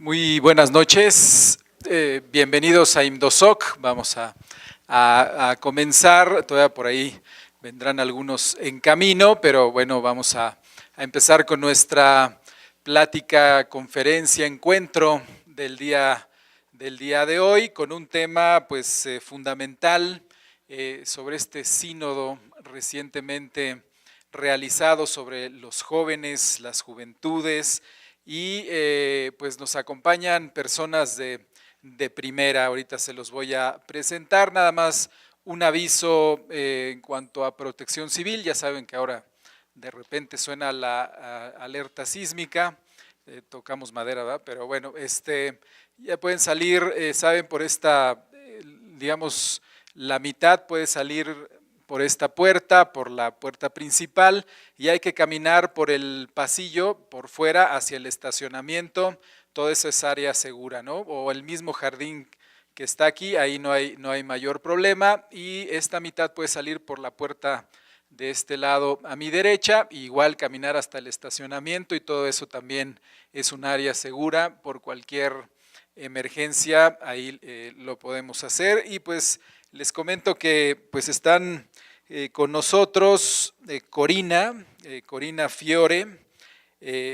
Muy buenas noches, bienvenidos a IMDOSOC. Vamos a comenzar, todavía por ahí vendrán algunos en camino, pero bueno, vamos a empezar con nuestra plática, conferencia, encuentro del día de hoy, con un tema pues fundamental sobre este sínodo recientemente realizado sobre los jóvenes, las juventudes, y pues nos acompañan personas de primera. Ahorita se los voy a presentar. Nada más un aviso en cuanto a protección civil. Ya saben que ahora de repente suena la alerta sísmica. Tocamos madera, ¿verdad? Pero bueno, ya pueden salir, saben, por esta, digamos, la mitad puede salir por esta puerta, por la puerta principal, y hay que caminar por el pasillo, por fuera, hacia el estacionamiento. Todo eso es área segura, ¿no? O el mismo jardín que está aquí, ahí no hay mayor problema, y esta mitad puede salir por la puerta de este lado a mi derecha, igual caminar hasta el estacionamiento, y todo eso también es un área segura. Por cualquier emergencia ahí lo podemos hacer. Y pues les comento que pues están con nosotros Corina Fiore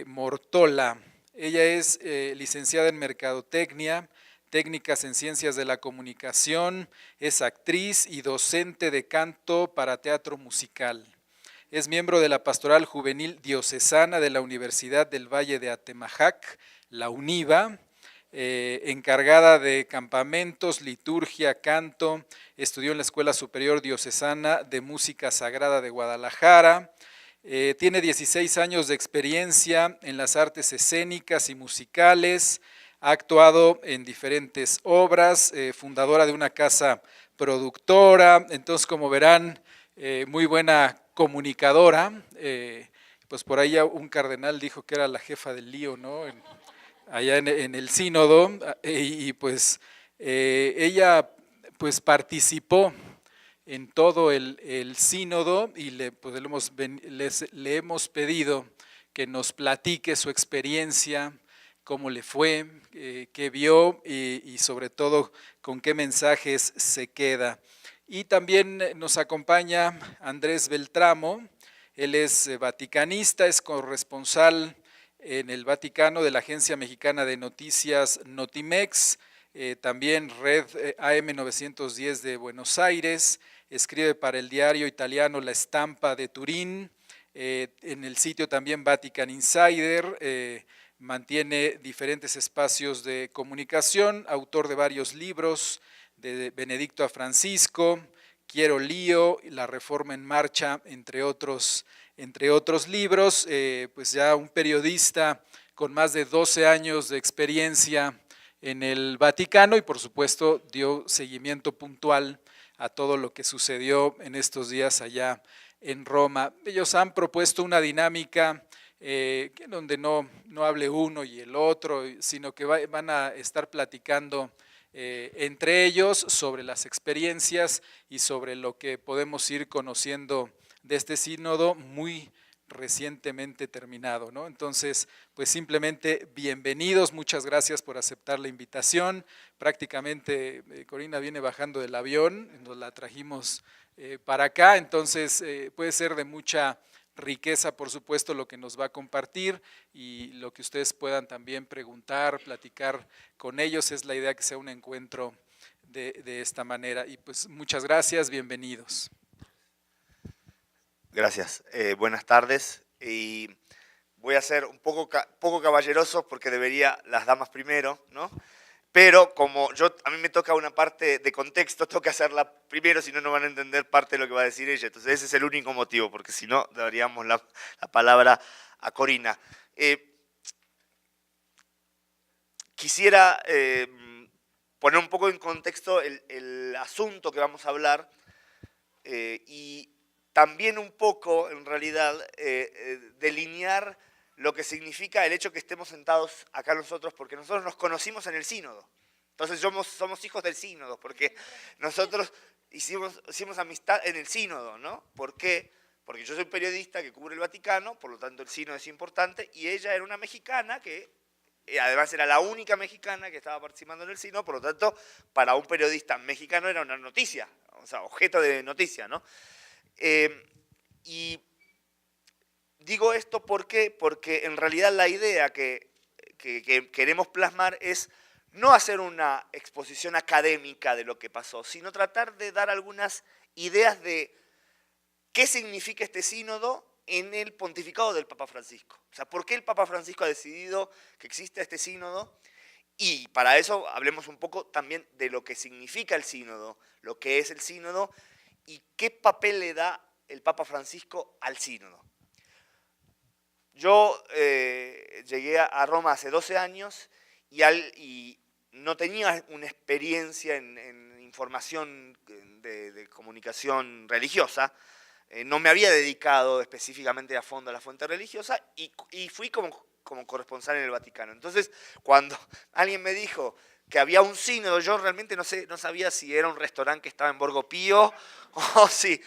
Mortola. Ella es licenciada en Mercadotecnia, técnicas en Ciencias de la Comunicación, es actriz y docente de canto para teatro musical. Es miembro de la Pastoral Juvenil Diocesana de la Universidad del Valle de Atemajac, la UNIVA, encargada de campamentos, liturgia, canto. Estudió en la Escuela Superior Diocesana de Música Sagrada de Guadalajara. Tiene 16 años de experiencia en las artes escénicas y musicales. Ha actuado en diferentes obras, fundadora de una casa productora. Entonces, como verán, muy buena comunicadora. Pues por ahí un cardenal dijo que era la jefa del lío, ¿no? Allá en el sínodo, y pues ella pues participó en todo el sínodo, y pues le hemos pedido que nos platique su experiencia, cómo le fue, qué vio, y sobre todo con qué mensajes se queda. Y también nos acompaña Andrés Beltramo. Él es vaticanista, es corresponsal en el Vaticano de la Agencia Mexicana de Noticias Notimex, también Red AM 910 de Buenos Aires. Escribe para el diario italiano La Stampa de Turín, en el sitio también Vatican Insider. Mantiene diferentes espacios de comunicación, autor de varios libros, de Benedicto a Francisco, Quiero lío, La Reforma en Marcha, entre otros libros. Pues ya un periodista con más de 12 años de experiencia en el Vaticano, y por supuesto dio seguimiento puntual a todo lo que sucedió en estos días allá en Roma. Ellos han propuesto una dinámica donde no hable uno y el otro, sino que van a estar platicando entre ellos sobre las experiencias y sobre lo que podemos ir conociendo de este sínodo muy recientemente terminado, ¿no? Entonces, pues simplemente bienvenidos, muchas gracias por aceptar la invitación. Prácticamente Corina viene bajando del avión, nos la trajimos para acá, entonces puede ser de mucha riqueza, por supuesto, lo que nos va a compartir, y lo que ustedes puedan también preguntar, platicar con ellos. Es la idea que sea un encuentro de esta manera. Y pues muchas gracias, bienvenidos. Gracias, buenas tardes. Y voy a ser un poco caballeroso porque debería las damas primero, ¿no? Pero como a mí me toca una parte de contexto, tengo que hacerla primero, si no, no van a entender parte de lo que va a decir ella. Entonces ese es el único motivo, porque si no, daríamos la palabra a Corina. Quisiera poner un poco en contexto el asunto que vamos a hablar, y también un poco, en realidad, delinear lo que significa el hecho que estemos sentados acá nosotros, porque nosotros nos conocimos en el sínodo. Entonces somos hijos del sínodo, porque nosotros hicimos amistad en el sínodo, ¿no? ¿Por qué? Porque yo soy periodista que cubre el Vaticano, por lo tanto el sínodo es importante, y ella era una mexicana que además era la única mexicana que estaba participando en el sínodo, por lo tanto, para un periodista mexicano era una noticia, o sea, objeto de noticia, ¿no? Y digo esto porque en realidad la idea que queremos plasmar es no hacer una exposición académica de lo que pasó, sino tratar de dar algunas ideas de qué significa este sínodo en el pontificado del Papa Francisco. O sea, ¿por qué el Papa Francisco ha decidido que exista este sínodo? Y para eso hablemos un poco también de lo que significa el sínodo, lo que es el sínodo y qué papel le da el Papa Francisco al sínodo. Yo llegué a Roma hace 12 años y no tenía una experiencia en información de comunicación religiosa. No me había dedicado específicamente a fondo a la fuente religiosa y fui como corresponsal en el Vaticano. Entonces, cuando alguien me dijo que había un sínodo, yo realmente no sabía si era un restaurante que estaba en Borgo Pío o si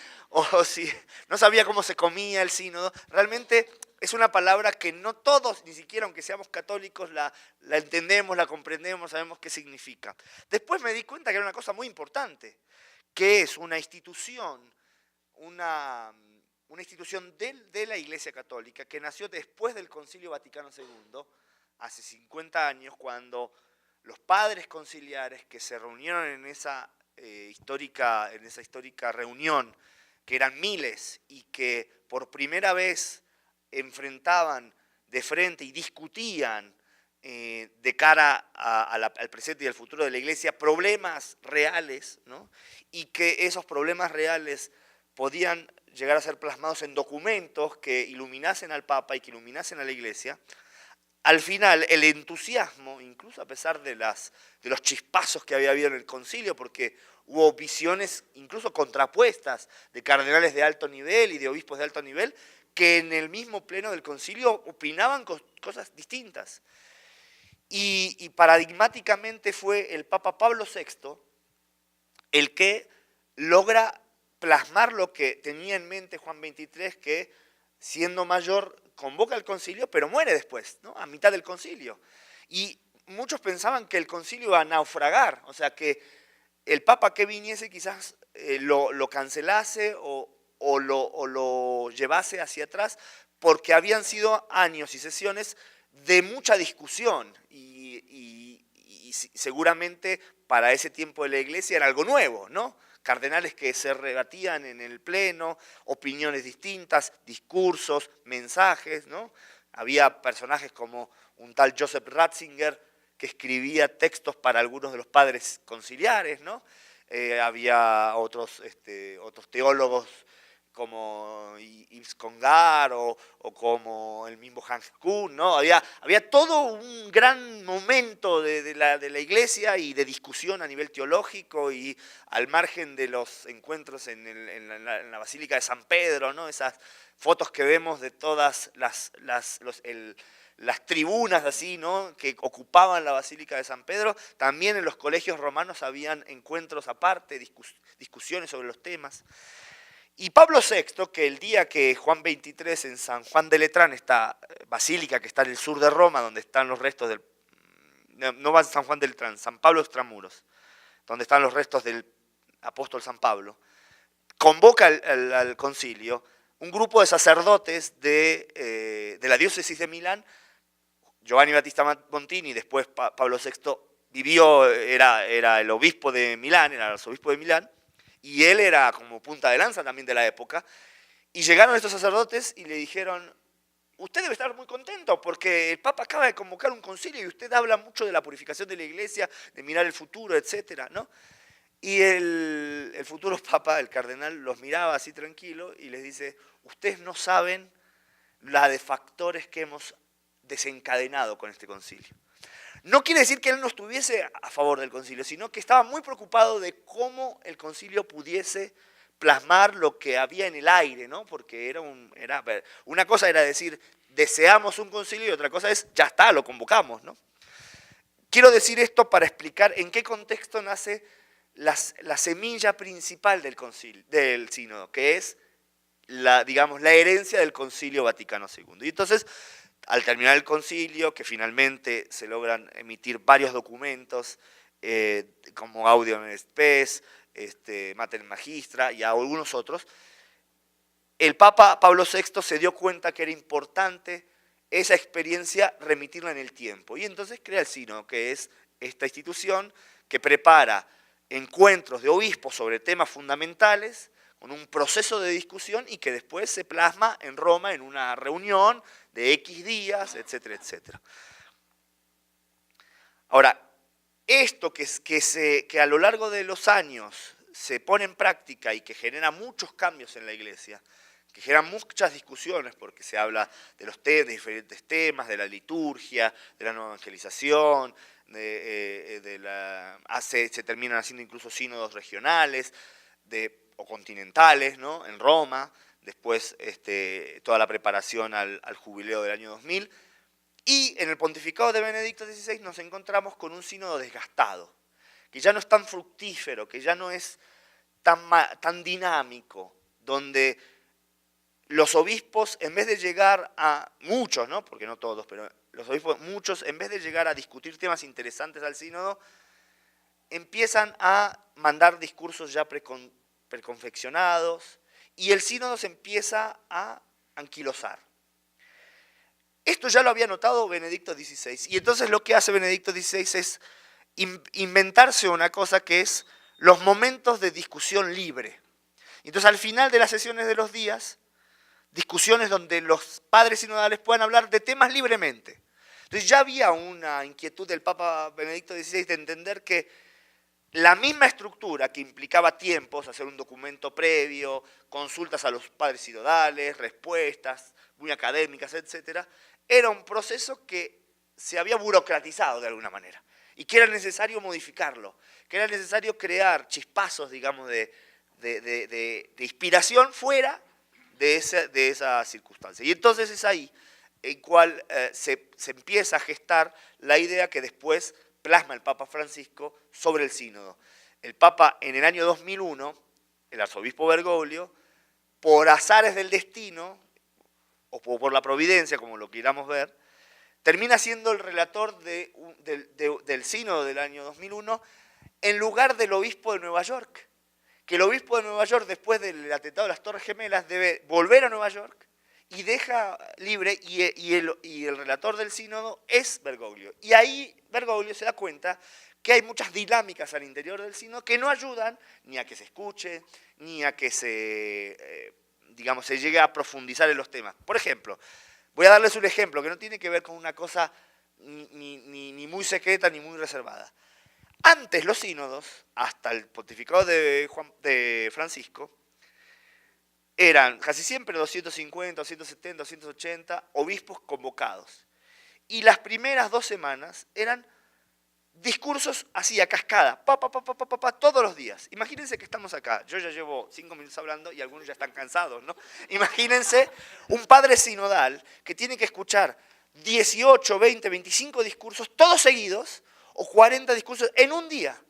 no sabía cómo se comía el sínodo. Realmente es una palabra que no todos, ni siquiera aunque seamos católicos, la entendemos, la comprendemos, sabemos qué significa. Después me di cuenta que era una cosa muy importante, que es una institución, una institución de la Iglesia Católica que nació después del Concilio Vaticano II, hace 50 años, cuando los padres conciliares que se reunieron en esa histórica reunión, que eran miles y que por primera vez enfrentaban de frente y discutían de cara al presente y al futuro de la Iglesia problemas reales, ¿no? Y que esos problemas reales podían llegar a ser plasmados en documentos que iluminasen al Papa y que iluminasen a la Iglesia. Al final, el entusiasmo, incluso a pesar de los chispazos que había habido en el concilio, porque hubo visiones incluso contrapuestas de cardenales de alto nivel y de obispos de alto nivel, que en el mismo pleno del concilio opinaban cosas distintas. Y paradigmáticamente fue el Papa Pablo VI el que logra plasmar lo que tenía en mente Juan XXIII, que siendo mayor convoca al concilio, pero muere después, ¿no? A mitad del concilio. Y muchos pensaban que el concilio iba a naufragar, o sea, que el Papa que viniese quizás lo cancelase o lo llevase hacia atrás, porque habían sido años y sesiones de mucha discusión y seguramente para ese tiempo de la Iglesia era algo nuevo, ¿no? Cardenales que se rebatían en el pleno, opiniones distintas, discursos, mensajes, ¿no? Había personajes como un tal Joseph Ratzinger que escribía textos para algunos de los padres conciliares, ¿no? Había otros teólogos como Yves Congar o como el mismo Hans Kuhn, ¿no? Había todo un gran momento de la Iglesia y de discusión a nivel teológico y al margen de los encuentros en la Basílica de San Pedro, ¿no? Esas fotos que vemos de todas las tribunas así, ¿no? Que ocupaban la Basílica de San Pedro. También en los colegios romanos habían encuentros aparte, discusiones sobre los temas. Y Pablo VI, que el día que Juan XXIII en San Juan de Letrán, esta basílica que está en el sur de Roma, donde están los restos del... No va a San Juan de Letrán, San Pablo Extramuros, donde están los restos del apóstol San Pablo, convoca al concilio un grupo de sacerdotes de la diócesis de Milán. Giovanni Battista Montini, después Pablo VI, vivió, era el obispo de Milán, era el arzobispo de Milán, y él era como punta de lanza también de la época, y llegaron estos sacerdotes y le dijeron: usted debe estar muy contento porque el Papa acaba de convocar un concilio y usted habla mucho de la purificación de la Iglesia, de mirar el futuro, etcétera, ¿no? Y el futuro Papa, el cardenal, los miraba así tranquilo y les dice: ustedes no saben la de factores que hemos desencadenado con este concilio. No quiere decir que él no estuviese a favor del concilio, sino que estaba muy preocupado de cómo el concilio pudiese plasmar lo que había en el aire, ¿no? Porque una cosa era decir, deseamos un concilio, y otra cosa es, ya está, lo convocamos, ¿no? Quiero decir esto para explicar en qué contexto nace la semilla principal del sínodo, que es la herencia del Concilio Vaticano II. Y entonces al terminar el concilio, que finalmente se logran emitir varios documentos, como Gaudium et Spes, Mater Magistra y algunos otros, el Papa Pablo VI se dio cuenta que era importante esa experiencia remitirla en el tiempo. Y entonces crea el sínodo, que es esta institución que prepara encuentros de obispos sobre temas fundamentales, con un proceso de discusión y que después se plasma en Roma en una reunión de X días, etcétera, etcétera. Ahora, esto que a lo largo de los años se pone en práctica y que genera muchos cambios en la Iglesia, que genera muchas discusiones porque se habla de diferentes temas, de la liturgia, de la nueva evangelización, se terminan haciendo incluso sínodos regionales o continentales, ¿no? En Roma, después toda la preparación al jubileo del año 2000, y en el pontificado de Benedicto XVI nos encontramos con un sínodo desgastado, que ya no es tan fructífero, que ya no es tan dinámico, donde los obispos, en vez de llegar a muchos, ¿no? Porque no todos, pero los obispos, muchos, en vez de llegar a discutir temas interesantes al sínodo, empiezan a mandar discursos ya preconfeccionados y el sínodo se empieza a anquilosar. Esto ya lo había notado Benedicto XVI y entonces lo que hace Benedicto XVI es inventarse una cosa que es los momentos de discusión libre. Entonces al final de las sesiones de los días, discusiones donde los padres sinodales puedan hablar de temas libremente. Entonces ya había una inquietud del Papa Benedicto XVI de entender que la misma estructura que implicaba tiempos, hacer un documento previo, consultas a los padres sinodales, respuestas muy académicas, etc., era un proceso que se había burocratizado de alguna manera y que era necesario modificarlo, que era necesario crear chispazos, digamos, de inspiración fuera de esa circunstancia. Y entonces es ahí en cual se empieza a gestar la idea que después plasma el Papa Francisco sobre el sínodo. El Papa en el año 2001, el arzobispo Bergoglio, por azares del destino, o por la providencia, como lo queramos ver, termina siendo el relator del sínodo del año 2001 en lugar del obispo de Nueva York. Que el obispo de Nueva York, después del atentado de las Torres Gemelas, debe volver a Nueva York y deja libre, y el relator del sínodo es Bergoglio. Y ahí Bergoglio se da cuenta que hay muchas dinámicas al interior del sínodo que no ayudan ni a que se escuche, ni a que se llegue a profundizar en los temas. Por ejemplo, voy a darles un ejemplo que no tiene que ver con una cosa ni muy secreta ni muy reservada. Antes los sínodos, hasta el pontificado de Francisco, eran casi siempre 250, 270, 280 obispos convocados. Y las primeras 2 semanas eran discursos así, a cascada, todos los días. Imagínense que estamos acá, yo ya llevo 5 minutos hablando y algunos ya están cansados, ¿no? Imagínense un padre sinodal que tiene que escuchar 18, 20, 25 discursos, todos seguidos, o 40 discursos en un día,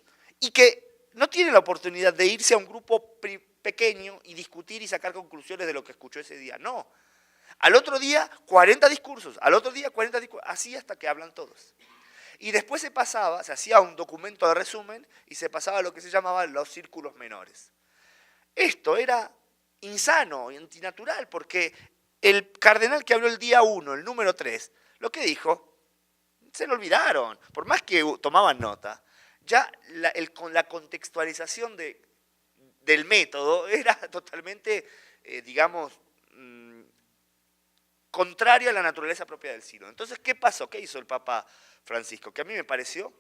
y que no tiene la oportunidad de irse a un grupo pequeño y discutir y sacar conclusiones de lo que escuchó ese día. No. Al otro día, 40 discursos, al otro día, 40 discursos, así hasta que hablan todos. Y después se hacía un documento de resumen y se pasaba a lo que se llamaban los círculos menores. Esto era insano y antinatural, porque el cardenal que habló el día 1, el número 3, lo que dijo, se lo olvidaron, por más que tomaban nota, ya con la contextualización del método era totalmente, contrario a la naturaleza propia del sínodo. Entonces, ¿qué pasó? ¿Qué hizo el Papa Francisco? Que a mí me pareció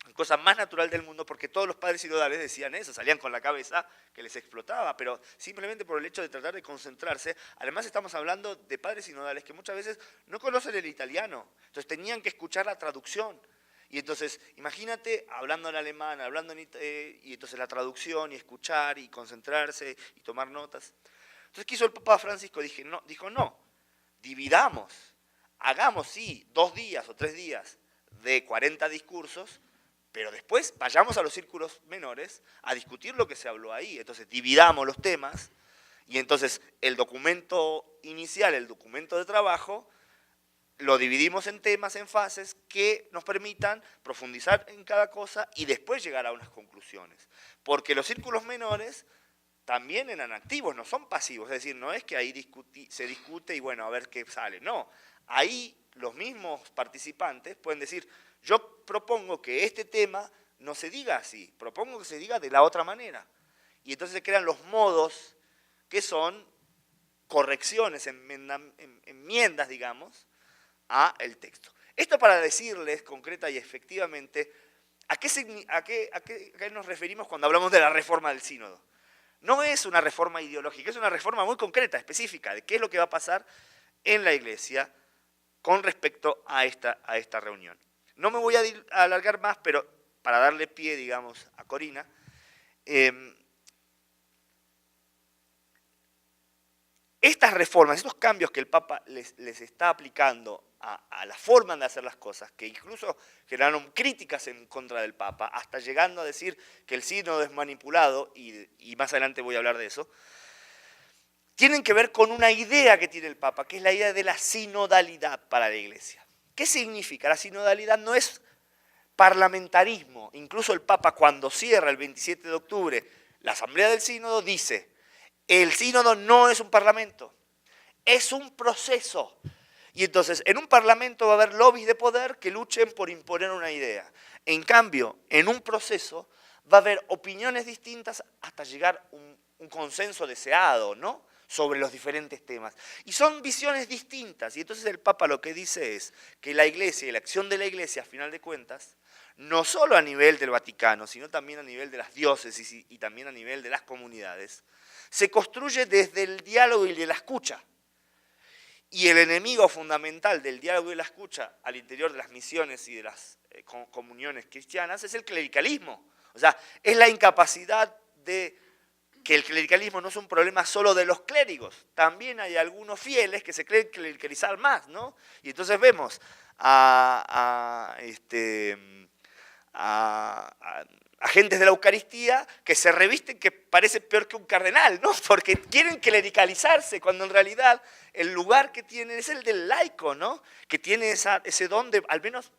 la cosa más natural del mundo, porque todos los padres sinodales decían eso, salían con la cabeza que les explotaba, pero simplemente por el hecho de tratar de concentrarse. Además estamos hablando de padres sinodales que muchas veces no conocen el italiano, entonces tenían que escuchar la traducción. Y entonces, imagínate, hablando en alemán, y entonces la traducción, y escuchar, y concentrarse, y tomar notas. Entonces, ¿qué hizo el Papa Francisco? Dijo, no, dividamos, hagamos, sí, 2 días o 3 días de 40 discursos, pero después vayamos a los círculos menores a discutir lo que se habló ahí. Entonces dividamos los temas y entonces el documento inicial, el documento de trabajo, lo dividimos en temas, en fases, que nos permitan profundizar en cada cosa y después llegar a unas conclusiones. Porque los círculos menores también eran activos, no son pasivos. Es decir, no es que ahí se discute y bueno, a ver qué sale. No, ahí los mismos participantes pueden decir, yo propongo que este tema no se diga así, propongo que se diga de la otra manera. Y entonces se crean los modos que son correcciones, enmiendas, digamos, a el texto. Esto para decirles concreta y efectivamente a qué nos referimos cuando hablamos de la reforma del sínodo. No es una reforma ideológica, es una reforma muy concreta, específica, de qué es lo que va a pasar en la Iglesia con respecto a esta reunión. No me voy a alargar más, pero para darle pie, digamos, a Corina, estas reformas, estos cambios que el Papa les está aplicando a la forma de hacer las cosas, que incluso generaron críticas en contra del Papa, hasta llegando a decir que el sínodo es manipulado, y más adelante voy a hablar de eso, tienen que ver con una idea que tiene el Papa, que es la idea de la sinodalidad para la Iglesia. ¿Qué significa? La sinodalidad no es parlamentarismo. Incluso el Papa, cuando cierra el 27 de octubre la Asamblea del Sínodo, dice: el sínodo no es un parlamento, es un proceso. Y entonces, en un parlamento va a haber lobbies de poder que luchen por imponer una idea. En cambio, en un proceso va a haber opiniones distintas hasta llegar a un consenso deseado, ¿no?, sobre los diferentes temas. Y son visiones distintas. Y entonces el Papa lo que dice es que la Iglesia y la acción de la Iglesia, a final de cuentas, no solo a nivel del Vaticano, sino también a nivel de las diócesis y también a nivel de las comunidades, se construye desde el diálogo y de la escucha. Y el enemigo fundamental del diálogo y la escucha al interior de las misiones y de las comuniones cristianas es el clericalismo. O sea, es la incapacidad de que el clericalismo no es un problema solo de los clérigos. También hay algunos fieles que se creen clericalizar más, ¿no? Y entonces vemos a agentes de la Eucaristía que se revisten que parece peor que un cardenal, ¿no? Porque quieren clericalizarse, cuando en realidad el lugar que tienen es el del laico, ¿no?, que tiene ese don de al menos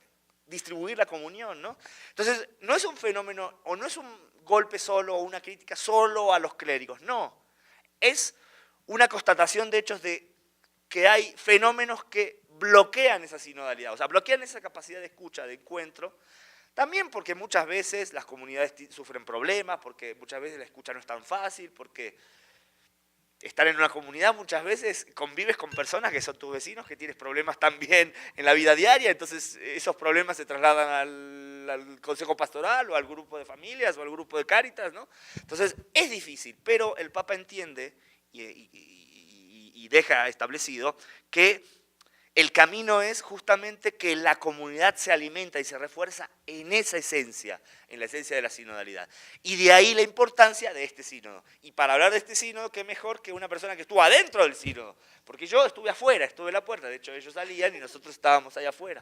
distribuir la comunión, ¿no? Entonces, no es un fenómeno, o no es un golpe solo, o una crítica solo a los clérigos, no. Es una constatación de hechos de que hay fenómenos que bloquean esa sinodalidad, o sea, bloquean esa capacidad de escucha, de encuentro. También porque muchas veces las comunidades sufren problemas, porque muchas veces la escucha no es tan fácil, porque estar en una comunidad muchas veces convives con personas que son tus vecinos, que tienes problemas también en la vida diaria, entonces esos problemas se trasladan al consejo pastoral o al grupo de familias o al grupo de Cáritas, ¿no? Entonces es difícil, pero el Papa entiende y deja establecido que el camino es justamente que la comunidad se alimenta y se refuerza en esa esencia, en la esencia de la sinodalidad. Y de ahí la importancia de este sínodo. Y para hablar de este sínodo, qué mejor que una persona que estuvo adentro del sínodo. Porque yo estuve afuera, estuve en la puerta, de hecho ellos salían y nosotros estábamos allá afuera.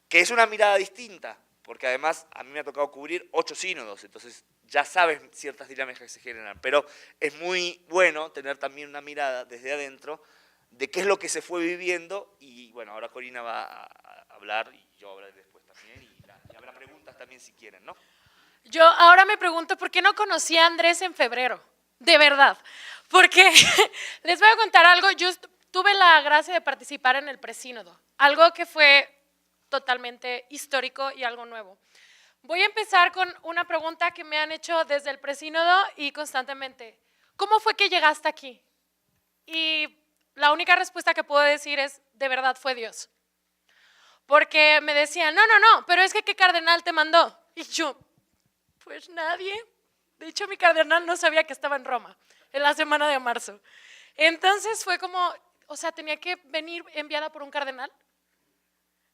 Que es una mirada distinta, porque además a mí me ha tocado cubrir 8 sínodos, entonces ya sabes ciertas dinámicas que se generan. Pero es muy bueno tener también una mirada desde adentro de qué es lo que se fue viviendo, y bueno, ahora Corina va a hablar y yo hablaré después también, y habrá preguntas también si quieren, ¿no? Yo ahora me pregunto por qué no conocí a Andrés en febrero, de verdad, porque les voy a contar algo. Yo tuve la gracia de participar en el presínodo, algo que fue totalmente histórico y algo nuevo. Voy a empezar con una pregunta que me han hecho desde el presínodo y constantemente: ¿cómo fue que llegaste aquí? Y la única respuesta que puedo decir es: de verdad fue Dios. Porque me decían: no, pero es que ¿qué cardenal te mandó? Y yo, pues nadie. De hecho, mi cardenal no sabía que estaba en Roma en la semana de marzo. Entonces fue como, o sea, tenía que venir enviada por un cardenal.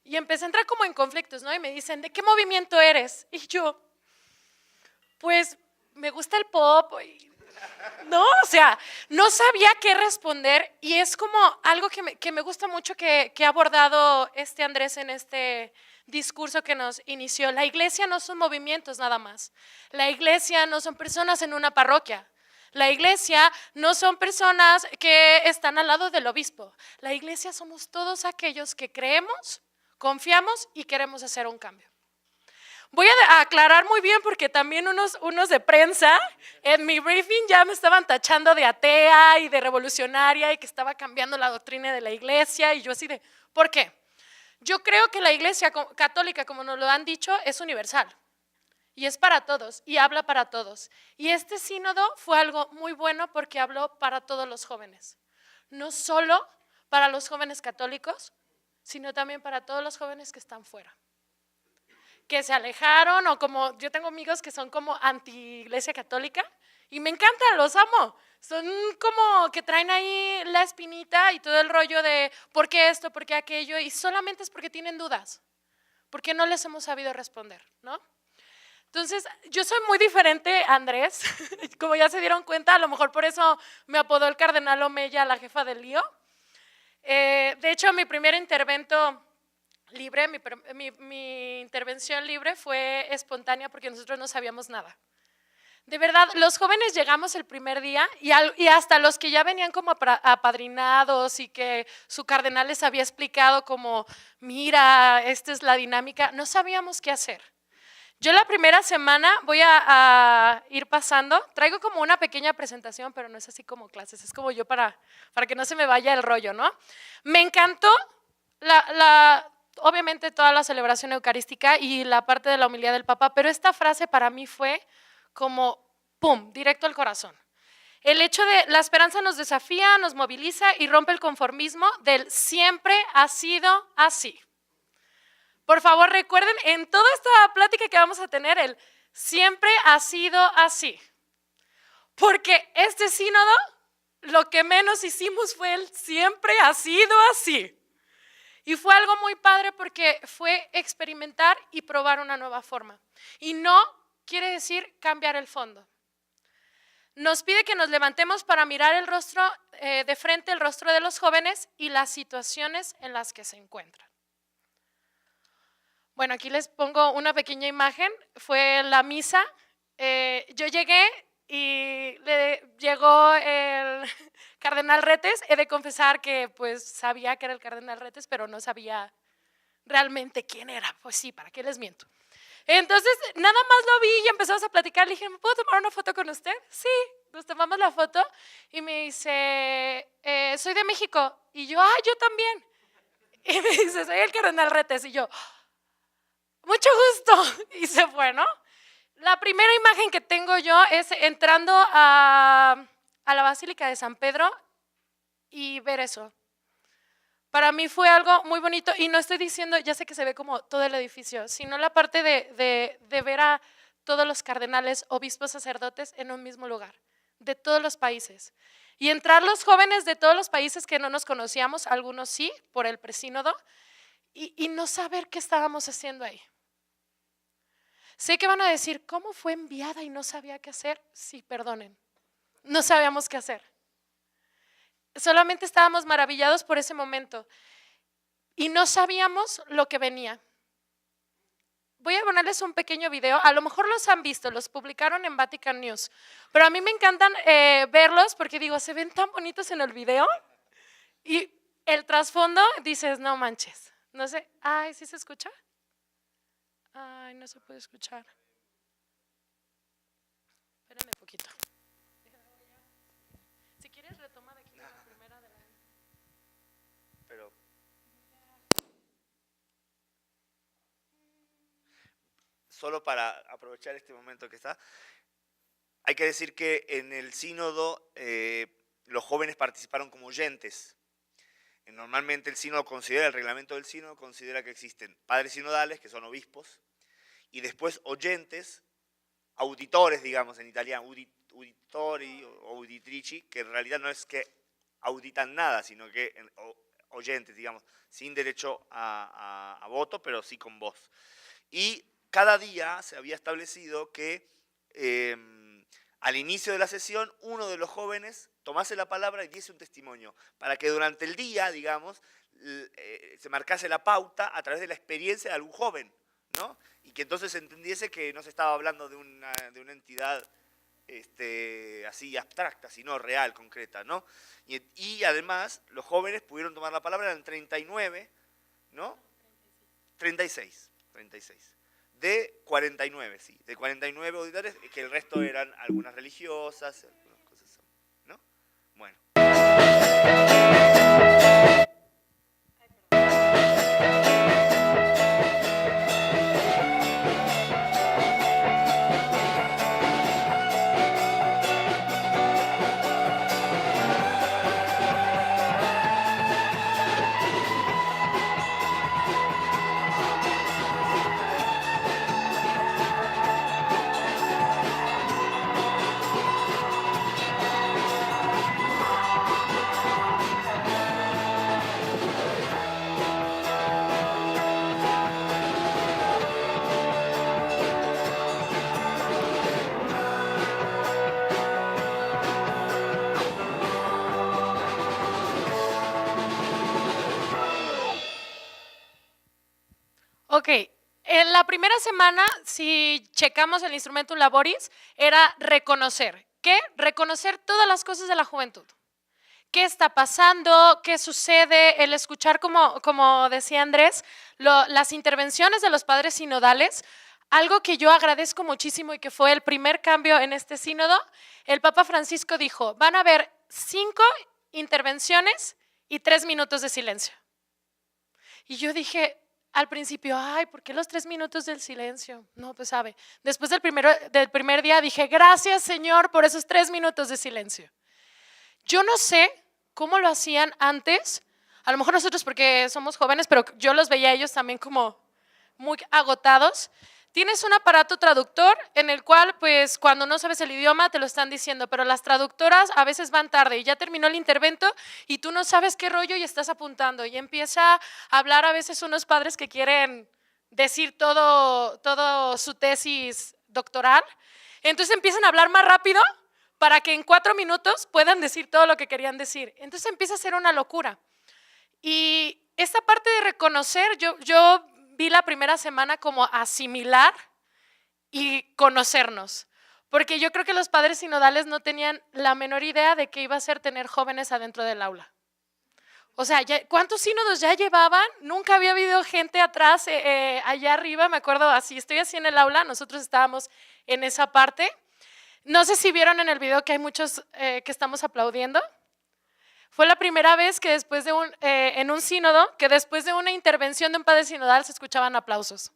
Y empecé a entrar como en conflictos, ¿no? Y me dicen: ¿de qué movimiento eres? Y yo, pues me gusta el pop. No, o sea, no sabía qué responder, y es como algo que me gusta mucho que ha abordado Andrés en este discurso que nos inició. La iglesia no son movimientos nada más, la iglesia no son personas en una parroquia, La iglesia no son personas que están al lado del obispo. La iglesia somos todos aquellos que creemos, confiamos y queremos hacer un cambio. Voy a aclarar muy bien porque también unos de prensa en mi briefing ya me estaban tachando de atea y de revolucionaria y que estaba cambiando la doctrina de la iglesia y yo así de, ¿por qué? Yo creo que la iglesia católica, como nos lo han dicho, es universal. Y es para todos, y habla para todos. Y este sínodo fue algo muy bueno porque habló para todos los jóvenes. No solo para los jóvenes católicos, sino también para todos los jóvenes que están fuera. Que se alejaron, o como yo tengo amigos que son como anti-iglesia católica, y me encantan, los amo. Son como que traen ahí la espinita y todo el rollo de por qué esto, por qué aquello, y solamente es porque tienen dudas, porque no les hemos sabido responder, ¿no? Entonces, yo soy muy diferente a Andrés, como ya se dieron cuenta, a lo mejor por eso me apodó el cardenal Omeya, la jefa del lío. De hecho, mi primer intervento libre, mi intervención libre fue espontánea porque nosotros no sabíamos nada. De verdad, los jóvenes llegamos el primer día y hasta los que ya venían como apadrinados y que su cardenal les había explicado como, mira, esta es la dinámica, no sabíamos qué hacer. Yo la primera semana voy a ir pasando, traigo como una pequeña presentación, pero no es así como clases, es como yo para que no se me vaya el rollo, ¿no? Me encantó obviamente toda la celebración eucarística y la parte de la homilía del Papa, pero esta frase para mí fue como pum, directo al corazón. El hecho de la esperanza nos desafía, nos moviliza y rompe el conformismo del siempre ha sido así. Por favor, recuerden en toda esta plática que vamos a tener el siempre ha sido así. Porque este sínodo, lo que menos hicimos fue el siempre ha sido así. Y fue algo muy padre porque fue experimentar y probar una nueva forma. Y no quiere decir cambiar el fondo. Nos pide que nos levantemos para mirar el rostro, de frente el rostro de los jóvenes y las situaciones en las que se encuentran. Bueno, aquí les pongo una pequeña imagen, fue la misa, yo llegué y llegó el cardenal Retes, he de confesar que pues sabía que era el cardenal Retes, pero no sabía realmente quién era, pues sí, ¿para qué les miento? Entonces, nada más lo vi y empezamos a platicar, le dije, ¿me puedo tomar una foto con usted? Sí, nos tomamos la foto y me dice, soy de México, y yo, yo también, y me dice, soy el cardenal Retes, y yo, mucho gusto, y se fue, ¿no? La primera imagen que tengo yo es entrando a la Basílica de San Pedro y ver eso. Para mí fue algo muy bonito y no estoy diciendo, ya sé que se ve como todo el edificio, sino la parte de ver a todos los cardenales, obispos, sacerdotes en un mismo lugar, de todos los países. Y entrar los jóvenes de todos los países que no nos conocíamos, algunos sí, por el presínodo, y no saber qué estábamos haciendo ahí. Sé que van a decir, ¿cómo fue enviada y no sabía qué hacer? Sí, perdonen, no sabíamos qué hacer. Solamente estábamos maravillados por ese momento y no sabíamos lo que venía. Voy a ponerles un pequeño video, a lo mejor los han visto, los publicaron en Vatican News, pero a mí me encantan verlos porque digo, se ven tan bonitos en el video y el trasfondo dices, no manches, no sé, ay, ¿sí se escucha? Ay, no se puede escuchar. Espérame un poquito. Si quieres retoma de aquí la primera de la... Pero solo para aprovechar este momento que está, hay que decir que en el sínodo los jóvenes participaron como oyentes. Normalmente el sínodo considera, el reglamento del sínodo considera que existen padres sinodales, que son obispos, y después oyentes, auditores, digamos en italiano, uditori o auditrici, que en realidad no es que auditan nada, sino que oyentes, digamos, sin derecho a voto, pero sí con voz. Y cada día se había establecido que al inicio de la sesión uno de los jóvenes tomase la palabra y diese un testimonio, para que durante el día, digamos, se marcase la pauta a través de la experiencia de algún joven, ¿no? Y que entonces se entendiese que no se estaba hablando de una entidad así abstracta, sino real, concreta, ¿no? Y además, los jóvenes pudieron tomar la palabra, eran 39, ¿no? 36. De 49, sí, de 49 auditores, que el resto eran algunas religiosas, algunas cosas, ¿no? Bueno. Ok, en la primera semana, si checamos el instrumento laboris, era reconocer. ¿Qué? Reconocer todas las cosas de la juventud. ¿Qué está pasando? ¿Qué sucede? El escuchar, como decía Andrés, las intervenciones de los padres sinodales. Algo que yo agradezco muchísimo y que fue el primer cambio en este sínodo, el Papa Francisco dijo, van a haber 5 intervenciones y 3 minutos de silencio. Y yo dije al principio, ay, ¿por qué los 3 minutos del silencio? No, pues sabe, después del primer día dije, gracias Señor por esos 3 minutos de silencio. Yo no sé cómo lo hacían antes, a lo mejor nosotros porque somos jóvenes, pero yo los veía a ellos también como muy agotados. Tienes un aparato traductor en el cual, pues, cuando no sabes el idioma te lo están diciendo, pero las traductoras a veces van tarde y ya terminó el intervento y tú no sabes qué rollo y estás apuntando y empieza a hablar a veces unos padres que quieren decir todo su tesis doctoral, entonces empiezan a hablar más rápido para que en 4 minutos puedan decir todo lo que querían decir. Entonces empieza a ser una locura. Y esta parte de reconocer, yo vi la primera semana como asimilar y conocernos, porque yo creo que los padres sinodales no tenían la menor idea de qué iba a ser tener jóvenes adentro del aula. O sea, ¿cuántos sínodos ya llevaban? Nunca había habido gente atrás, allá arriba, me acuerdo, estoy así en el aula, nosotros estábamos en esa parte. No sé si vieron en el video que hay muchos que estamos aplaudiendo. Fue la primera vez que después de en un sínodo, que después de una intervención de un padre sinodal se escuchaban aplausos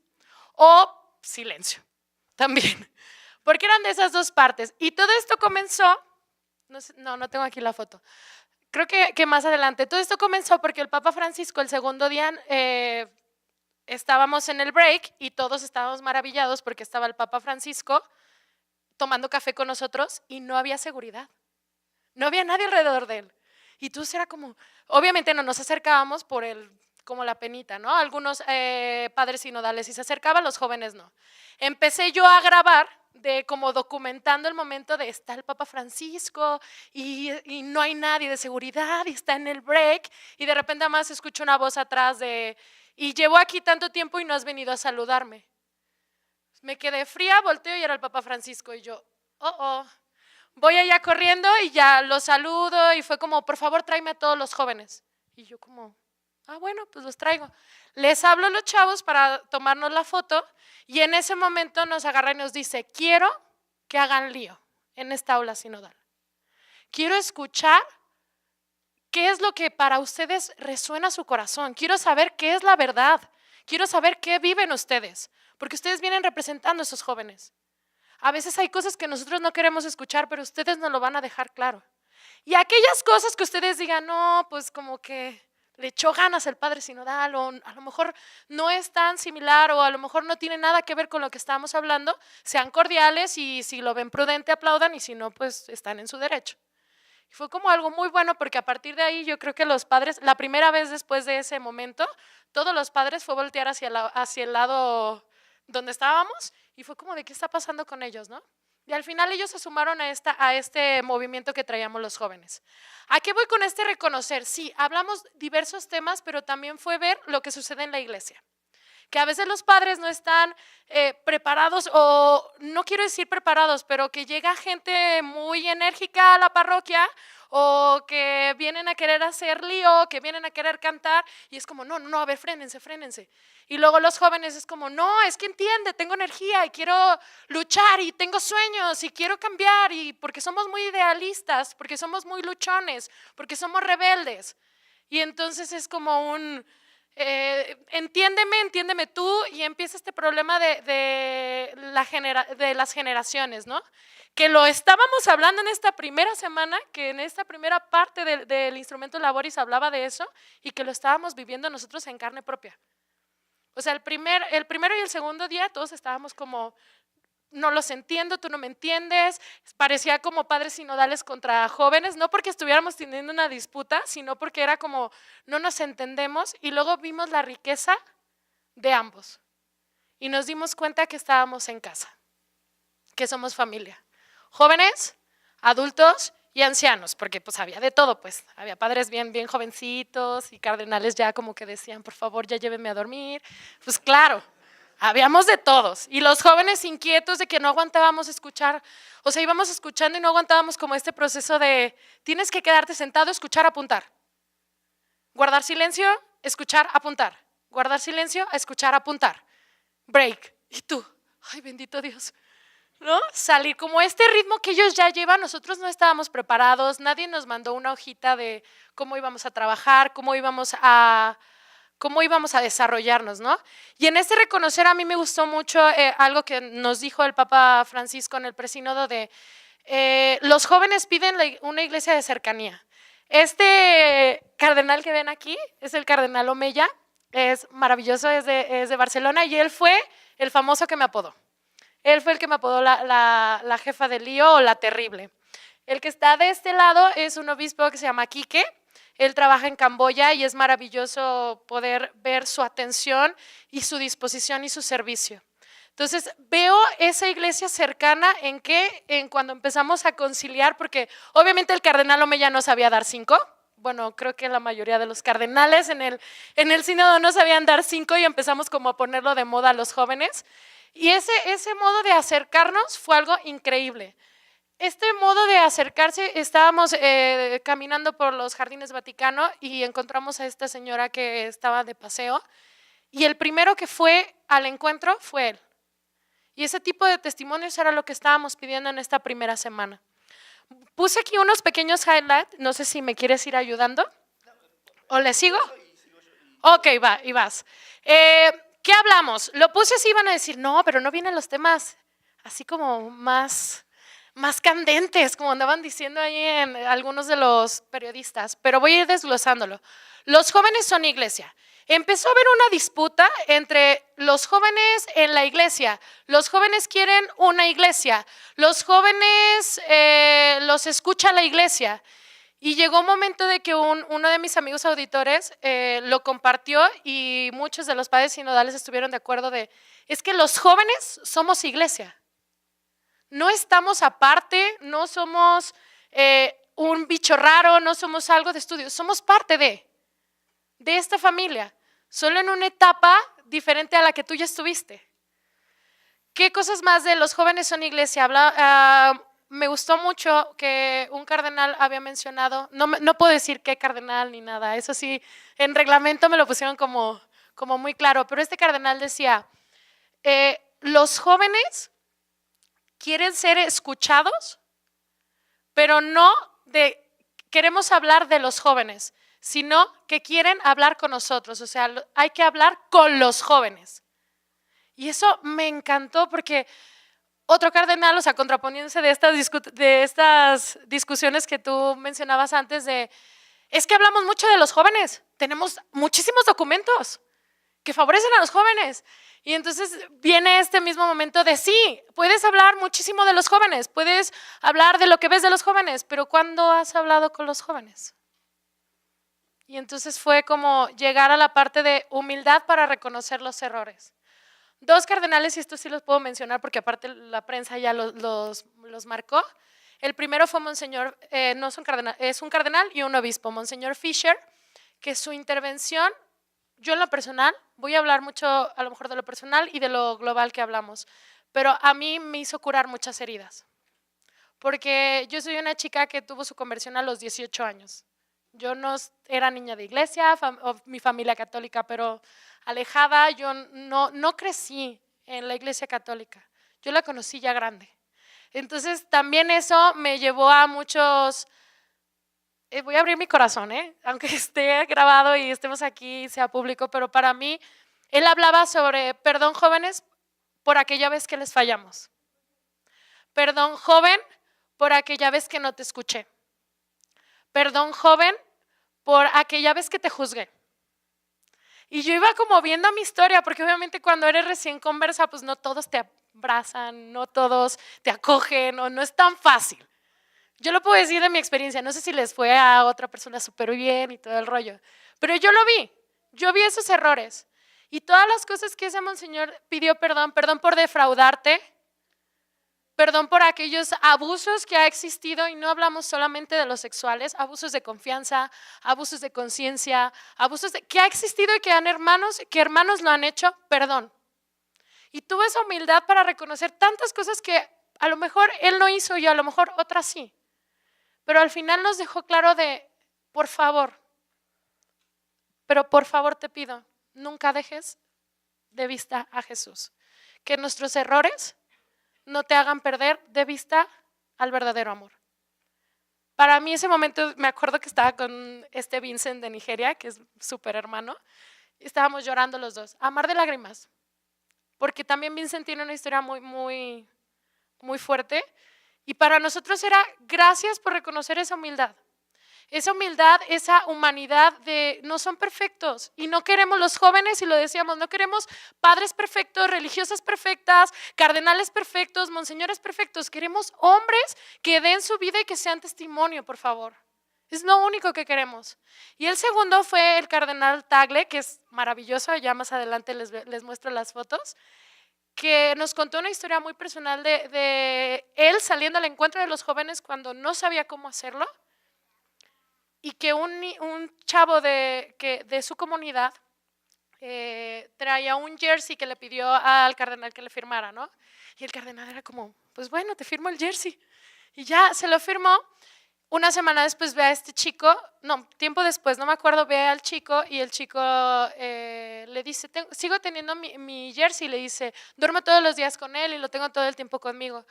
o silencio también, porque eran de esas dos partes. Y todo esto comenzó, no tengo aquí la foto, creo que más adelante, todo esto comenzó porque el Papa Francisco el segundo día estábamos en el break y todos estábamos maravillados porque estaba el Papa Francisco tomando café con nosotros y no había seguridad, no había nadie alrededor de él. Y entonces era como, obviamente no nos acercábamos por como la penita, ¿no? Algunos padres sinodales sí se acercaban, los jóvenes no. Empecé yo a grabar, como documentando el momento de está el Papa Francisco y no hay nadie de seguridad y está en el break y de repente más escucho una voz atrás y llevo aquí tanto tiempo y no has venido a saludarme. Me quedé fría, volteo y era el Papa Francisco y yo, voy allá corriendo y ya los saludo y fue como, por favor, tráeme a todos los jóvenes. Y yo como, bueno, pues los traigo. Les hablo a los chavos para tomarnos la foto y en ese momento nos agarra y nos dice, quiero que hagan lío en esta aula sinodal. Quiero escuchar qué es lo que para ustedes resuena su corazón. Quiero saber qué es la verdad. Quiero saber qué viven ustedes, porque ustedes vienen representando a esos jóvenes. A veces hay cosas que nosotros no queremos escuchar, pero ustedes nos lo van a dejar claro. Y aquellas cosas que ustedes digan, no, pues como que le echó ganas el padre sinodal, o a lo mejor no es tan similar, o a lo mejor no tiene nada que ver con lo que estábamos hablando, sean cordiales y si lo ven prudente aplaudan y si no, pues están en su derecho. Y fue como algo muy bueno porque a partir de ahí yo creo que los padres, la primera vez después de ese momento, todos los padres fue voltear hacia el lado donde estábamos y fue como de qué está pasando con ellos, ¿no? Y al final ellos se sumaron a este movimiento que traíamos los jóvenes. ¿A qué voy con este reconocer? Sí, hablamos diversos temas, pero también fue ver lo que sucede en la iglesia. que a veces los padres no están preparados, o no quiero decir preparados, pero que llega gente muy enérgica a la parroquia, o que vienen a querer hacer lío, que vienen a querer cantar, y es como, no, no, a ver, frénense, frénense. Y luego los jóvenes es como, no, es que entiende, tengo energía y quiero luchar y tengo sueños y quiero cambiar, y porque somos muy idealistas, porque somos muy luchones, porque somos rebeldes. Y entonces es como un, entiéndeme tú, y empieza este problema de las generaciones, ¿no? Que lo estábamos hablando en esta primera semana, que en esta primera parte del instrumento Laboris hablaba de eso, y que lo estábamos viviendo nosotros en carne propia. O sea, el primero y el segundo día todos estábamos como, no los entiendo, tú no me entiendes. Parecía como padres sinodales contra jóvenes, no porque estuviéramos teniendo una disputa, sino porque era como, no nos entendemos. Y luego vimos la riqueza de ambos y nos dimos cuenta que estábamos en casa, que somos familia. Jóvenes, adultos y ancianos, porque pues había de todo, pues había padres bien jovencitos y cardenales ya como que decían, por favor, ya llévenme a dormir. Pues claro, habíamos de todos. Y los jóvenes inquietos de que no aguantábamos escuchar, o sea, íbamos escuchando y no aguantábamos como este proceso de tienes que quedarte sentado, escuchar, apuntar. Guardar silencio, escuchar, apuntar. Guardar silencio, escuchar, apuntar. Break. Y tú, ay, bendito Dios, ¿no? Salir como este ritmo que ellos ya llevan. Nosotros no estábamos preparados, nadie nos mandó una hojita de cómo íbamos a trabajar, cómo íbamos a desarrollarnos, ¿no? Y en este reconocer a mí me gustó mucho algo que nos dijo el Papa Francisco en el presínodo de los jóvenes piden una iglesia de cercanía. Este cardenal que ven aquí es el cardenal Omeya, es maravilloso, es de Barcelona, y él fue el famoso que me apodó. Él fue el que me apodó la jefa del lío o la terrible. El que está de este lado es un obispo que se llama Quique. Él trabaja en Camboya y es maravilloso poder ver su atención y su disposición y su servicio. Entonces veo esa iglesia cercana en cuando empezamos a conciliar, porque obviamente el cardenal Omeya no sabía dar 5. Bueno, creo que la mayoría de los cardenales en el sínodo no sabían dar 5 y empezamos como a ponerlo de moda a los jóvenes. Y ese modo de acercarnos fue algo increíble. Este modo de acercarse, estábamos caminando por los Jardines Vaticano y encontramos a esta señora que estaba de paseo, y el primero que fue al encuentro fue él. Y ese tipo de testimonios era lo que estábamos pidiendo en esta primera semana. Puse aquí unos pequeños highlights, no sé si me quieres ir ayudando. ¿O le sigo? Ok, va, y vas. ¿Qué hablamos? Lo puse así, iban a decir, no, pero no vienen los temas así como más candentes, como andaban diciendo ahí en algunos de los periodistas, pero voy a ir desglosándolo. Los jóvenes son iglesia. Empezó a haber una disputa entre los jóvenes en la iglesia. Los jóvenes quieren una iglesia. Los jóvenes los escucha la iglesia. Y llegó un momento de que uno de mis amigos auditores lo compartió, y muchos de los padres sinodales estuvieron de acuerdo es que los jóvenes somos iglesia. No estamos aparte, no somos un bicho raro, no somos algo de estudio, somos parte de esta familia, solo en una etapa diferente a la que tú ya estuviste. ¿Qué cosas más de los jóvenes son iglesia? Me gustó mucho que un cardenal había mencionado, no puedo decir qué cardenal ni nada, eso sí, en reglamento me lo pusieron como muy claro, pero este cardenal decía, los jóvenes quieren ser escuchados, pero no queremos hablar de los jóvenes, sino que quieren hablar con nosotros, o sea, hay que hablar con los jóvenes. Y eso me encantó, porque otro cardenal, o sea, contraponiéndose de estas discusiones que tú mencionabas antes es que hablamos mucho de los jóvenes, tenemos muchísimos documentos que favorecen a los jóvenes. Y entonces viene este mismo momento de sí, puedes hablar muchísimo de los jóvenes, puedes hablar de lo que ves de los jóvenes, pero ¿cuándo has hablado con los jóvenes? Y entonces fue como llegar a la parte de humildad para reconocer los errores. Dos cardenales, y esto sí los puedo mencionar porque aparte la prensa ya los marcó. El primero fue Monseñor, no es un cardenal, es un cardenal y un obispo, Monseñor Fisher, que su intervención yo en lo personal, voy a hablar mucho a lo mejor de lo personal y de lo global que hablamos, pero a mí me hizo curar muchas heridas, porque yo soy una chica que tuvo su conversión a los 18 años. Yo no era niña de iglesia, mi familia católica, pero alejada, yo no crecí en la iglesia católica, yo la conocí ya grande. Entonces también eso me llevó a muchos, voy a abrir mi corazón, aunque esté grabado y estemos aquí y sea público, pero para mí, él hablaba sobre perdón jóvenes por aquella vez que les fallamos. Perdón joven por aquella vez que no te escuché. Perdón joven por aquella vez que te juzgué. Y yo iba como viendo mi historia, porque obviamente cuando eres recién conversa, pues no todos te abrazan, no todos te acogen, o no es tan fácil. Yo lo puedo decir de mi experiencia, no sé si les fue a otra persona súper bien y todo el rollo, pero yo lo vi, yo vi esos errores. Y todas las cosas que ese monseñor pidió perdón, perdón por defraudarte, perdón por aquellos abusos que ha existido, y no hablamos solamente de los sexuales, abusos de confianza, abusos de conciencia, que ha existido y que hermanos lo han hecho, perdón. Y tuve esa humildad para reconocer tantas cosas que a lo mejor él no hizo y a lo mejor otras sí. Pero al final nos dejó claro de, por favor, pero por favor te pido, nunca dejes de vista a Jesús. Que nuestros errores no te hagan perder de vista al verdadero amor. Para mí ese momento, me acuerdo que estaba con Vincent de Nigeria, que es súper hermano, y estábamos llorando los dos, a mar de lágrimas, porque también Vincent tiene una historia muy fuerte, y para nosotros era gracias por reconocer esa humildad, esa humanidad de no son perfectos, y no queremos los jóvenes, y lo decíamos, no queremos padres perfectos, religiosas perfectas, cardenales perfectos, monseñores perfectos, queremos hombres que den su vida y que sean testimonio, por favor. Es lo único que queremos. Y el segundo fue el cardenal Tagle, que es maravilloso, ya más adelante les muestro las fotos, que nos contó una historia muy personal de él saliendo al encuentro de los jóvenes cuando no sabía cómo hacerlo, y que un chavo de su comunidad traía un jersey que le pidió al cardenal que le firmara, ¿no? Y el cardenal era como, pues bueno, te firmo el jersey. Y ya se lo firmó. Una semana después ve a este chico, no, tiempo después, no me acuerdo, ve al chico, y el chico le dice, sigo teniendo mi jersey, le dice, duermo todos los días con él y lo tengo todo el tiempo conmigo.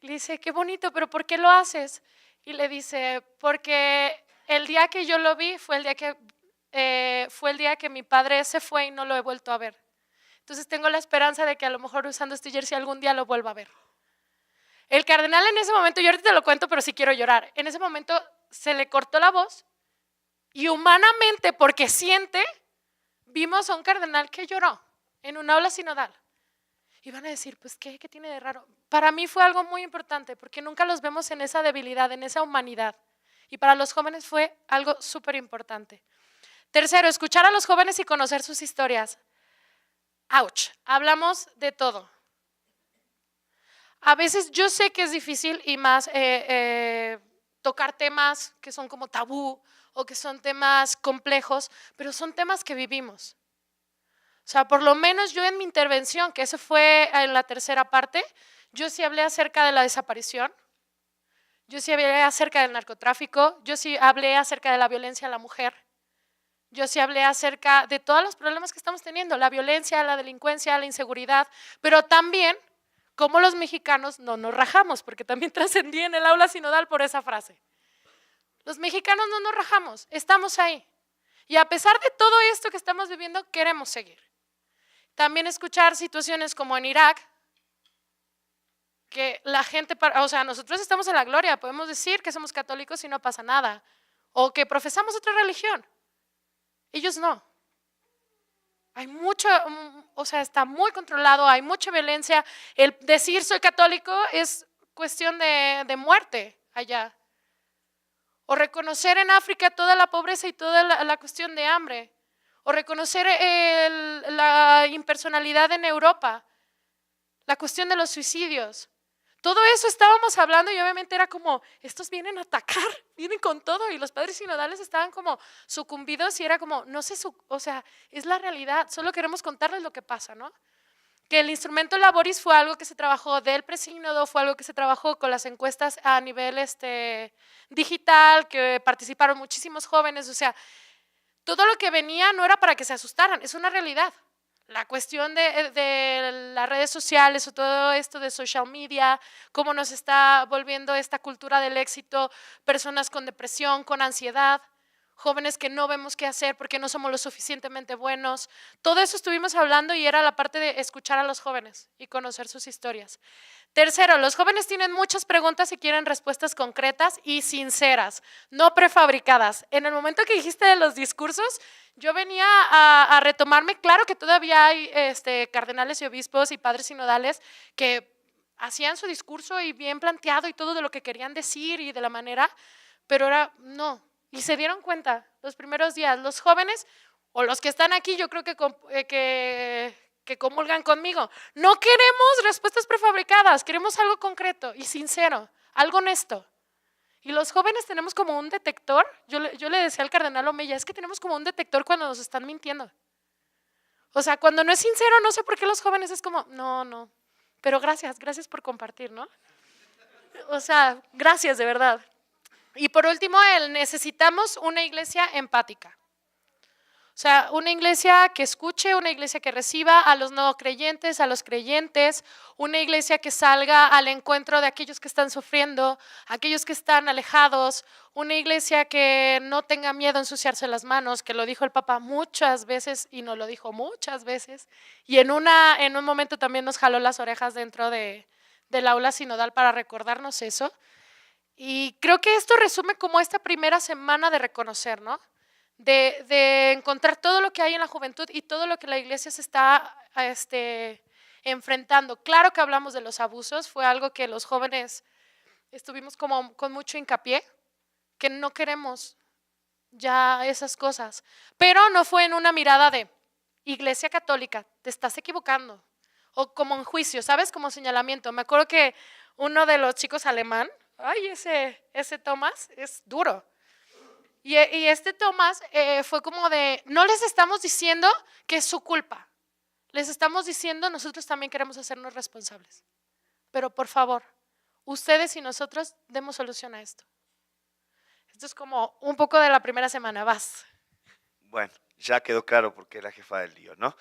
Le dice, qué bonito, pero ¿por qué lo haces? Y le dice, porque el día que yo lo vi fue el día que mi padre se fue y no lo he vuelto a ver. Entonces tengo la esperanza de que a lo mejor usando este jersey algún día lo vuelva a ver. El cardenal en ese momento, yo ahorita te lo cuento, pero sí quiero llorar. En ese momento se le cortó la voz y humanamente, porque siente, vimos a un cardenal que lloró en un aula sinodal. Y van a decir, pues, ¿qué tiene de raro? Para mí fue algo muy importante, porque nunca los vemos en esa debilidad, en esa humanidad. Y para los jóvenes fue algo súper importante. Tercero, escuchar a los jóvenes y conocer sus historias. ¡Auch! Hablamos de todo. A veces yo sé que es difícil y más tocar temas que son como tabú o que son temas complejos, pero son temas que vivimos. O sea, por lo menos yo en mi intervención, que eso fue en la tercera parte, yo sí hablé acerca de la desaparición, yo sí hablé acerca del narcotráfico, yo sí hablé acerca de la violencia a la mujer, yo sí hablé acerca de todos los problemas que estamos teniendo, la violencia, la delincuencia, la inseguridad, pero también cómo los mexicanos no nos rajamos, porque también trascendí en el aula sinodal por esa frase. Los mexicanos no nos rajamos, estamos ahí. Y a pesar de todo esto que estamos viviendo, queremos seguir. También escuchar situaciones como en Irak, que la gente, o sea, nosotros estamos en la gloria, podemos decir que somos católicos y no pasa nada, o que profesamos otra religión. Ellos no. Hay mucho, o sea, está muy controlado, hay mucha violencia. El decir soy católico es cuestión de muerte allá. O reconocer en África toda la pobreza y toda la cuestión de hambre. O reconocer la impersonalidad en Europa, la cuestión de los suicidios. todo eso estábamos hablando y obviamente era como, estos vienen a atacar, vienen con todo y los padres sinodales estaban como sucumbidos y era como, no sé, o sea, es la realidad, solo queremos contarles lo que pasa, ¿no? Que el instrumento Laboris fue algo que se trabajó del presínodo, fue algo que se trabajó con las encuestas a nivel digital, que participaron muchísimos jóvenes, o sea, todo lo que venía no era para que se asustaran, es una realidad. La cuestión de las redes sociales o todo esto de social media, cómo nos está volviendo esta cultura del éxito, personas con depresión, con ansiedad, jóvenes que no vemos qué hacer porque no somos lo suficientemente buenos. Todo eso estuvimos hablando y era la parte de escuchar a los jóvenes y conocer sus historias. Tercero, los jóvenes tienen muchas preguntas y quieren respuestas concretas y sinceras, no prefabricadas. En el momento que dijiste de los discursos, yo venía a retomarme, claro que todavía hay cardenales y obispos y padres sinodales que hacían su discurso y bien planteado y todo de lo que querían decir y de la manera, pero era no. Y se dieron cuenta los primeros días, los jóvenes o los que están aquí, yo creo que comulgan conmigo. No queremos respuestas prefabricadas, queremos algo concreto y sincero, algo honesto. Y los jóvenes tenemos como un detector, yo le decía al cardenal Omeya, es que tenemos como un detector cuando nos están mintiendo. O sea, cuando no es sincero, no sé por qué los jóvenes es como, no, pero gracias por compartir, ¿no? O sea, gracias de verdad. Y por último, necesitamos una iglesia empática. O sea, una iglesia que escuche, una iglesia que reciba a los no creyentes, a los creyentes, una iglesia que salga al encuentro de aquellos que están sufriendo, aquellos que están alejados, una iglesia que no tenga miedo a ensuciarse las manos, que lo dijo el Papa muchas veces y nos lo dijo muchas veces, y en un momento también nos jaló las orejas dentro del aula sinodal para recordarnos eso. Y creo que esto resume como esta primera semana de reconocer, ¿no? De encontrar todo lo que hay en la juventud y todo lo que la iglesia se está enfrentando. Claro que hablamos de los abusos, fue algo que los jóvenes estuvimos como con mucho hincapié, que no queremos ya esas cosas, pero no fue en una mirada de iglesia católica, te estás equivocando, o como en juicio, ¿sabes? Como señalamiento. Me acuerdo que uno de los chicos alemán, ay, ese Tomás es duro. Y Tomás fue como de, no les estamos diciendo que es su culpa, les estamos diciendo nosotros también queremos hacernos responsables. Pero por favor, ustedes y nosotros demos solución a esto. Esto es como un poco de la primera semana, vas. Bueno, ya quedó claro por qué la jefa del lío, ¿no?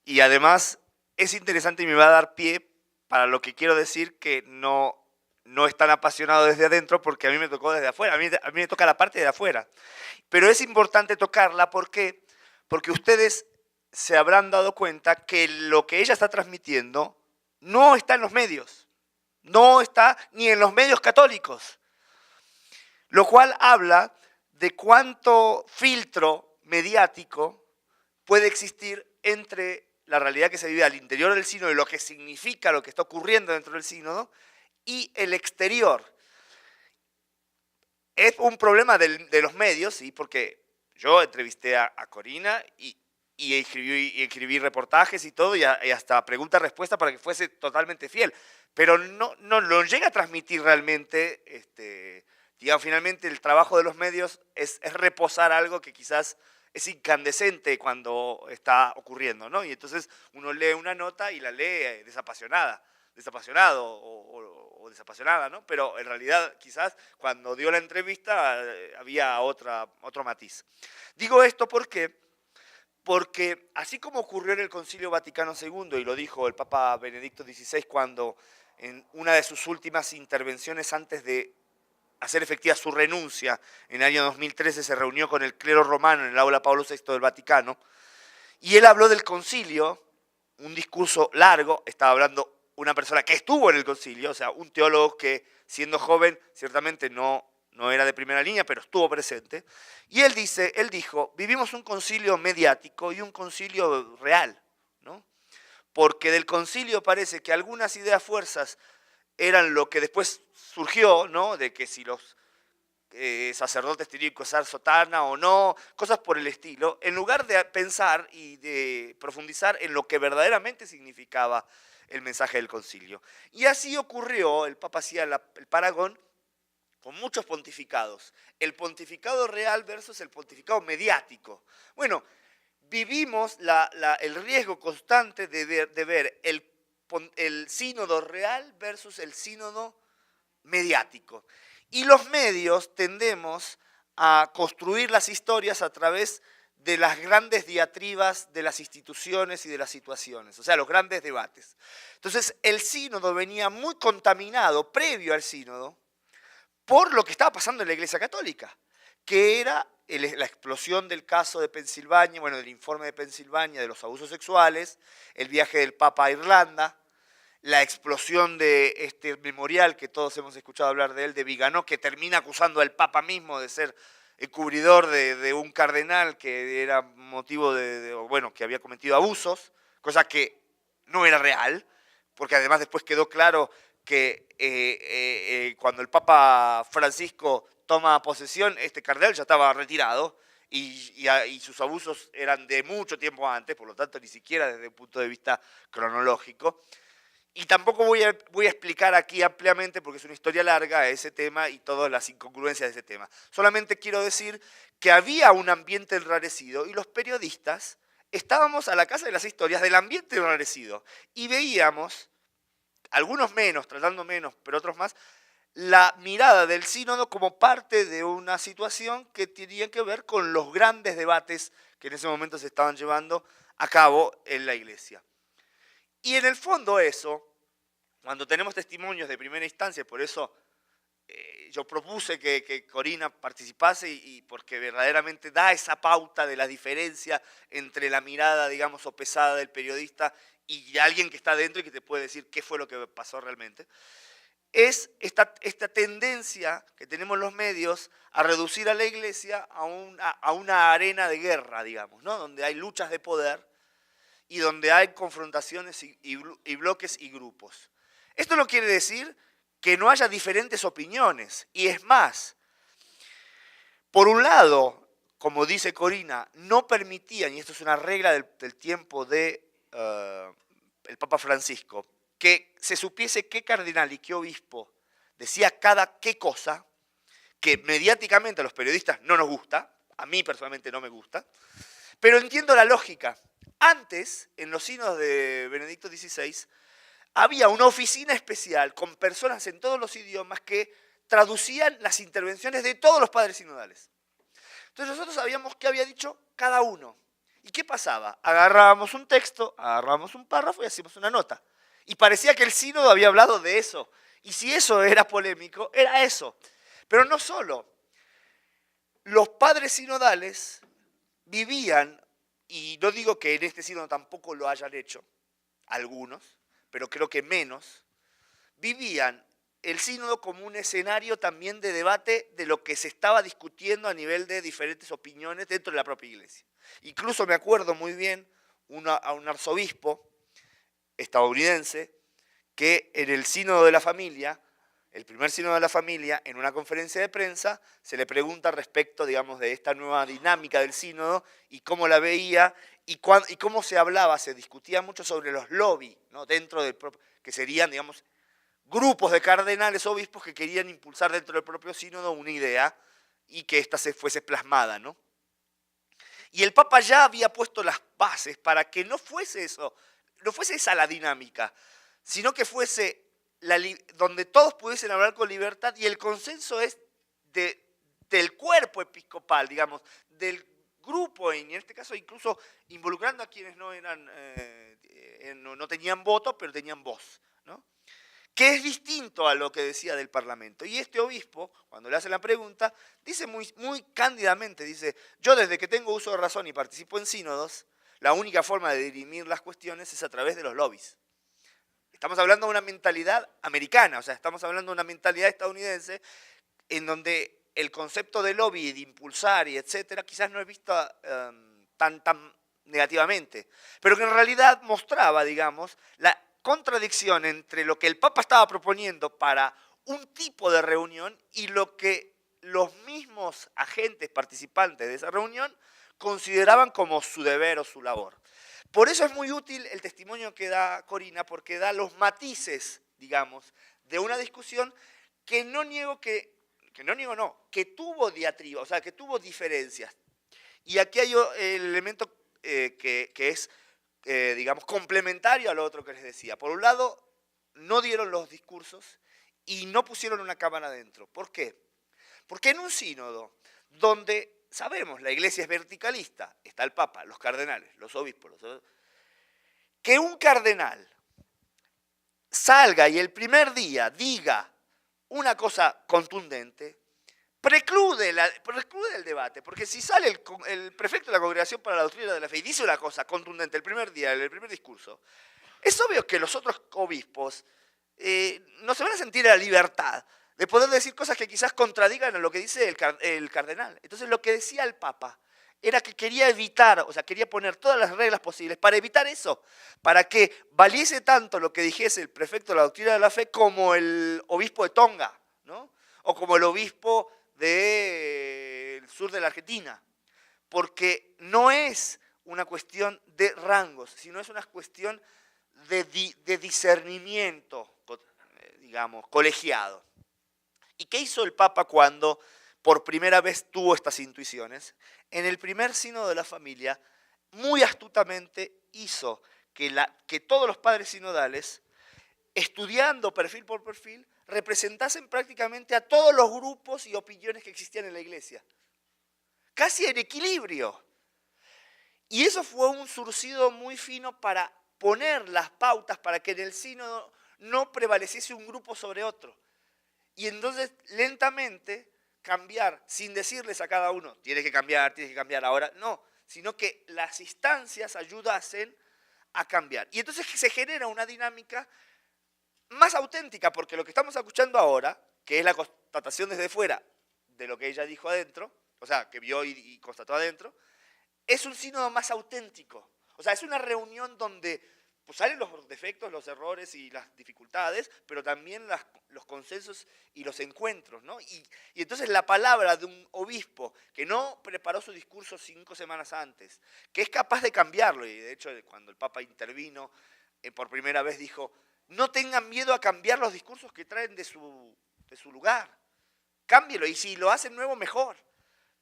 Y además es interesante y me va a dar pie para lo que quiero decir que no es tan apasionado desde adentro porque a mí me tocó desde afuera, a mí me toca la parte de afuera. Pero es importante tocarla porque ustedes se habrán dado cuenta que lo que ella está transmitiendo no está en los medios, no está ni en los medios católicos, lo cual habla de cuánto filtro mediático puede existir entre la realidad que se vive al interior del sínodo y lo que significa lo que está ocurriendo dentro del sínodo y el exterior. Es un problema de los medios, ¿sí? Porque yo entrevisté a Corina y escribí reportajes y todo, y hasta pregunta-respuesta para que fuese totalmente fiel. Pero no lo llega a transmitir realmente, digamos, finalmente el trabajo de los medios es reposar algo que quizás es incandescente cuando está ocurriendo, ¿no? Y entonces uno lee una nota y la lee desapasionado o desapasionada, ¿no? Pero en realidad quizás cuando dio la entrevista había otro matiz. Digo esto porque así como ocurrió en el Concilio Vaticano II, y lo dijo el Papa Benedicto XVI cuando en una de sus últimas intervenciones antes de hacer efectiva su renuncia, en el año 2013 se reunió con el clero romano en el aula Pablo VI del Vaticano, y él habló del concilio, un discurso largo, estaba hablando una persona que estuvo en el concilio, o sea, un teólogo que siendo joven ciertamente no era de primera línea, pero estuvo presente, y él dijo, vivimos un concilio mediático y un concilio real, ¿no? Porque del concilio parece que algunas ideas fuerzas eran lo que después surgió, ¿no? De que si los sacerdotes tenían que usar sotana o no, cosas por el estilo, en lugar de pensar y de profundizar en lo que verdaderamente significaba el mensaje del concilio. Y así ocurrió, el Papa hacía el paragón con muchos pontificados, el pontificado real versus el pontificado mediático. Bueno, vivimos el riesgo constante de ver el sínodo real versus el sínodo mediático. Y los medios tendemos a construir las historias a través de las grandes diatribas de las instituciones y de las situaciones, o sea, los grandes debates. Entonces, el sínodo venía muy contaminado, previo al sínodo, por lo que estaba pasando en la Iglesia Católica, que era la explosión del caso de Pensilvania, bueno, del informe de Pensilvania de los abusos sexuales, el viaje del Papa a Irlanda, la explosión de este memorial que todos hemos escuchado hablar de él, de Viganò, que termina acusando al Papa mismo de ser el cubridor de un cardenal que era motivo bueno, que había cometido abusos, cosa que no era real, porque además después quedó claro que cuando el Papa Francisco toma posesión, este cardenal ya estaba retirado y sus abusos eran de mucho tiempo antes, por lo tanto ni siquiera desde un punto de vista cronológico. Y tampoco voy a explicar aquí ampliamente, porque es una historia larga, ese tema y todas las incongruencias de ese tema. Solamente quiero decir que había un ambiente enrarecido y los periodistas estábamos a la casa de las historias del ambiente enrarecido y veíamos, algunos menos, tratando menos, pero otros más, la mirada del sínodo como parte de una situación que tenía que ver con los grandes debates que en ese momento se estaban llevando a cabo en la Iglesia. Y en el fondo eso, cuando tenemos testimonios de primera instancia, por eso yo propuse que Corina participase y porque verdaderamente da esa pauta de la diferencia entre la mirada, digamos, sopesada del periodista y alguien que está dentro y que te puede decir qué fue lo que pasó realmente, es esta tendencia que tenemos los medios a reducir a la Iglesia a una arena de guerra, digamos, ¿no? Donde hay luchas de poder y donde hay confrontaciones y bloques y grupos. Esto no quiere decir que no haya diferentes opiniones, y es más, por un lado, como dice Corina, no permitían, y esto es una regla del tiempo de el Papa Francisco, que se supiese qué cardenal y qué obispo decía qué cosa, que mediáticamente a los periodistas no nos gusta, a mí personalmente no me gusta, pero entiendo la lógica. Antes, en los sínodos de Benedicto XVI, había una oficina especial con personas en todos los idiomas que traducían las intervenciones de todos los padres sinodales. Entonces nosotros sabíamos qué había dicho cada uno. ¿Y qué pasaba? Agarrábamos un texto, agarrábamos un párrafo y hacíamos una nota. Y parecía que el sínodo había hablado de eso. Y si eso era polémico, era eso. Pero no solo. Los padres sinodales vivían, y no digo que en este sínodo tampoco lo hayan hecho, algunos, pero creo que menos, vivían el sínodo como un escenario también de debate de lo que se estaba discutiendo a nivel de diferentes opiniones dentro de la propia Iglesia. Incluso me acuerdo muy bien a un arzobispo estadounidense que en el sínodo de la familia, el primer sínodo de la familia, en una conferencia de prensa, se le pregunta respecto, digamos, de esta nueva dinámica del sínodo y cómo la veía y cómo se hablaba, se discutía mucho sobre los lobbies, ¿no? Dentro del propio, que serían, digamos, grupos de cardenales obispos que querían impulsar dentro del propio sínodo una idea y que ésta se fuese plasmada, ¿no? Y el Papa ya había puesto las bases para que no fuese eso, no fuese esa la dinámica, sino que fuese donde todos pudiesen hablar con libertad, y el consenso es del cuerpo episcopal, digamos, del grupo, y en este caso incluso involucrando a quienes no tenían voto, pero tenían voz, ¿no? Que es distinto a lo que decía del Parlamento. Y este obispo, cuando le hacen la pregunta, dice muy, muy cándidamente, dice, yo desde que tengo uso de razón y participo en sínodos, la única forma de dirimir las cuestiones es a través de los lobbies. Estamos hablando de una mentalidad americana, o sea, estamos hablando de una mentalidad estadounidense en donde el concepto de lobby, de impulsar y etcétera, quizás no es visto tan negativamente, pero que en realidad mostraba, digamos, la contradicción entre lo que el Papa estaba proponiendo para un tipo de reunión y lo que los mismos agentes participantes de esa reunión consideraban como su deber o su labor. Por eso es muy útil el testimonio que da Corina, porque da los matices, digamos, de una discusión que no niego que tuvo diatriba, o sea, que tuvo diferencias. Y aquí hay el elemento que es, digamos, complementario a lo otro que les decía. Por un lado, no dieron los discursos y no pusieron una cámara adentro. ¿Por qué? Porque en un sínodo donde, sabemos, la iglesia es verticalista, está el Papa, los cardenales, los obispos, que un cardenal salga y el primer día diga una cosa contundente, preclude el debate, porque si sale el prefecto de la Congregación para la Doctrina de la Fe y dice una cosa contundente el primer día, en el primer discurso, es obvio que los otros obispos no se van a sentir a la libertad de poder decir cosas que quizás contradigan a lo que dice el cardenal. Entonces lo que decía el Papa era que quería evitar, o sea, quería poner todas las reglas posibles para evitar eso, para que valiese tanto lo que dijese el prefecto de la Doctrina de la Fe como el obispo de Tonga, ¿no? O como el obispo del sur de la Argentina, porque no es una cuestión de rangos, sino es una cuestión de discernimiento, digamos, colegiado. ¿Y qué hizo el Papa cuando por primera vez tuvo estas intuiciones? En el primer sínodo de la familia, muy astutamente hizo que todos los padres sinodales, estudiando perfil por perfil, representasen prácticamente a todos los grupos y opiniones que existían en la iglesia. Casi en equilibrio. Y eso fue un surcido muy fino para poner las pautas para que en el sínodo no prevaleciese un grupo sobre otro. Y entonces lentamente cambiar, sin decirles a cada uno, tienes que cambiar ahora, no, sino que las instancias ayudasen a cambiar. Y entonces se genera una dinámica más auténtica, porque lo que estamos escuchando ahora, que es la constatación desde fuera de lo que ella dijo adentro, o sea, que vio y constató adentro, es un sínodo más auténtico. O sea, es una reunión donde pues, salen los defectos, los errores y las dificultades, pero también los consensos y los encuentros, ¿no? Y entonces la palabra de un obispo que no preparó su discurso 5 semanas antes, que es capaz de cambiarlo, y de hecho cuando el Papa intervino, por primera vez dijo, no tengan miedo a cambiar los discursos que traen de su lugar. Cámbielo, y si lo hacen nuevo, mejor.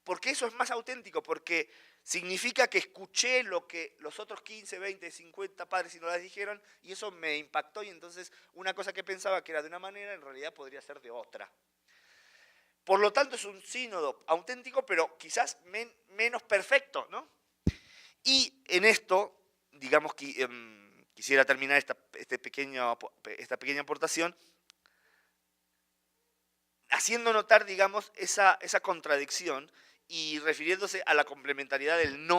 Porque eso es más auténtico, porque significa que escuché lo que los otros 15, 20, 50 padres sinodales dijeron, y eso me impactó, y entonces una cosa que pensaba que era de una manera, en realidad podría ser de otra. Por lo tanto, es un sínodo auténtico, pero quizás menos perfecto, ¿no? Y en esto, digamos que quisiera terminar esta pequeña aportación haciendo notar, digamos, esa contradicción y refiriéndose a la complementariedad del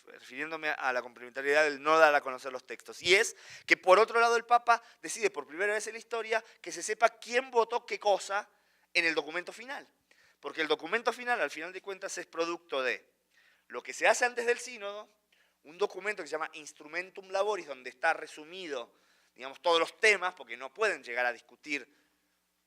refiriéndome a la complementariedad del no dar a conocer los textos. Y es que, por otro lado, el Papa decide por primera vez en la historia que se sepa quién votó qué cosa en el documento final. Porque el documento final, al final de cuentas, es producto de lo que se hace antes del sínodo, un documento que se llama Instrumentum Laboris, donde está resumido, digamos, todos los temas, porque no pueden llegar a discutir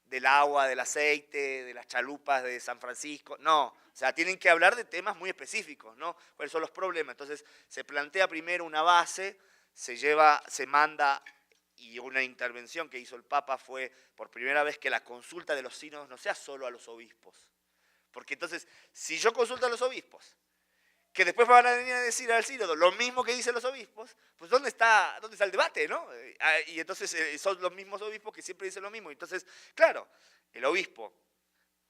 del agua, del aceite, de las chalupas de San Francisco, no, o sea, tienen que hablar de temas muy específicos, ¿no? ¿Cuáles son los problemas? Entonces, se plantea primero una base, se manda, y una intervención que hizo el Papa fue, por primera vez, que la consulta de los sínodos no sea solo a los obispos. Porque entonces, si yo consulto a los obispos, que después van a venir a decir al sínodo lo mismo que dicen los obispos, pues ¿dónde está el debate, no? Y entonces son los mismos obispos que siempre dicen lo mismo. Entonces, claro, el obispo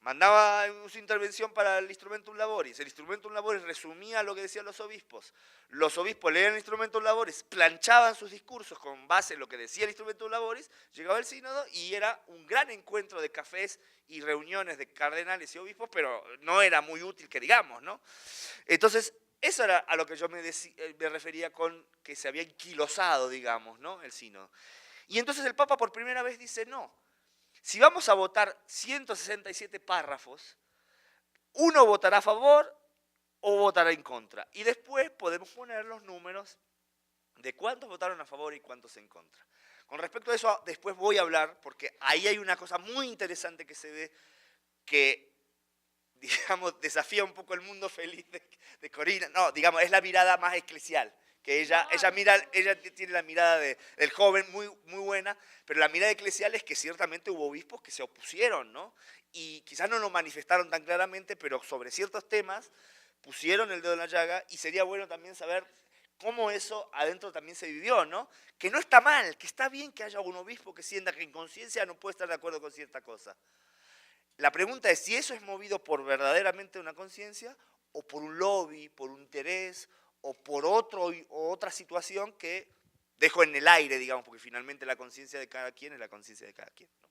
mandaba su intervención para el Instrumentum Laboris, el Instrumentum Laboris resumía lo que decían los obispos leían el Instrumentum Laboris, planchaban sus discursos con base en lo que decía el Instrumentum Laboris, llegaba el sínodo y era un gran encuentro de cafés y reuniones de cardenales y obispos, pero no era muy útil que digamos, ¿no? Entonces, eso era a lo que yo me refería con que se había enquilosado, digamos, ¿no? El sínodo. Y entonces el Papa por primera vez dice, no, si vamos a votar 167 párrafos, uno votará a favor o votará en contra. Y después podemos poner los números de cuántos votaron a favor y cuántos en contra. Con respecto a eso, después voy a hablar, porque ahí hay una cosa muy interesante que se ve, que, digamos, desafía un poco el mundo feliz de Corina. No, digamos, es la mirada más eclesial. Que ella tiene la mirada del joven muy, muy buena, pero la mirada eclesial es que ciertamente hubo obispos que se opusieron, ¿no? Y quizás no lo manifestaron tan claramente, pero sobre ciertos temas pusieron el dedo en la llaga, y sería bueno también saber cómo eso adentro también se vivió, ¿no? Que no está mal, que está bien que haya un obispo que sienta que en conciencia no puede estar de acuerdo con cierta cosa. La pregunta es si eso es movido por verdaderamente una conciencia o por un lobby, por un interés o por otra situación que dejo en el aire, digamos, porque finalmente la conciencia de cada quien es la conciencia de cada quien, ¿no?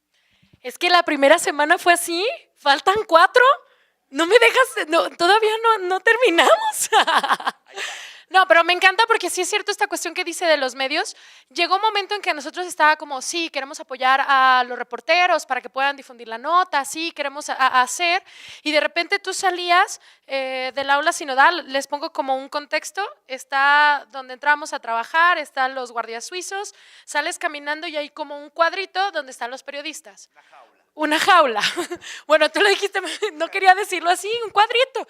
Es que la primera semana fue así, faltan 4, no me dejas, no, todavía no terminamos. No, pero me encanta porque sí es cierto esta cuestión que dice de los medios. Llegó un momento en que nosotros estaba como, sí, queremos apoyar a los reporteros para que puedan difundir la nota, sí, queremos hacer. Y de repente tú salías del aula sinodal, les pongo como un contexto, está donde entramos a trabajar, están los guardias suizos, sales caminando y hay como un cuadrito donde están los periodistas. Una jaula. Bueno, tú lo dijiste, no quería decirlo así, un cuadrito.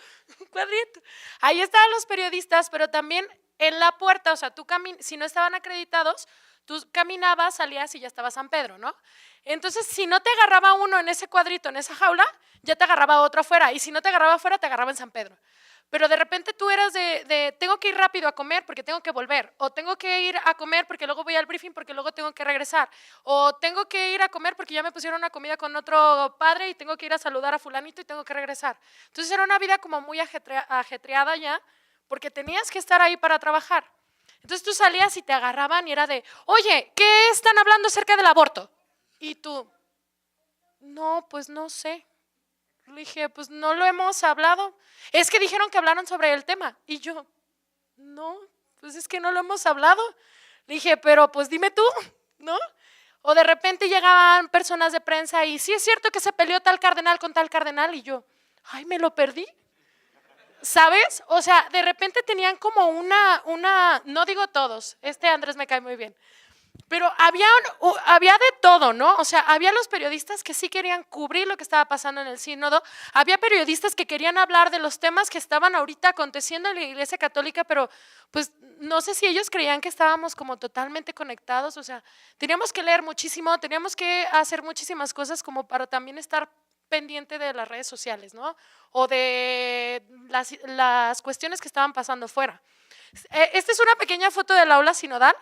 Ahí estaban los periodistas, pero también en la puerta, o sea, si no estaban acreditados, tú caminabas, salías y ya estaba San Pedro, ¿no? Entonces, si no te agarraba uno en ese cuadrito, en esa jaula, ya te agarraba otro afuera, y si no te agarraba afuera, te agarraba en San Pedro. Pero de repente tú eras tengo que ir rápido a comer porque tengo que volver, o tengo que ir a comer porque luego voy al briefing porque luego tengo que regresar, o tengo que ir a comer porque ya me pusieron una comida con otro padre y tengo que ir a saludar a fulanito y tengo que regresar. Entonces era una vida como muy ajetreada ya, porque tenías que estar ahí para trabajar. Entonces tú salías y te agarraban y era de, oye, ¿qué están hablando acerca del aborto? Y tú, no, pues no sé. Le dije, pues no lo hemos hablado. Es que dijeron que hablaron sobre el tema. Y yo, no, pues es que no lo hemos hablado. Le dije, pero pues dime tú, ¿no? O de repente llegaban personas de prensa y sí es cierto que se peleó tal cardenal con tal cardenal. Y yo, ay, me lo perdí. ¿Sabes? O sea, de repente tenían como no digo todos, Andrés me cae muy bien, pero había de todo, ¿no? O sea, había los periodistas que sí querían cubrir lo que estaba pasando en el sínodo, había periodistas que querían hablar de los temas que estaban ahorita aconteciendo en la Iglesia Católica, pero pues no sé si ellos creían que estábamos como totalmente conectados, o sea, teníamos que leer muchísimo, teníamos que hacer muchísimas cosas como para también estar pendiente de las redes sociales, ¿no? O de las cuestiones que estaban pasando fuera. Esta es una pequeña foto del aula sinodal.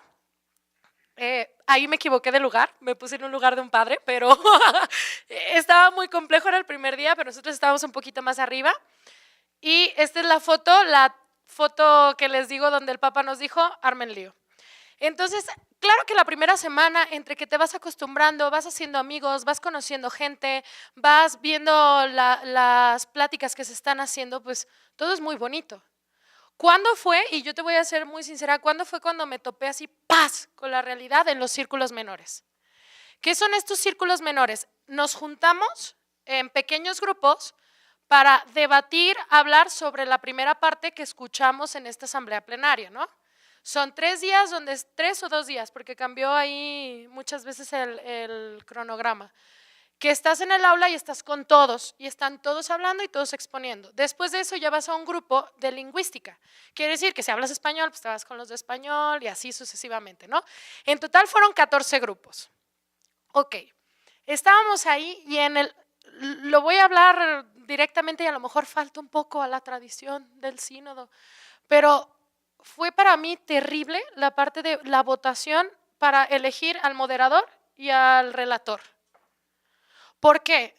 Ahí me equivoqué de lugar, me puse en un lugar de un padre, pero estaba muy complejo, era el primer día, pero nosotros estábamos un poquito más arriba. Y esta es la foto que les digo donde el Papa nos dijo, armen lío. Entonces, claro que la primera semana, entre que te vas acostumbrando, vas haciendo amigos, vas conociendo gente, vas viendo las pláticas que se están haciendo, pues todo es muy bonito. ¿Cuándo fue? Y yo te voy a ser muy sincera, ¿cuándo fue cuando me topé así, ¡paz!, con la realidad en los círculos menores? ¿Qué son estos círculos menores? Nos juntamos en pequeños grupos para debatir, hablar sobre la primera parte que escuchamos en esta asamblea plenaria, ¿no? Son 3 días, 3 o 2 días, porque cambió ahí muchas veces el cronograma. Que estás en el aula y estás con todos, y están todos hablando y todos exponiendo. Después de eso ya vas a un grupo de lingüística. Quiere decir que si hablas español, pues te vas con los de español y así sucesivamente, ¿no? En total fueron 14 grupos. Ok, estábamos ahí y lo voy a hablar directamente y a lo mejor falta un poco a la tradición del sínodo, pero fue para mí terrible la parte de la votación para elegir al moderador y al relator. ¿Por qué?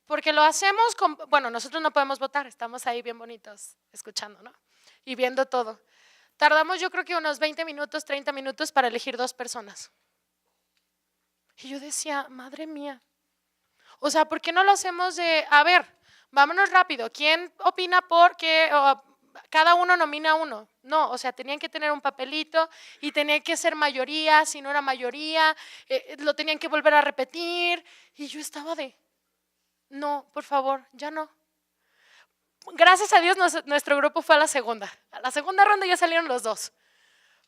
Porque lo hacemos bueno, nosotros no podemos votar, estamos ahí bien bonitos escuchando, ¿no? Y viendo todo. Tardamos yo creo que unos 20 minutos, 30 minutos para elegir 2 personas. Y yo decía, madre mía, o sea, ¿por qué no lo hacemos a ver, vámonos rápido, ¿quién opina por qué? Cada uno nomina a uno. No, o sea, tenían que tener un papelito y tenía que ser mayoría, si no era mayoría, lo tenían que volver a repetir. Y yo estaba no, por favor, ya no. Gracias a Dios nuestro grupo fue a la segunda. A la segunda ronda ya salieron los 2.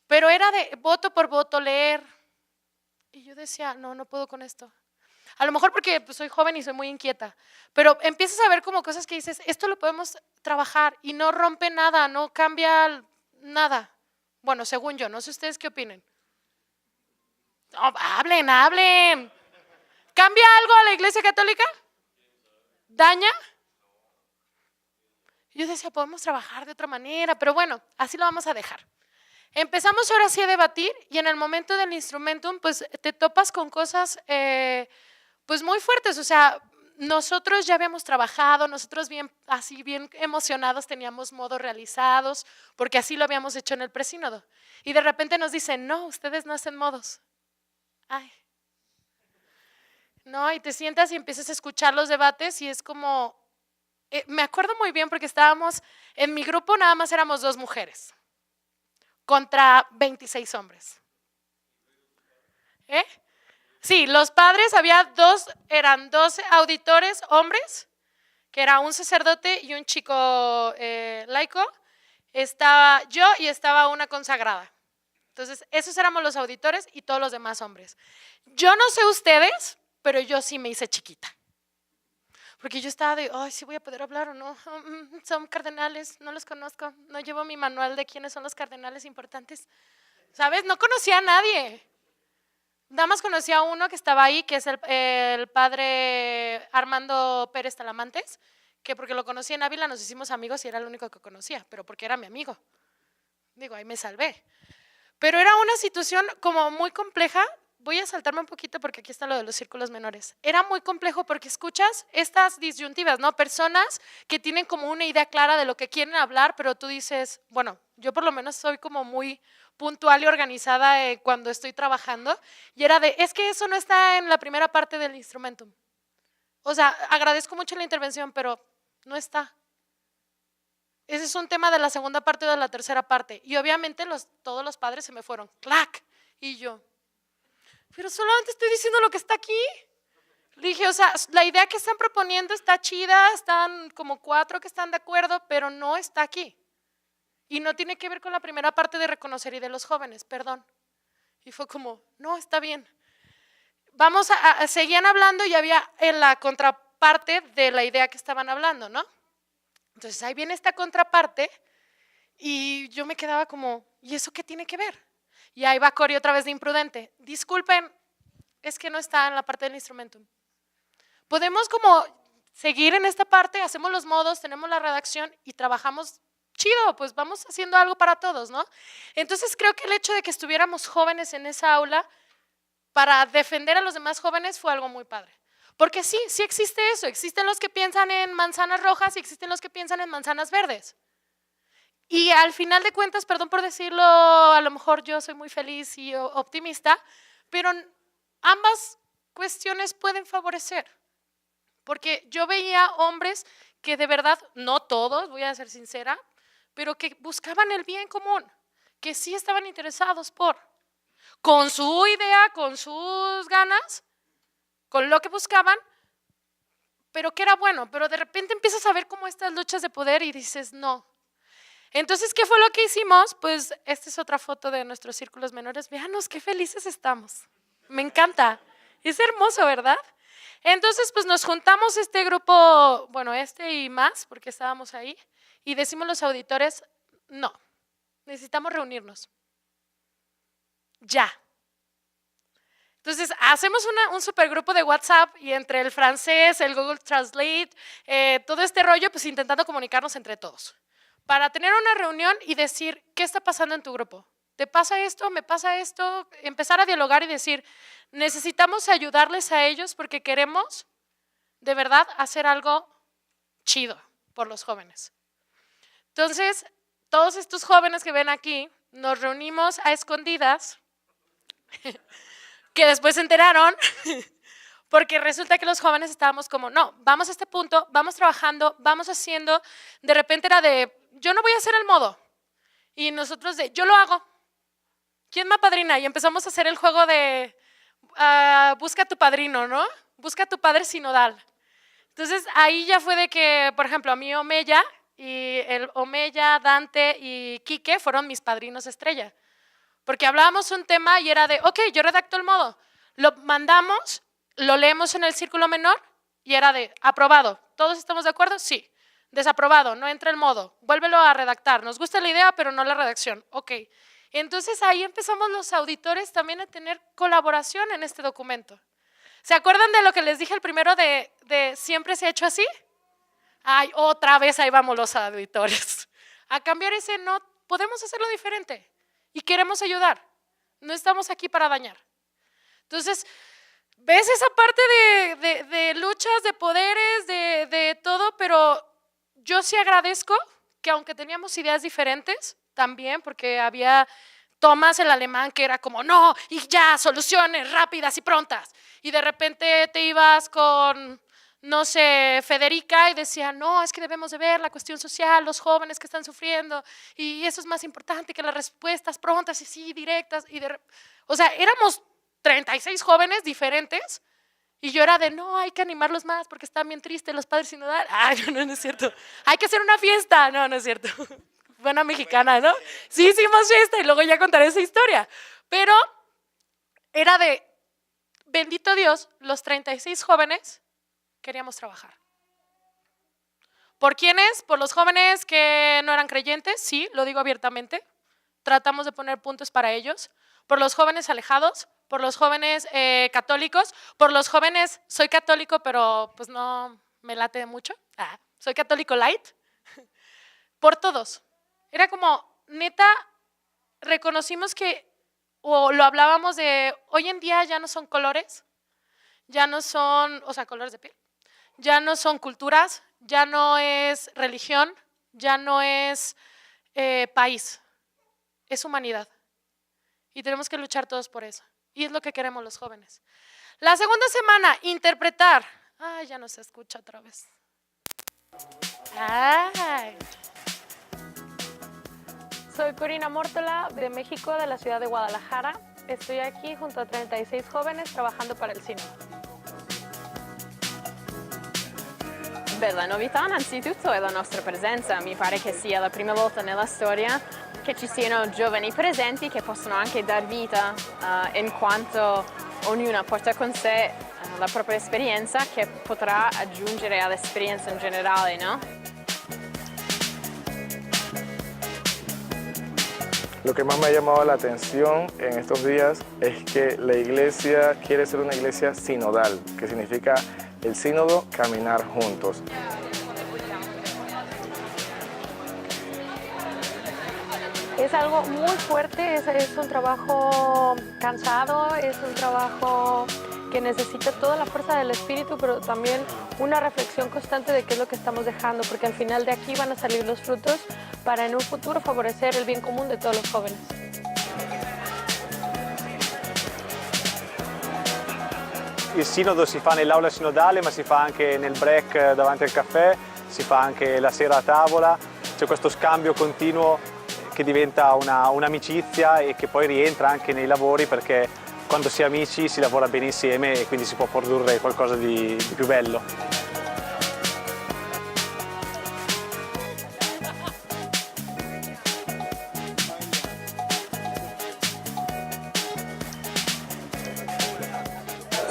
Pero era de voto por voto, leer. Y yo decía, no puedo con esto. A lo mejor porque pues, soy joven y soy muy inquieta, pero empiezas a ver como cosas que dices, esto lo podemos trabajar y no rompe nada, no cambia nada. Bueno, según yo, no sé ustedes qué opinen. No, hablen. ¿Cambia algo a la Iglesia Católica? ¿Daña? Yo decía, podemos trabajar de otra manera, pero bueno, así lo vamos a dejar. Empezamos ahora sí a debatir y en el momento del instrumentum, pues te topas con cosas pues muy fuertes. O sea, nosotros ya habíamos trabajado, nosotros bien emocionados teníamos modos realizados, porque así lo habíamos hecho en el presínodo. Y de repente nos dicen, no, ustedes no hacen modos. Ay. No, y te sientas y empiezas a escuchar los debates y es como, me acuerdo muy bien porque estábamos, en mi grupo nada más éramos 2 mujeres contra 26 hombres. Sí, los padres, eran 2 auditores hombres, que era un sacerdote y un chico laico, estaba yo y estaba una consagrada. Entonces, esos éramos los auditores y todos los demás hombres. Yo no sé ustedes, pero yo sí me hice chiquita. Porque yo estaba de, ay, sí voy a poder hablar o no. Son cardenales, no los conozco. No llevo mi manual de quiénes son los cardenales importantes. ¿Sabes? No conocía a nadie. Nada más conocía a uno que estaba ahí, que es el padre Armando Pérez Talamantes, que porque lo conocí en Ávila nos hicimos amigos y era el único que conocía, pero porque era mi amigo. Digo, ahí me salvé. Pero era una situación como muy compleja. Voy a saltarme un poquito porque aquí está lo de los círculos menores. Era muy complejo porque escuchas estas disyuntivas, ¿no? Personas que tienen como una idea clara de lo que quieren hablar, pero tú dices, bueno, yo por lo menos soy como muy puntual y organizada cuando estoy trabajando, y era de, es que eso no está en la primera parte del instrumentum. O sea, agradezco mucho la intervención, pero no está. Ese es un tema de la segunda parte o de la tercera parte. Y obviamente todos los padres se me fueron, ¡clac! Y yo, pero solamente estoy diciendo lo que está aquí. Le dije, o sea, la idea que están proponiendo está chida, están como 4 que están de acuerdo, pero no está aquí. Y no tiene que ver con la primera parte de reconocer y de los jóvenes, perdón. Y fue como, no, está bien. Seguían hablando y había en la contraparte de la idea que estaban hablando, ¿no? Entonces ahí viene esta contraparte y yo me quedaba como, ¿y eso qué tiene que ver? Y ahí va Cori otra vez de imprudente. Disculpen, es que no está en la parte del instrumentum. Podemos como seguir en esta parte, hacemos los modos, tenemos la redacción y trabajamos chido, pues vamos haciendo algo para todos, ¿no? Entonces creo que el hecho de que estuviéramos jóvenes en esa aula para defender a los demás jóvenes fue algo muy padre. Porque sí existe eso, existen los que piensan en manzanas rojas y existen los que piensan en manzanas verdes. Y al final de cuentas, perdón por decirlo, a lo mejor yo soy muy feliz y optimista, pero ambas cuestiones pueden favorecer. Porque yo veía hombres que de verdad, no todos, voy a ser sincera, pero que buscaban el bien común, que sí estaban interesados con su idea, con sus ganas, con lo que buscaban, pero que era bueno. Pero de repente empiezas a ver como estas luchas de poder y dices, no. Entonces, ¿qué fue lo que hicimos? Pues esta es otra foto de nuestros círculos menores. Véanos qué felices estamos. Me encanta. Es hermoso, ¿verdad? Entonces, pues nos juntamos este grupo, bueno, y más, porque estábamos ahí, y decimos los auditores, no, necesitamos reunirnos. Ya. Entonces, hacemos un supergrupo de WhatsApp y entre el francés, el Google Translate, todo este rollo, pues intentando comunicarnos entre todos. Para tener una reunión y decir, ¿qué está pasando en tu grupo? ¿Te pasa esto? ¿Me pasa esto? Empezar a dialogar y decir, necesitamos ayudarles a ellos porque queremos, de verdad, hacer algo chido por los jóvenes. Entonces, todos estos jóvenes que ven aquí, nos reunimos a escondidas, que después se enteraron, porque resulta que los jóvenes estábamos como, no, vamos a este punto, vamos trabajando, vamos haciendo. De repente era de, yo no voy a hacer el modo. Y nosotros de, yo lo hago. ¿Quién me apadrina? Y empezamos a hacer el juego de, busca a tu padrino, ¿no? Busca a tu padre sinodal. Entonces ahí ya fue de que, por ejemplo, a mí Omeya, Dante y Quique fueron mis padrinos estrella. Porque hablábamos un tema y era de, ok, yo redacto el modo, lo mandamos, lo leemos en el círculo menor y era de aprobado. ¿Todos estamos de acuerdo? Sí. Desaprobado, no entra el modo. Vuélvelo a redactar. Nos gusta la idea, pero no la redacción. Ok. Entonces ahí empezamos los auditores también a tener colaboración en este documento. ¿Se acuerdan de lo que les dije el primero de siempre se ha hecho así? Ay, otra vez ahí vamos los auditores. A cambiar ese no, podemos hacerlo diferente y queremos ayudar. No estamos aquí para dañar. Entonces, ves esa parte de luchas, de poderes, de todo, pero yo sí agradezco que aunque teníamos ideas diferentes también, porque había Tomás el alemán que era como no, y ya, soluciones rápidas y prontas. Y de repente te ibas con, no sé, Federica y decía, no, es que debemos de ver la cuestión social, los jóvenes que están sufriendo, y eso es más importante que las respuestas prontas y sí, directas. O sea, éramos 36 jóvenes diferentes. Y yo era de, no, hay que animarlos más porque están bien tristes los padres sinodales. Ay, no es cierto. Hay que hacer una fiesta. No es cierto. Buena mexicana, ¿no? Sí, hicimos fiesta y luego ya contaré esa historia. Pero era de, bendito Dios, los 36 jóvenes queríamos trabajar. ¿Por quiénes? Por los jóvenes que no eran creyentes, sí, lo digo abiertamente. Tratamos de poner puntos para ellos. Por los jóvenes alejados, por los jóvenes católicos, por los jóvenes, soy católico, pero pues no me late mucho, soy católico light, por todos. Era como, neta, reconocimos que, o lo hablábamos de, hoy en día ya no son colores, ya no son, o sea, colores de piel, ya no son culturas, ya no es religión, ya no es país, es humanidad. Y tenemos que luchar todos por eso. Y es lo que queremos los jóvenes. La segunda semana, interpretar. Ay, ya no se escucha otra vez. Ay. Soy Corina Mórtola, de México, de la ciudad de Guadalajara. Estoy aquí junto a 36 jóvenes trabajando para il Sinodo. Beh, la novità innanzitutto è la nostra presenza. Mi pare che sia la prima volta nella storia che ci siano giovani presenti che possono anche dar vita in quanto ognuna porta con sé la propria esperienza che potrà aggiungere all'esperienza in generale, no? Lo que más me ha llamado la atención en estos días es que la iglesia quiere ser una iglesia sinodal, que significa el sínodo, caminar juntos. Es algo muy fuerte, es un trabajo cansado, es un trabajo que necesita toda la fuerza del espíritu, pero también una reflexión constante de qué es lo que estamos dejando, porque al final de aquí van a salir los frutos para en un futuro favorecer el bien común de todos los jóvenes. Il sinodo si fa nell'aula sinodale, ma si fa anche nel break davanti al caffè, si fa anche la sera a tavola, c'è questo scambio continuo che diventa un'amicizia e che poi rientra anche nei lavori, perché quando si è amici si lavora bene insieme e quindi si può produrre qualcosa di più bello.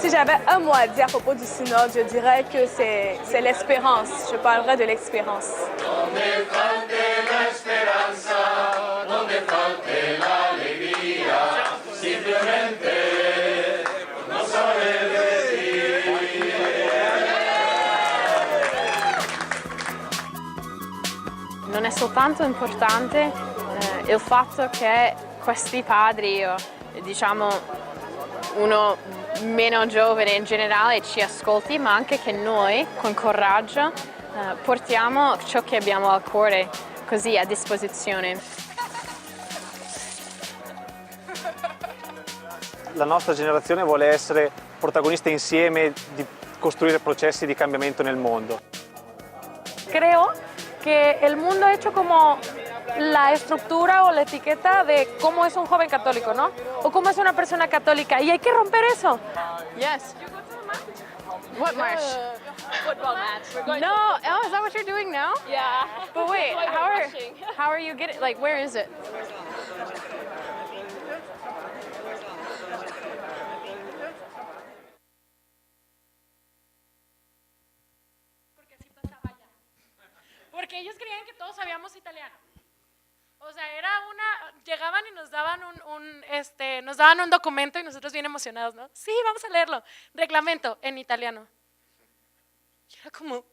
Si j'avais un mot à dire à propos du synode, je dirais que c'est l'espérance. Je parlerai de l'espérance. Non è soltanto importante il fatto che questi padri, o diciamo uno meno giovane in generale, ci ascolti, ma anche che noi, con coraggio, portiamo ciò che abbiamo al cuore così a disposizione. La nostra generazione vuole essere protagonista insieme di costruire processi di cambiamento nel mondo. Creo que el mundo ha hecho como la estructura o la etiqueta de cómo es un joven católico, ¿no? O cómo es una persona católica. Y hay que romper eso. Yes. What march? Football match. No, oh, is that what you're doing now? Yeah. But wait, how are you getting, like, where is it? porque ellos creían que todos sabíamos italiano. O sea, llegaban y nos daban nos daban un documento y nosotros bien emocionados, ¿no? Sí, vamos a leerlo. Reglamento en italiano. Y era como,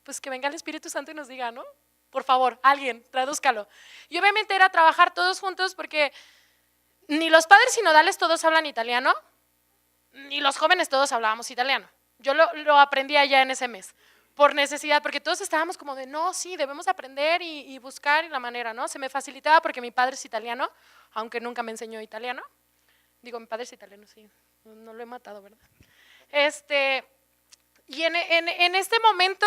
pues que venga el Espíritu Santo y nos diga, ¿no? Por favor, alguien, tradúzcalo. Y obviamente era trabajar todos juntos porque ni los padres sinodales todos hablan italiano, ni los jóvenes todos hablábamos italiano. Yo lo aprendí allá en ese mes, por necesidad, porque todos estábamos como de, no, sí, debemos aprender y buscar la manera, ¿no? Se me facilitaba porque mi padre es italiano, aunque nunca me enseñó italiano. Digo, mi padre es italiano, sí, no lo he matado, ¿verdad? Y en este momento,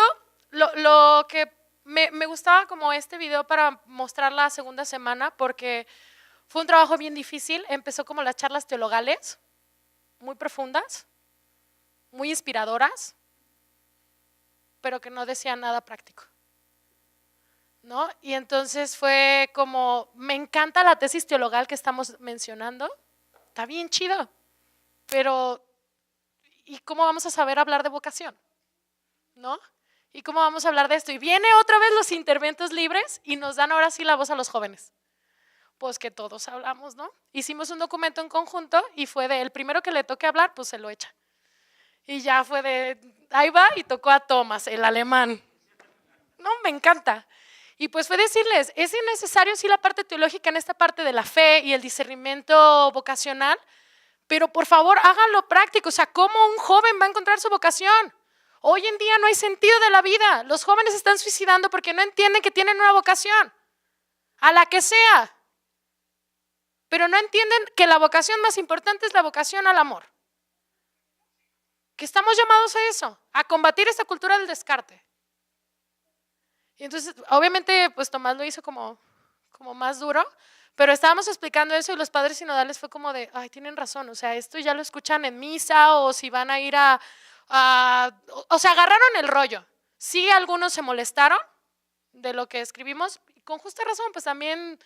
lo que me gustaba como este video para mostrar la segunda semana, porque fue un trabajo bien difícil. Empezó como las charlas teologales, muy profundas, muy inspiradoras, pero que no decían nada práctico, ¿no? Y entonces fue como, me encanta la tesis teologal que estamos mencionando, está bien chido, pero ¿y cómo vamos a saber hablar de vocación? ¿No? ¿Y cómo vamos a hablar de esto? Y viene otra vez los interventos libres y nos dan ahora sí la voz a los jóvenes. Pues que todos hablamos, ¿no? Hicimos un documento en conjunto y fue el primero que le toque hablar, pues se lo echa. Y ya fue ahí va y tocó a Tomás, el alemán. No, me encanta. Y pues fue decirles, es innecesario sí la parte teológica en esta parte de la fe y el discernimiento vocacional, pero por favor háganlo práctico. O sea, ¿cómo un joven va a encontrar su vocación? Hoy en día no hay sentido de la vida. Los jóvenes se están suicidando porque no entienden que tienen una vocación, a la que sea. Pero no entienden que la vocación más importante es la vocación al amor. Que estamos llamados a eso, a combatir esta cultura del descarte. Y entonces, obviamente, pues Tomás lo hizo como más duro, pero estábamos explicando eso y los padres sinodales fue como de, ay, tienen razón, o sea, esto ya lo escuchan en misa o si van a ir o sea, agarraron el rollo. Sí, algunos se molestaron de lo que escribimos, y con justa razón, pues también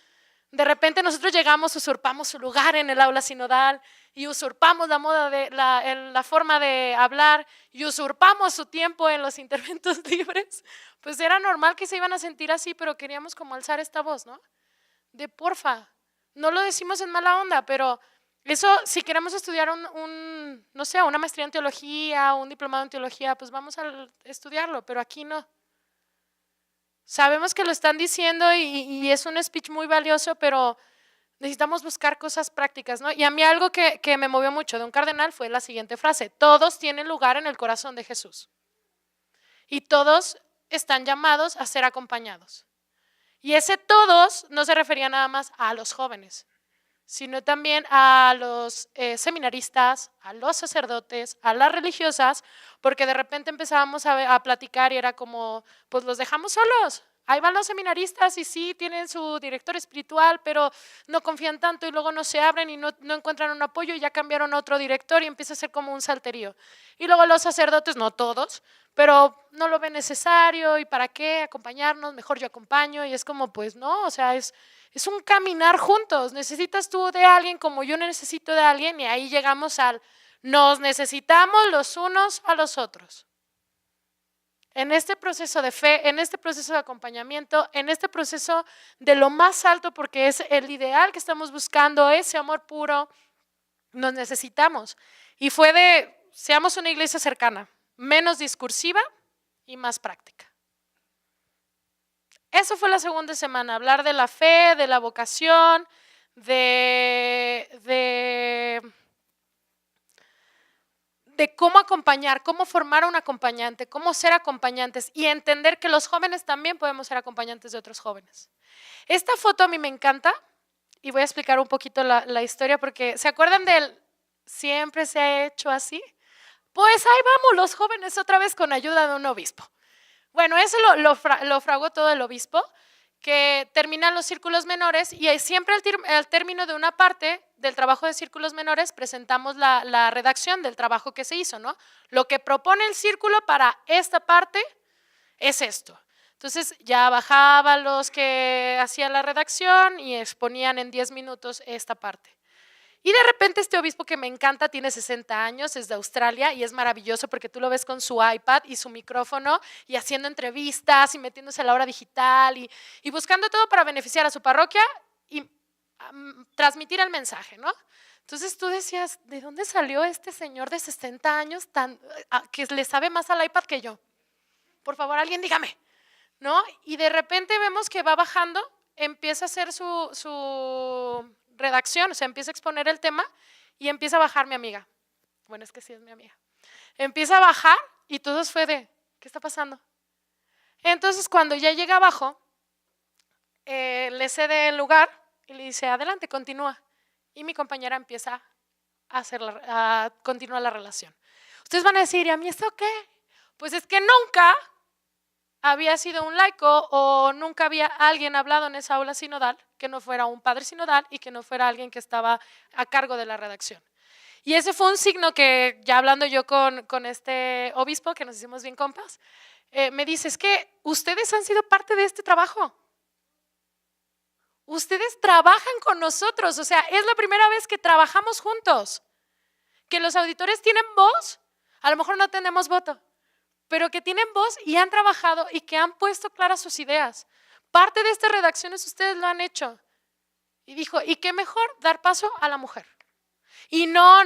de repente nosotros llegamos, usurpamos su lugar en el aula sinodal y usurpamos la forma de hablar y usurpamos su tiempo en los interventos libres. Pues era normal que se iban a sentir así, pero queríamos como alzar esta voz, ¿no? De porfa, no lo decimos en mala onda, pero eso, si queremos estudiar no sé, una maestría en teología, un diplomado en teología, pues vamos a estudiarlo, pero aquí no. Sabemos que lo están diciendo y es un speech muy valioso, pero necesitamos buscar cosas prácticas, ¿no? Y a mí algo que me movió mucho de un cardenal fue la siguiente frase: todos tienen lugar en el corazón de Jesús y todos están llamados a ser acompañados. Y ese todos no se refería nada más a los jóvenes, sino también a los seminaristas, a los sacerdotes, a las religiosas, porque de repente empezábamos a platicar y era como, pues los dejamos solos. Ahí van los seminaristas y sí, tienen su director espiritual, pero no confían tanto y luego no se abren y no encuentran un apoyo y ya cambiaron a otro director y empieza a ser como un salterío. Y luego los sacerdotes, no todos, pero no lo ven necesario y ¿para qué acompañarnos? Mejor yo acompaño y es como, pues no, o sea, es un caminar juntos. Necesitas tú de alguien como yo necesito de alguien y ahí llegamos nos necesitamos los unos a los otros. En este proceso de fe, en este proceso de acompañamiento, en este proceso de lo más alto, porque es el ideal que estamos buscando, ese amor puro, nos necesitamos. Y fue seamos una iglesia cercana, menos discursiva y más práctica. Eso fue la segunda semana, hablar de la fe, de la vocación, de cómo acompañar, cómo formar a un acompañante, cómo ser acompañantes y entender que los jóvenes también podemos ser acompañantes de otros jóvenes. Esta foto a mí me encanta y voy a explicar un poquito la historia porque ¿se acuerdan del siempre se ha hecho así? Pues ahí vamos los jóvenes otra vez con ayuda de un obispo. Bueno, eso lo fraguó todo el obispo, que terminan los círculos menores y siempre al término de una parte del trabajo de círculos menores presentamos la redacción del trabajo que se hizo, ¿no? Lo que propone el círculo para esta parte es esto. Entonces ya bajaban los que hacían la redacción y exponían en 10 minutos esta parte. Y de repente este obispo que me encanta, tiene 60 años, es de Australia y es maravilloso porque tú lo ves con su iPad y su micrófono y haciendo entrevistas y metiéndose a la hora digital y buscando todo para beneficiar a su parroquia y transmitir el mensaje, ¿no? Entonces tú decías, ¿de dónde salió este señor de 60 años que le sabe más al iPad que yo? Por favor, alguien dígame, ¿no? Y de repente vemos que va bajando, empieza a hacer su redacción, o sea, empieza a exponer el tema y empieza a bajar mi amiga. Bueno, es que sí es mi amiga. Empieza a bajar y todos fue de, ¿qué está pasando? Entonces, cuando ya llega abajo, le cede el lugar y le dice, adelante, continúa. Y mi compañera empieza a continuar la relación. Ustedes van a decir, ¿y a mí esto qué? Pues es que nunca había sido un laico o nunca había alguien hablado en esa aula sinodal que no fuera un padre sinodal y que no fuera alguien que estaba a cargo de la redacción. Y ese fue un signo que, ya hablando yo con este obispo, que nos hicimos bien compas, me dice, es que ustedes han sido parte de este trabajo. Ustedes trabajan con nosotros, o sea, es la primera vez que trabajamos juntos. Que los auditores tienen voz, a lo mejor no tenemos voto, pero que tienen voz y han trabajado y que han puesto claras sus ideas. Parte de estas redacciones ustedes lo han hecho. Y dijo, ¿y qué mejor? Dar paso a la mujer. Y no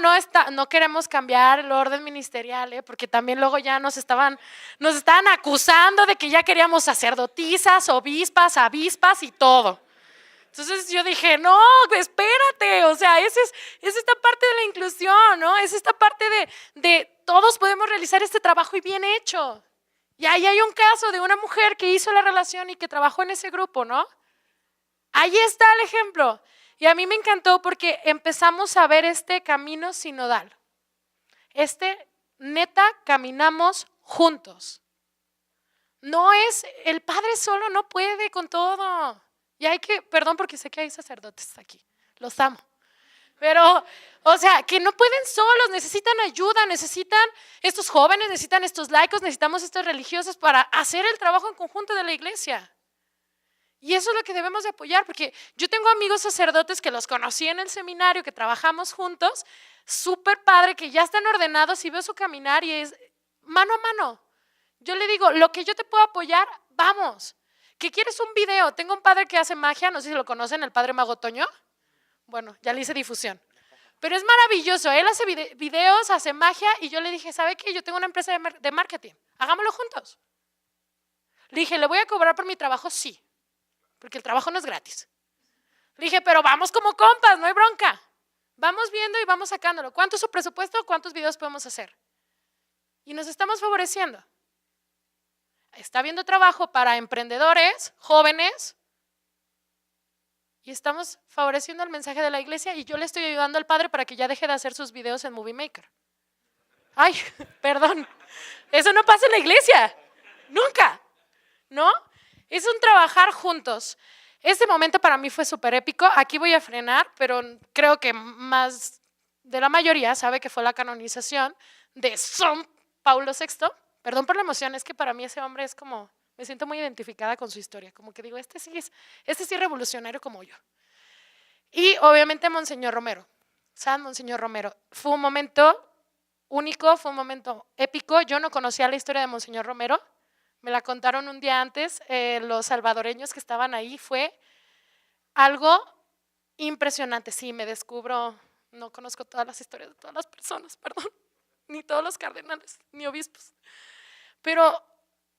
queremos cambiar el orden ministerial, porque también luego ya nos estaban acusando de que ya queríamos sacerdotisas, obispas, avispas y todo. Entonces yo dije, no, espérate, o sea, es esta parte de la inclusión, ¿no? Es esta parte de todos podemos realizar este trabajo y bien hecho. Y ahí hay un caso de una mujer que hizo la relación y que trabajó en ese grupo, ¿no? Ahí está el ejemplo. Y a mí me encantó porque empezamos a ver este camino sinodal. Neta, caminamos juntos. No es, el padre solo no puede con todo. Y perdón porque sé que hay sacerdotes aquí, los amo. Pero, o sea, que no pueden solos, necesitan ayuda, estos jóvenes, necesitan estos laicos, necesitamos estos religiosos para hacer el trabajo en conjunto de la iglesia. Y eso es lo que debemos de apoyar, porque yo tengo amigos sacerdotes que los conocí en el seminario, que trabajamos juntos, súper padre, que ya están ordenados y veo su caminar y es mano a mano. Yo le digo, lo que yo te puedo apoyar, vamos. ¿Qué quieres un video? Tengo un padre que hace magia, no sé si lo conocen, el padre Mago Toño. Bueno, ya le hice difusión. Pero es maravilloso, él hace videos, hace magia y yo le dije, ¿sabe qué? Yo tengo una empresa de marketing, hagámoslo juntos. Le dije, ¿le voy a cobrar por mi trabajo? Sí, porque el trabajo no es gratis. Le dije, pero vamos como compas, no hay bronca. Vamos viendo y vamos sacándolo. ¿Cuánto es su presupuesto? ¿Cuántos videos podemos hacer? Y nos estamos favoreciendo. Está habiendo trabajo para emprendedores, jóvenes, y estamos favoreciendo el mensaje de la iglesia y yo le estoy ayudando al padre para que ya deje de hacer sus videos en Movie Maker. Ay, perdón, eso no pasa en la iglesia, nunca, ¿no? Es un trabajar juntos. Este momento para mí fue súper épico, aquí voy a frenar, pero creo que más de la mayoría sabe que fue la canonización de San Pablo VI. Perdón por la emoción, es que para mí ese hombre es como, me siento muy identificada con su historia, como que digo, este sí es revolucionario como yo. Y obviamente Monseñor Romero, San Monseñor Romero, fue un momento único, fue un momento épico. Yo no conocía la historia de Monseñor Romero, me la contaron un día antes, los salvadoreños que estaban ahí, fue algo impresionante. Sí, me descubro, no conozco todas las historias de todas las personas, perdón, ni todos los cardenales, ni obispos. Pero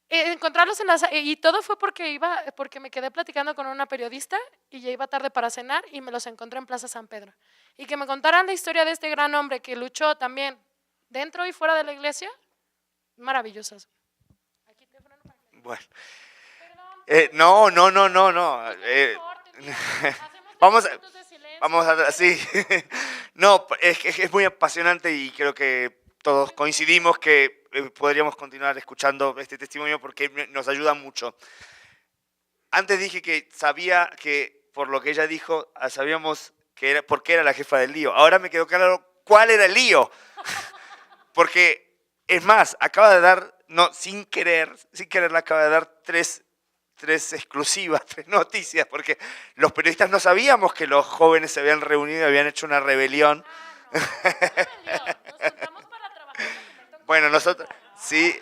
encontrarlos y todo fue porque me quedé platicando con una periodista y ya iba tarde para cenar y me los encontré en Plaza San Pedro. Y que me contaran la historia de este gran hombre que luchó también dentro y fuera de la iglesia, maravillosas. Bueno. No. Vamos a sí. No, es muy apasionante y creo que todos coincidimos que podríamos continuar escuchando este testimonio porque nos ayuda mucho. Antes dije que sabía que, por lo que ella dijo, sabíamos por qué era la jefa del lío. Ahora me quedó claro cuál era el lío. Porque, es más, acaba de dar, no, sin querer le acaba de dar tres tres exclusivas, tres noticias, porque los periodistas no sabíamos que los jóvenes se habían reunido y habían hecho una rebelión. Nos juntamos para trabajar en documento. Bueno, nosotros, sí,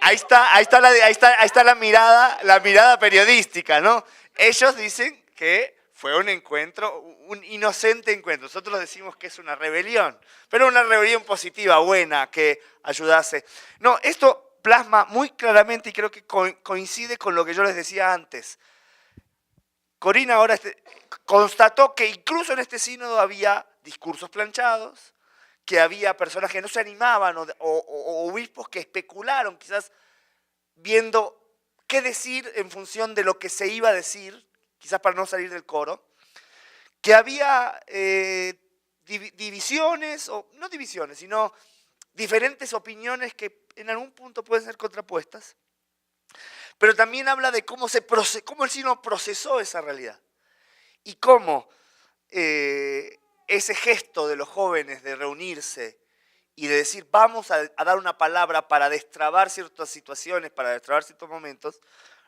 ahí está la mirada periodística, ¿no? Ellos dicen que fue un encuentro, un inocente encuentro. Nosotros decimos que es una rebelión, pero una rebelión positiva, buena, que ayudase. No, esto plasma muy claramente y creo que coincide con lo que yo les decía antes. Corina ahora constató que incluso en este sínodo había discursos planchados, que había personas que no se animaban o obispos que especularon, quizás viendo qué decir en función de lo que se iba a decir, quizás para no salir del coro, que había divisiones, o no divisiones, sino diferentes opiniones que en algún punto pueden ser contrapuestas, pero también habla de cómo el sínodo procesó esa realidad y cómo ese gesto de los jóvenes de reunirse y de decir vamos a dar una palabra para destrabar ciertas situaciones, para destrabar ciertos momentos,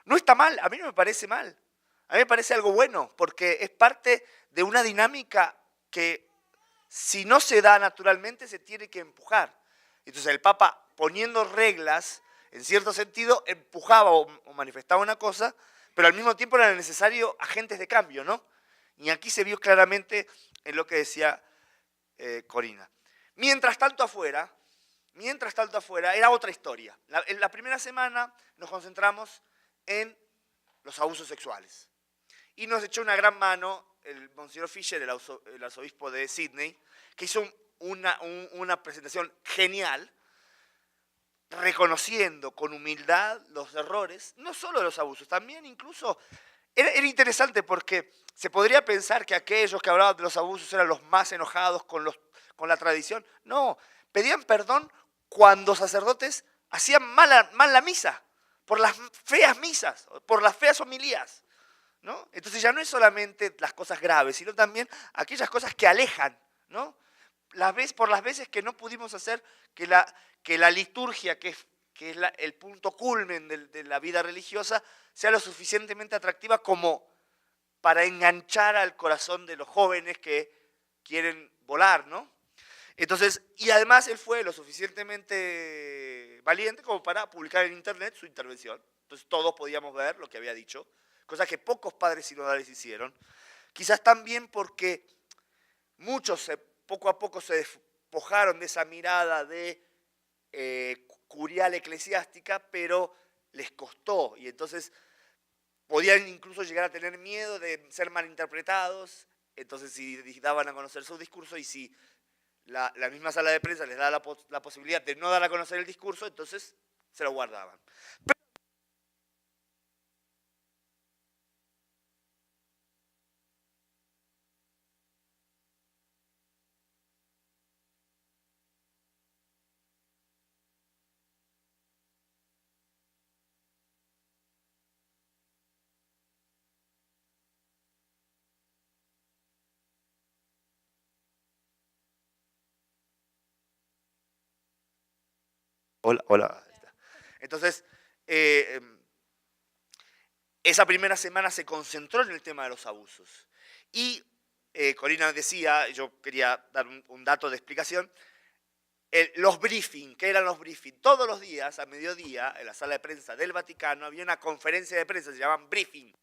no está mal, a mí no me parece mal, a mí me parece algo bueno, porque es parte de una dinámica que si no se da naturalmente se tiene que empujar. Entonces el Papa, poniendo reglas, en cierto sentido, empujaba o manifestaba una cosa, pero al mismo tiempo era necesario agentes de cambio, ¿no? Y aquí se vio claramente en lo que decía Corina. Mientras tanto afuera, era otra historia. En la primera semana nos concentramos en los abusos sexuales. Y nos echó una gran mano el Monseñor Fisher, el arzobispo de Sydney, que hizo una presentación genial, reconociendo con humildad los errores, no solo de los abusos, también incluso, era interesante porque se podría pensar que aquellos que hablaban de los abusos eran los más enojados con la tradición. No, pedían perdón cuando sacerdotes hacían mal la misa, por las feas misas, por las feas homilías, ¿no? Entonces ya no es solamente las cosas graves, sino también aquellas cosas que alejan, ¿no? Por las veces que no pudimos hacer que la liturgia, que es el punto culmen de la vida religiosa, sea lo suficientemente atractiva como para enganchar al corazón de los jóvenes que quieren volar, ¿no? Entonces, y además él fue lo suficientemente valiente como para publicar en internet su intervención. Entonces todos podíamos ver lo que había dicho, cosa que pocos padres sinodales hicieron. Quizás también porque muchos poco a poco se despojaron de esa mirada de curial eclesiástica, pero les costó y entonces podían incluso llegar a tener miedo de ser malinterpretados. Entonces si daban a conocer su discurso y si la misma sala de prensa les da la posibilidad de no dar a conocer el discurso, entonces se lo guardaban. Hola. Entonces, esa primera semana se concentró en el tema de los abusos. Y Corina decía, yo quería dar un dato de explicación, los briefing, ¿qué eran los briefing? Todos los días, a mediodía, en la sala de prensa del Vaticano, había una conferencia de prensa, se llamaban briefing.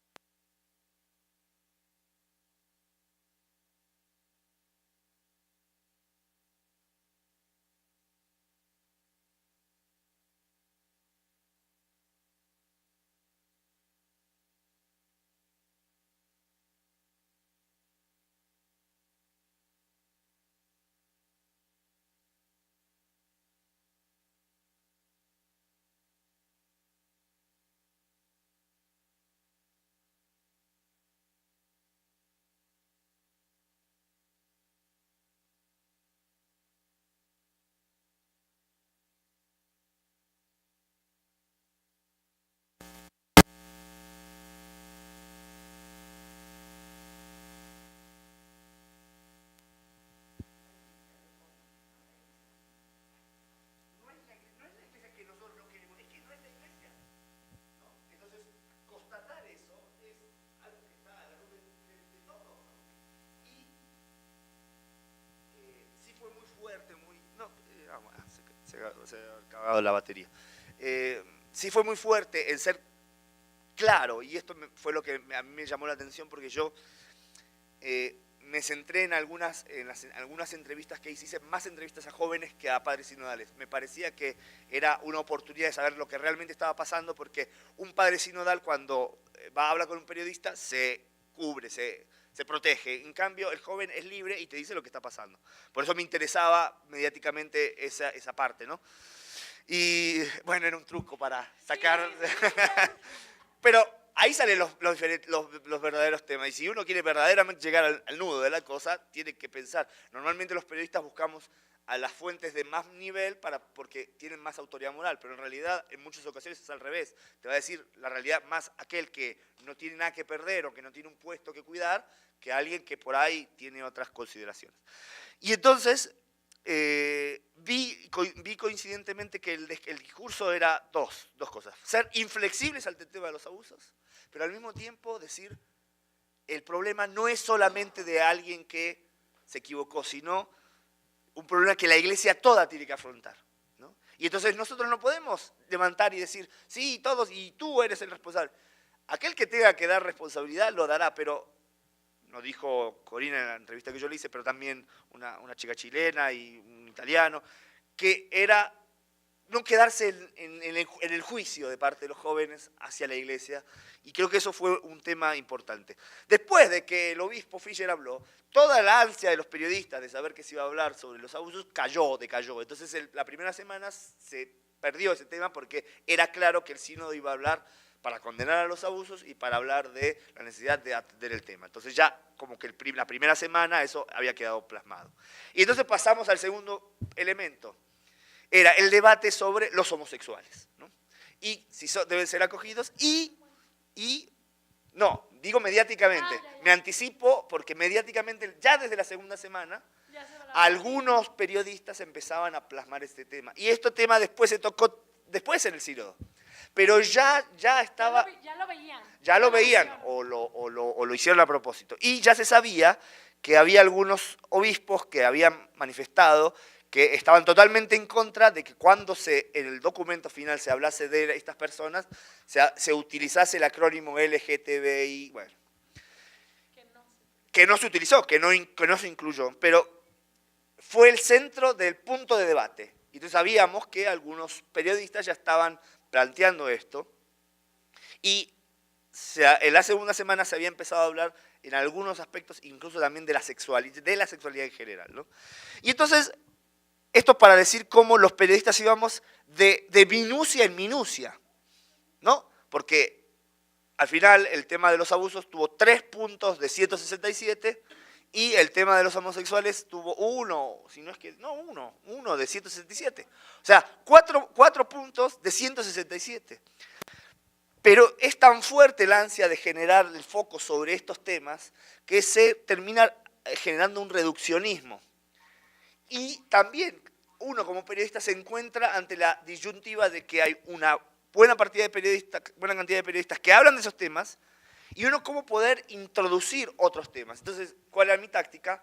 fuerte, muy... No, se ha acabado la batería. Sí fue muy fuerte en ser claro, y esto fue lo que a mí me llamó la atención porque yo me centré en algunas entrevistas que hice más entrevistas a jóvenes que a padres sinodales. Me parecía que era una oportunidad de saber lo que realmente estaba pasando, porque un padre sinodal cuando habla con un periodista se cubre, se protege. En cambio, el joven es libre y te dice lo que está pasando. Por eso me interesaba mediáticamente esa parte, ¿no? Y bueno, era un truco para sacar... Pero ahí salen los verdaderos temas. Y si uno quiere verdaderamente llegar al nudo de la cosa, tiene que pensar. Normalmente los periodistas buscamos a las fuentes de más nivel porque tienen más autoridad moral, pero en realidad en muchas ocasiones es al revés. Te va a decir la realidad más aquel que no tiene nada que perder o que no tiene un puesto que cuidar, que alguien que por ahí tiene otras consideraciones. Y entonces vi coincidentemente que el discurso era dos cosas. Ser inflexibles al tema de los abusos, pero al mismo tiempo decir, el problema no es solamente de alguien que se equivocó, sino un problema que la iglesia toda tiene que afrontar, ¿no? Y entonces nosotros no podemos levantar y decir, sí, todos, y tú eres el responsable. Aquel que tenga que dar responsabilidad lo dará, pero nos dijo Corina en la entrevista que yo le hice, pero también una chica chilena y un italiano, que era no quedarse en el juicio de parte de los jóvenes hacia la iglesia, y creo que eso fue un tema importante. Después de que el obispo Fischer habló, toda la ansia de los periodistas de saber que se iba a hablar sobre los abusos decayó. Entonces la primera semana se perdió ese tema porque era claro que el sínodo iba a hablar para condenar a los abusos y para hablar de la necesidad de atender el tema. Entonces ya como que la primera semana eso había quedado plasmado. Y entonces pasamos al segundo elemento. Era el debate sobre los homosexuales, ¿no? Y si deben ser acogidos no, digo mediáticamente. Me anticipo porque mediáticamente ya desde la segunda semana algunos periodistas empezaban a plasmar este tema. Y este tema después se tocó después en el sínodo. Pero ya estaba... Ya lo veían o lo hicieron a propósito. Y ya se sabía que había algunos obispos que habían manifestado que estaban totalmente en contra de que cuando en el documento final se hablase de estas personas, se utilizase el acrónimo LGTBI, bueno, que no se utilizó, que no se incluyó, pero fue el centro del punto de debate. Entonces sabíamos que algunos periodistas ya estaban planteando esto, y en la segunda semana se había empezado a hablar en algunos aspectos, incluso también de la sexualidad en general, ¿no? Y entonces, esto para decir cómo los periodistas íbamos de minucia en minucia, ¿no? Porque al final el tema de los abusos tuvo 3 puntos de 167 y el tema de los homosexuales tuvo uno de 167. O sea, 4 puntos de 167. Pero es tan fuerte la ansia de generar el foco sobre estos temas que se termina generando un reduccionismo. Y también uno como periodista se encuentra ante la disyuntiva de que hay una buena cantidad de periodistas que hablan de esos temas, y uno cómo poder introducir otros temas. Entonces, ¿cuál era mi táctica?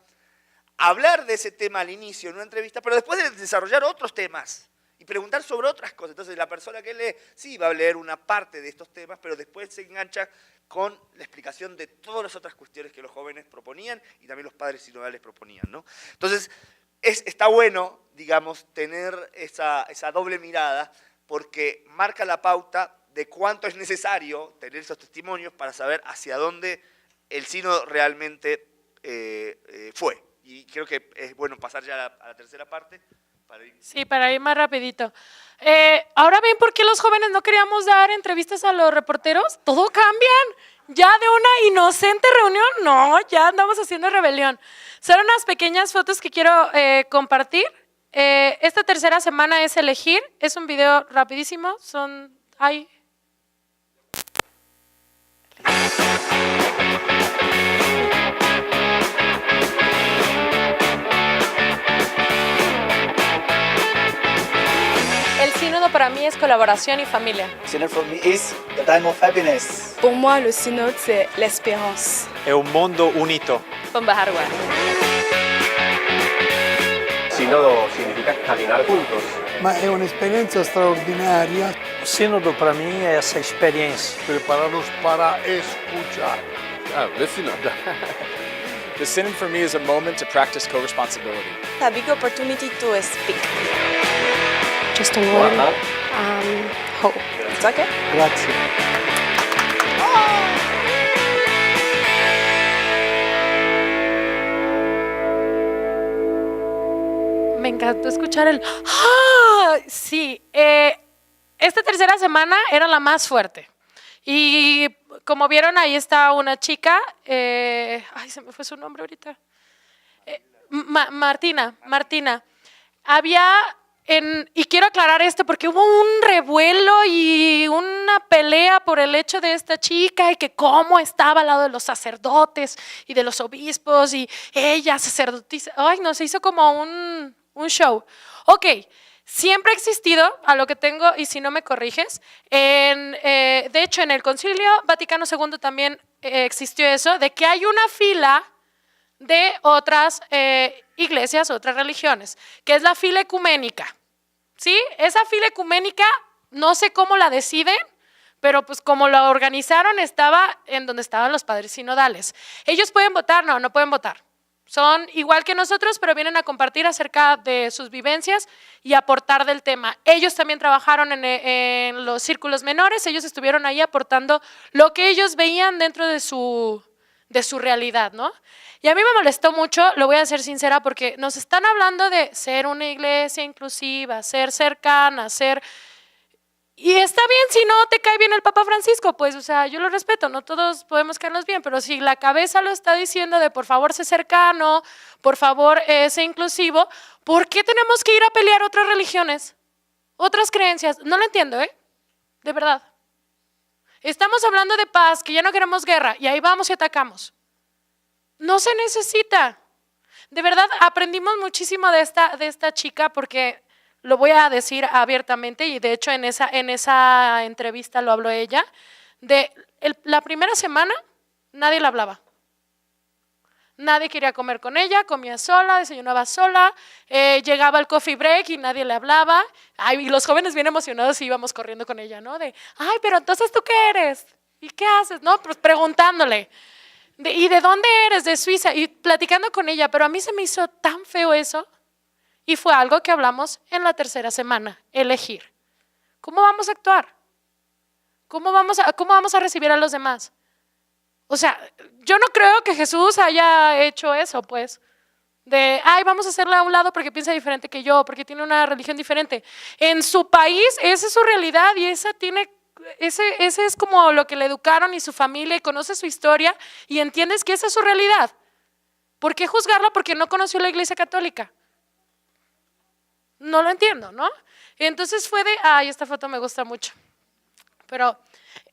Hablar de ese tema al inicio en una entrevista, pero después de desarrollar otros temas y preguntar sobre otras cosas. Entonces, la persona que lee, sí, va a leer una parte de estos temas, pero después se engancha con la explicación de todas las otras cuestiones que los jóvenes proponían y también los padres sinodales proponían, ¿no? Entonces, está bueno, digamos, tener esa doble mirada, porque marca la pauta de cuánto es necesario tener esos testimonios para saber hacia dónde el sínodo realmente fue. Y creo que es bueno pasar ya a la tercera parte. Sí, para ir más rapidito. Ahora ven por qué los jóvenes no queríamos dar entrevistas a los reporteros. Todo cambian. Ya de una inocente reunión, no, ya andamos haciendo rebelión. Son unas pequeñas fotos que quiero compartir. Esta tercera semana es elegir. Es un video rapidísimo. El sínodo para mí es colaboración y familia. Synod for me is the time of happiness. Pour moi, le synode, c'est l'espérance. È un mondo unito. Con Bajarwa. Si Sinodo significa caminar juntos. Ma è un'esperienza straordinaria. O sínodo para mim é essa experiência. Prepararnos para escuchar. Listen up. The Synod for me is a moment to practice co-responsibility. A big opportunity to speak. Just a word. Hope. It's okay? Grazie. Me encantó escuchar el ¡ah! Sí, esta tercera semana era la más fuerte. Y como vieron, ahí está una chica, ay, se me fue su nombre ahorita. Martina. Y quiero aclarar esto porque hubo un revuelo y una pelea por el hecho de esta chica y que cómo estaba al lado de los sacerdotes y de los obispos y ella sacerdotisa. Ay, no, se hizo como un show. Ok, siempre ha existido, a lo que tengo, y si no me corriges, de hecho en el Concilio Vaticano II también existió eso, de que hay una fila de otras iglesias, otras religiones, que es la fila ecuménica. ¿Sí? Esa fila ecuménica, no sé cómo la deciden, pero pues como la organizaron estaba en donde estaban los padres sinodales. ¿Ellos pueden votar? No pueden votar. Son igual que nosotros, pero vienen a compartir acerca de sus vivencias y aportar del tema. Ellos también trabajaron en los círculos menores, ellos estuvieron ahí aportando lo que ellos veían dentro de su realidad, ¿no? Y a mí me molestó mucho, lo voy a ser sincera, porque nos están hablando de ser una iglesia inclusiva, ser cercana, ser... Y está bien si no te cae bien el Papa Francisco, pues, o sea, yo lo respeto, no todos podemos caernos bien, pero si la cabeza lo está diciendo de por favor sé cercano, por favor sé inclusivo, ¿por qué tenemos que ir a pelear otras religiones, otras creencias? No lo entiendo, de verdad. Estamos hablando de paz, que ya no queremos guerra, y ahí vamos y atacamos. No se necesita. De verdad, aprendimos muchísimo de esta chica porque... Lo voy a decir abiertamente y de hecho en esa entrevista lo habló ella, la primera semana nadie la hablaba. Nadie quería comer con ella, comía sola, desayunaba sola, llegaba al coffee break y nadie le hablaba. Y los jóvenes bien emocionados y íbamos corriendo con ella, ¿no? Ay, pero entonces ¿tú qué eres? ¿Y qué haces? ¿No? Pues preguntándole. ¿Y de dónde eres? De Suiza. Y platicando con ella, pero a mí se me hizo tan feo eso. Y fue algo que hablamos en la tercera semana, elegir. ¿Cómo vamos a actuar? ¿Cómo vamos a recibir a los demás? O sea, yo no creo que Jesús haya hecho eso, pues. Vamos a hacerla a un lado porque piensa diferente que yo, porque tiene una religión diferente. En su país, esa es su realidad y ese es como lo que le educaron y su familia y conoce su historia y entiendes que esa es su realidad. ¿Por qué juzgarla porque no conoció la Iglesia Católica? No lo entiendo, ¿no? Entonces fue esta foto me gusta mucho. Pero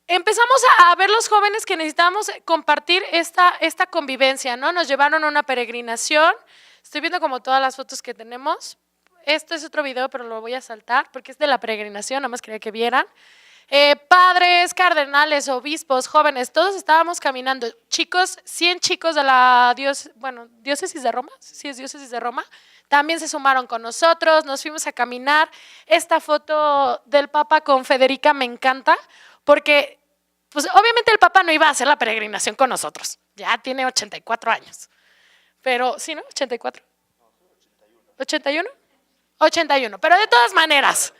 empezamos a ver los jóvenes que necesitábamos compartir esta convivencia, ¿no? Nos llevaron a una peregrinación. Estoy viendo como todas las fotos que tenemos. Esto es otro video, pero lo voy a saltar porque es de la peregrinación, nada más quería que vieran. Padres, cardenales, obispos, jóvenes, todos estábamos caminando. Chicos, 100 chicos de la diócesis de Roma, sí es diócesis de Roma, también se sumaron con nosotros, nos fuimos a caminar. Esta foto del Papa con Federica me encanta porque pues, obviamente el Papa no iba a hacer la peregrinación con nosotros, ya tiene 84 años, pero sí, ¿no? 84. 81. 81, pero de todas maneras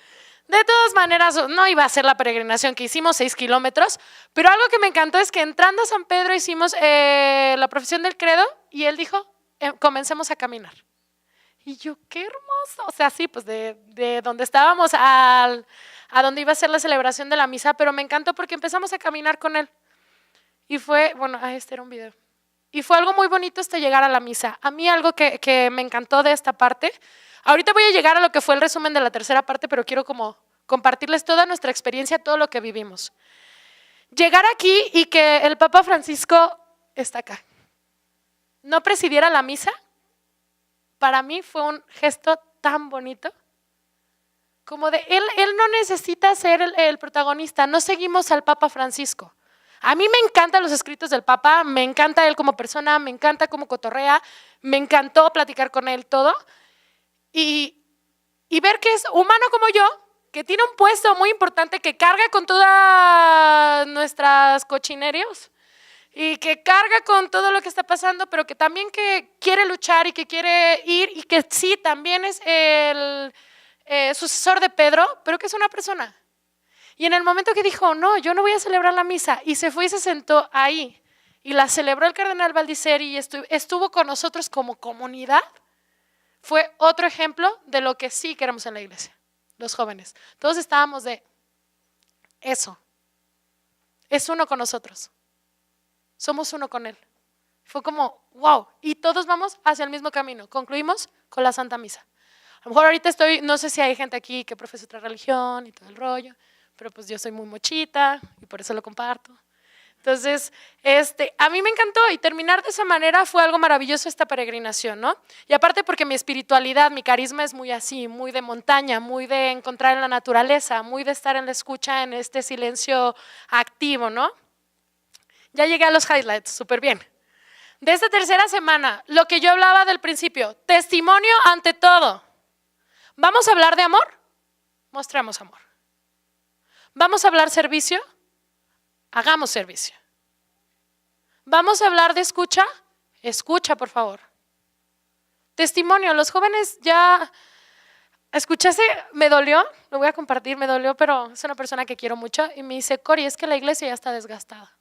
no iba a hacer la peregrinación que hicimos, 6 kilómetros, pero algo que me encantó es que entrando a San Pedro hicimos la profesión del credo y él dijo, comencemos a caminar. Y yo, qué hermoso, o sea, sí, pues de donde estábamos a donde iba a ser la celebración de la misa, pero me encantó porque empezamos a caminar con él. Y fue, este era un video. Y fue algo muy bonito llegar a la misa. A mí algo que me encantó de esta parte, ahorita voy a llegar a lo que fue el resumen de la tercera parte, pero quiero como compartirles toda nuestra experiencia, todo lo que vivimos. Llegar aquí y que el Papa Francisco está acá. No presidiera la misa, para mí fue un gesto tan bonito, como de él no necesita ser el protagonista, no seguimos al Papa Francisco. A mí me encantan los escritos del Papa, me encanta él como persona, me encanta cómo cotorrea, me encantó platicar con él todo. y ver que es humano como yo, que tiene un puesto muy importante, que carga con todas nuestras cochinerios y que carga con todo lo que está pasando, pero que también que quiere luchar y que quiere ir y que sí, también es el sucesor de Pedro, pero que es una persona. Y en el momento que dijo, no, yo no voy a celebrar la misa, y se fue y se sentó ahí, y la celebró el cardenal Baldisseri y estuvo con nosotros como comunidad, fue otro ejemplo de lo que sí queremos en la iglesia, los jóvenes. Todos estábamos de eso, es uno con nosotros, somos uno con él. Fue como, wow, y todos vamos hacia el mismo camino. Concluimos con la Santa Misa. A lo mejor ahorita no sé si hay gente aquí que profesa otra religión y todo el rollo, pero pues yo soy muy mochita y por eso lo comparto. Entonces, a mí me encantó y terminar de esa manera fue algo maravilloso esta peregrinación, ¿no? Y aparte porque mi espiritualidad, mi carisma es muy así, muy de montaña, muy de encontrar en la naturaleza, muy de estar en la escucha, en este silencio activo, ¿no? Ya llegué a los highlights, súper bien. De esta tercera semana, lo que yo hablaba del principio, testimonio ante todo. ¿Vamos a hablar de amor? Mostramos amor. ¿Vamos a hablar servicio? Hagamos servicio. ¿Vamos a hablar de escucha? Escucha, por favor. Testimonio, los jóvenes ya... ¿Escuchaste? Me dolió, lo voy a compartir, me dolió, pero es una persona que quiero mucho y me dice, Cori, es que la iglesia ya está desgastada.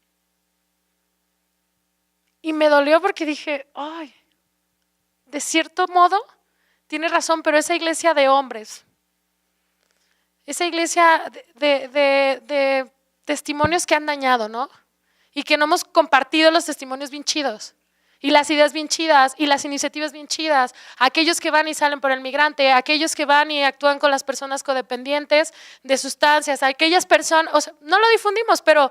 Y me dolió porque dije, ay, de cierto modo, tienes razón, pero esa iglesia de hombres, esa iglesia de testimonios que han dañado, ¿no? Y que no hemos compartido los testimonios bien chidos, y las ideas bien chidas, y las iniciativas bien chidas, aquellos que van y salen por el migrante, aquellos que van y actúan con las personas codependientes de sustancias, aquellas personas, o sea, no lo difundimos, pero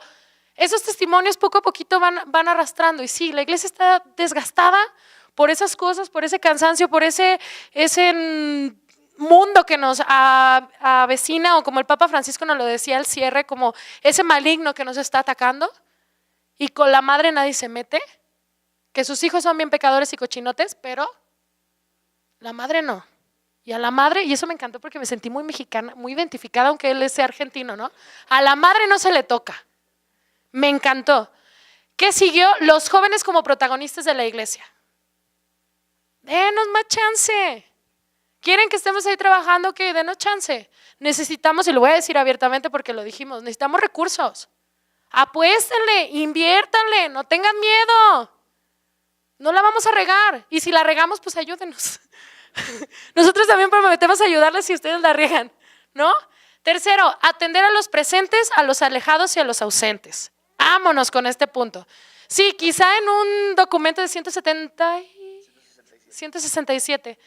esos testimonios poco a poquito van arrastrando. Y sí, la iglesia está desgastada por esas cosas, por ese cansancio, por ese mundo que nos avecina, o como el Papa Francisco nos lo decía al cierre, como ese maligno que nos está atacando, y con la madre nadie se mete, que sus hijos son bien pecadores y cochinotes, pero la madre no. Y a la madre, y eso me encantó porque me sentí muy mexicana, muy identificada, aunque él sea argentino, ¿no? A la madre no se le toca. Me encantó. ¿Qué siguió? Los jóvenes como protagonistas de la iglesia. Denos más chance. ¿Quieren que estemos ahí trabajando? Que denos chance. Necesitamos, y lo voy a decir abiertamente porque lo dijimos, necesitamos recursos. Apuéstenle, inviértanle, no tengan miedo. No la vamos a regar. Y si la regamos, pues ayúdenos. Nosotros también prometemos ayudarles si ustedes la riegan, ¿no? Tercero, atender a los presentes, a los alejados y a los ausentes. Vámonos con este punto. Sí, quizá en un documento de 167.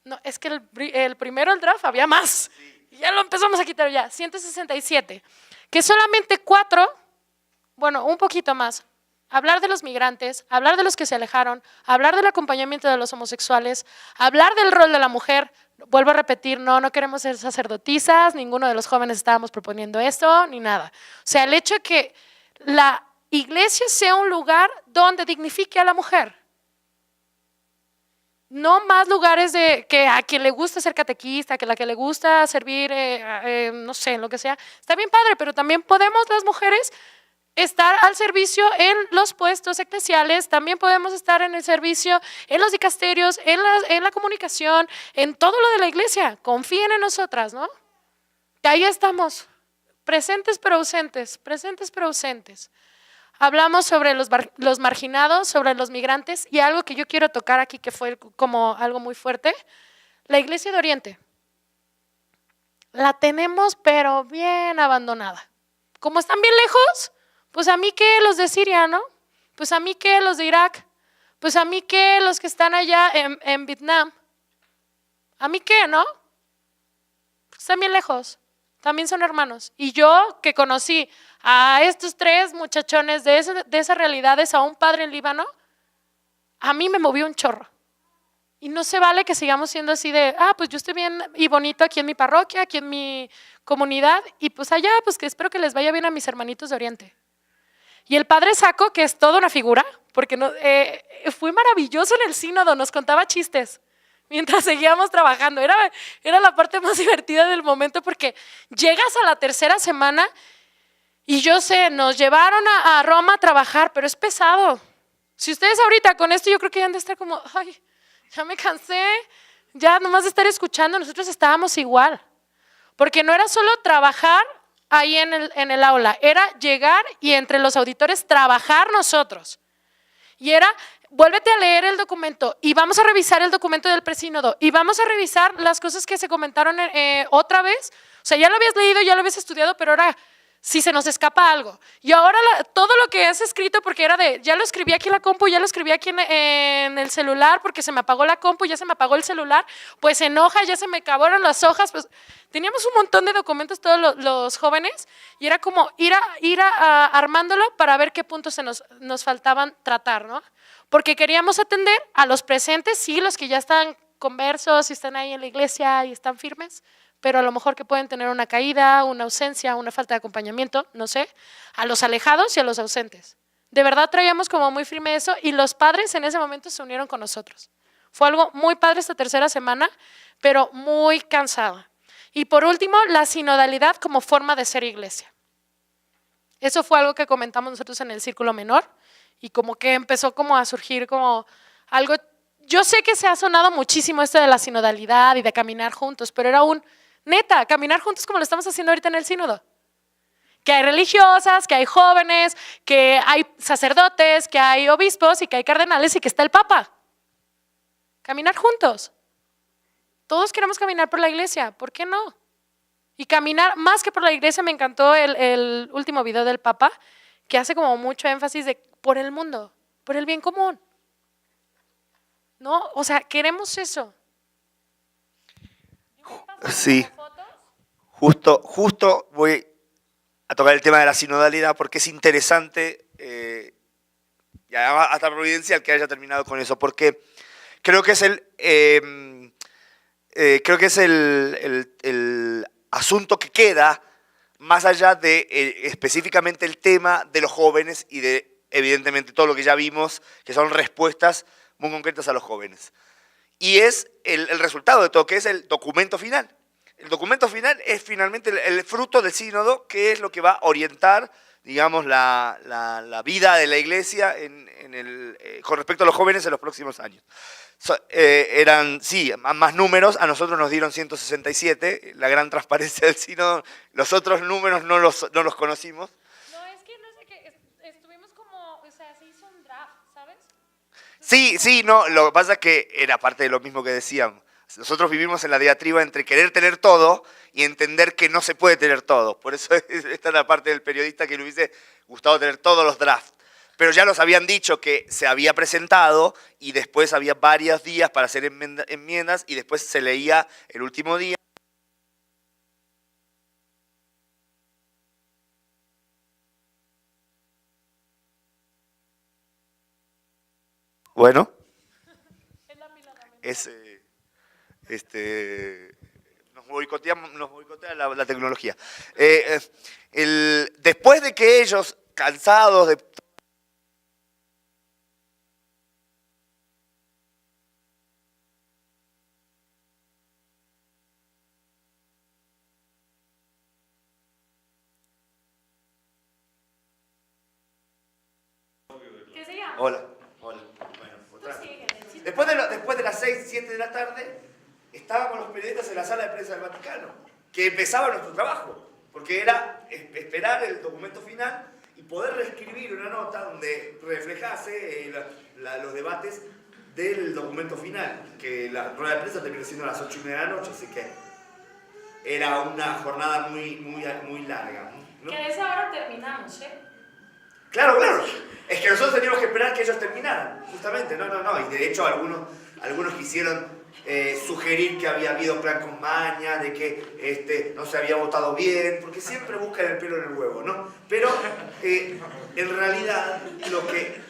No, es que el primero, el draft, había más. Y ya lo empezamos a quitar ya. 167. Que solamente 4, bueno, un poquito más. Hablar de los migrantes, hablar de los que se alejaron, hablar del acompañamiento de los homosexuales, hablar del rol de la mujer. Vuelvo a repetir, no queremos ser sacerdotisas, ninguno de los jóvenes estábamos proponiendo esto, ni nada. O sea, el hecho de que la iglesia sea un lugar donde dignifique a la mujer. No más lugares de que a quien le gusta ser catequista, que a la que le gusta servir, no sé, en lo que sea. Está bien padre, pero también podemos las mujeres estar al servicio en los puestos eclesiales, también podemos estar en el servicio, en los dicasterios, en la comunicación, en todo lo de la iglesia. Confíen en nosotras, ¿no? Que ahí estamos, presentes pero ausentes, presentes pero ausentes. Hablamos sobre los marginados, sobre los migrantes, y algo que yo quiero tocar aquí que fue como algo muy fuerte, la iglesia de Oriente. La tenemos pero bien abandonada. Como están bien lejos, pues a mí qué los de Siria, ¿no? Pues a mí qué los de Irak, pues a mí qué los que están allá en Vietnam. A mí qué, ¿no? Pues están bien lejos, también son hermanos. Y yo que conocí a estos 3 muchachones de esas realidades, a un padre en Líbano, a mí me movió un chorro. Y no se vale que sigamos siendo así de, pues yo estoy bien y bonito aquí en mi parroquia, aquí en mi comunidad, y pues allá, pues que espero que les vaya bien a mis hermanitos de Oriente. Y el padre Saco, que es toda una figura, porque fue maravilloso en el sínodo, nos contaba chistes. mientras seguíamos trabajando. Era la parte más divertida del momento porque llegas a la tercera semana y yo sé, nos llevaron a Roma a trabajar, pero es pesado. Si ustedes ahorita con esto yo creo que ya han de estar como, ay, ya me cansé, ya nomás de estar escuchando, nosotros estábamos igual. Porque no era solo trabajar ahí en el aula, era llegar y entre los auditores trabajar nosotros. Y era, vuélvete a leer el documento y vamos a revisar el documento del presínodo y vamos a revisar las cosas que se comentaron otra vez. O sea, ya lo habías leído, ya lo habías estudiado, pero ahora si se nos escapa algo. Y ahora todo lo que has escrito, porque era ya lo escribí aquí en la compu, ya lo escribí aquí en el celular, porque se me apagó la compu, ya se me apagó el celular, pues en hoja ya se me acabaron las hojas, pues teníamos un montón de documentos todos los jóvenes y era como ir armándolo para ver qué puntos nos faltaban tratar, ¿no? Porque queríamos atender a los presentes, sí, los que ya están conversos y están ahí en la iglesia y están firmes, pero a lo mejor que pueden tener una caída, una ausencia, una falta de acompañamiento, no sé, a los alejados y a los ausentes. De verdad traíamos como muy firme eso y los padres en ese momento se unieron con nosotros. Fue algo muy padre esta tercera semana, pero muy cansada. Y por último, la sinodalidad como forma de ser iglesia. Eso fue algo que comentamos nosotros en el círculo menor y como que empezó como a surgir como algo. Yo sé que se ha sonado muchísimo esto de la sinodalidad y de caminar juntos, pero era neta, caminar juntos como lo estamos haciendo ahorita en el sínodo. Que hay religiosas, que hay jóvenes, que hay sacerdotes, que hay obispos y que hay cardenales y que está el Papa. Caminar juntos. Todos queremos caminar por la iglesia, ¿por qué no? Y caminar más que por la iglesia, me encantó el último video del Papa, que hace como mucho énfasis de por el mundo, por el bien común. ¿No? O sea, queremos eso. Sí, justo voy a tocar el tema de la sinodalidad porque es interesante y además hasta providencial que haya terminado con eso, porque creo que es el asunto que queda más allá de específicamente el tema de los jóvenes y de evidentemente todo lo que ya vimos, que son respuestas muy concretas a los jóvenes. Y es el resultado de todo, que es el documento final. El documento final es finalmente el fruto del sínodo, que es lo que va a orientar, digamos, la vida de la iglesia con respecto a los jóvenes en los próximos años. Eran, sí, más números, a nosotros nos dieron 167, la gran transparencia del sínodo, los otros números no los conocimos. No, es que no sé qué, estuvimos como, o sea, se hizo un draft, ¿sabes? Sí, no, lo que pasa es que era parte de lo mismo que decían. Nosotros vivimos en la diatriba entre querer tener todo y entender que no se puede tener todo. Por eso esta es la parte del periodista que le hubiese gustado tener todos los drafts. Pero ya nos habían dicho que se había presentado y después había varios días para hacer enmiendas y después se leía el último día. Bueno, nos boicotea la tecnología. Después de que ellos, cansados de... Hola. Bueno, después de las 6, 7 de la tarde, estábamos los periodistas en la sala de prensa del Vaticano, que empezaba nuestro trabajo, porque era esperar el documento final y poder reescribir una nota donde reflejase los debates del documento final, que la rueda de prensa terminó siendo a las 8:30 de la noche, así que era una jornada muy larga, ¿no? Que a esa hora terminamos, ¿eh? Claro. Es que nosotros teníamos que esperar que ellos terminaran, justamente. No. Y de hecho algunos quisieron sugerir que había habido plan con maña, de que no se había votado bien, porque siempre buscan el pelo en el huevo, ¿no? Pero en realidad lo que...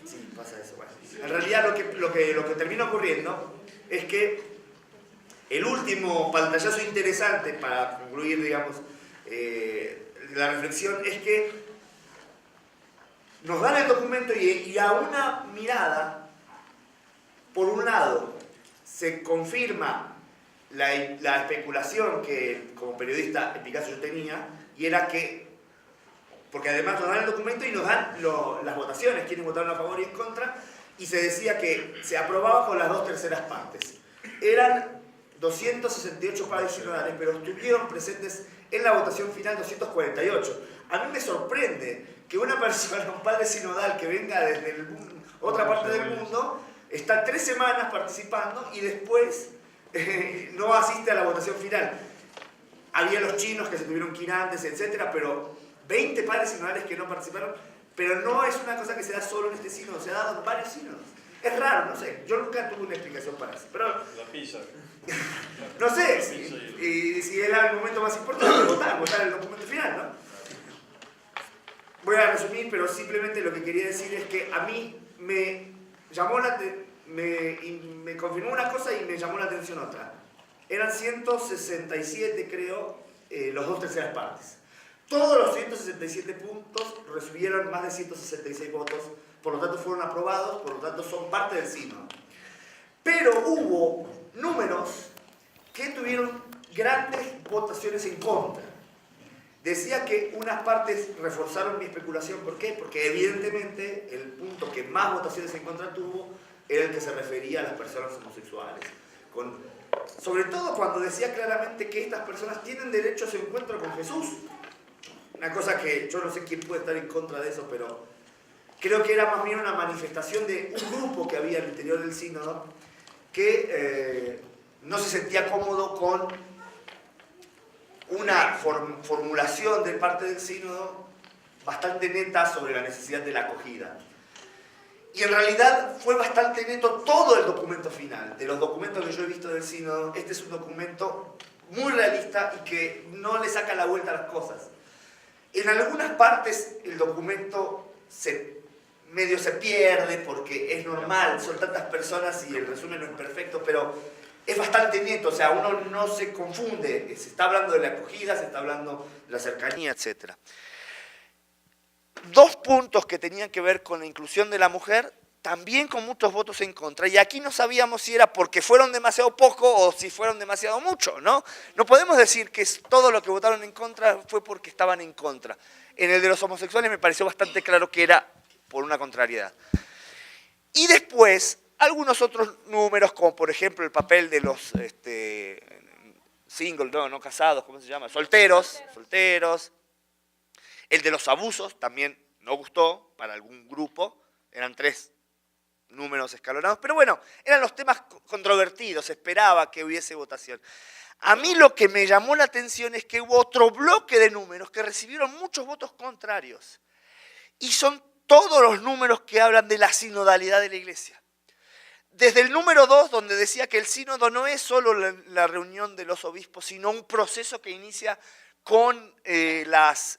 Sí, pasa eso, bueno. En realidad lo que termina ocurriendo es que el último pantallazo interesante para concluir, digamos, la reflexión es que nos dan el documento y a una mirada, por un lado, se confirma la especulación que como periodista en Picasso yo tenía, y era que, porque además nos dan el documento y nos dan las votaciones, quienes votaron a favor y en contra, y se decía que se aprobaba con las 2/3 partes. Eran 268 padres sinodales, pero estuvieron presentes en la votación final 248. A mí me sorprende que una persona, un padre sinodal que venga desde otra parte del mundo, está 3 semanas participando y después no asiste a la votación final. Había los chinos que se tuvieron que ir antes, etc., pero 20 padres sinodales que no participaron, pero no es una cosa que se da solo en este sínodo, se ha dado en varios sínodos. Es raro, no sé, yo nunca tuve una explicación para eso, pero... La pizza. No sé, si era el momento más importante, votar el documento final, ¿no? Voy a resumir, pero simplemente lo que quería decir es que a mí me llamó me confirmó una cosa y me llamó la atención otra. Eran 167, creo, los 2/3 partes. Todos los 167 puntos recibieron más de 166 votos, por lo tanto fueron aprobados, por lo tanto son parte del sínodo. Pero hubo números que tuvieron grandes votaciones en contra. Decía que unas partes reforzaron mi especulación. ¿Por qué? Porque evidentemente el punto que más votaciones en contra tuvo era el que se refería a las personas homosexuales. Sobre todo cuando decía claramente que estas personas tienen derecho a su encuentro con Jesús. Una cosa que yo no sé quién puede estar en contra de eso, pero creo que era más bien una manifestación de un grupo que había al interior del sínodo que no se sentía cómodo con una formulación de parte del sínodo bastante neta sobre la necesidad de la acogida. Y en realidad fue bastante neto todo el documento final. De los documentos que yo he visto del sínodo, este es un documento muy realista y que no le saca la vuelta a las cosas. En algunas partes el documento medio se pierde porque es normal, son tantas personas y el resumen no es perfecto, pero es bastante neto, o sea, uno no se confunde, se está hablando de la acogida, se está hablando de la cercanía, etc. 2 puntos que tenían que ver con la inclusión de la mujer, también con muchos votos en contra, y aquí no sabíamos si era porque fueron demasiado poco o si fueron demasiado mucho, ¿no? No podemos decir que todo lo que votaron en contra fue porque estaban en contra. En el de los homosexuales me pareció bastante claro que era por una contrariedad. Y después, algunos otros números, como por ejemplo el papel de los singles, no casados, ¿cómo se llama? Solteros. El de los abusos también no gustó para algún grupo, eran 3 números escalonados, pero bueno, eran los temas controvertidos, se esperaba que hubiese votación. A mí lo que me llamó la atención es que hubo otro bloque de números que recibieron muchos votos contrarios, y son todos los números que hablan de la sinodalidad de la Iglesia. Desde el número 2, donde decía que el sínodo no es solo la reunión de los obispos, sino un proceso que inicia con las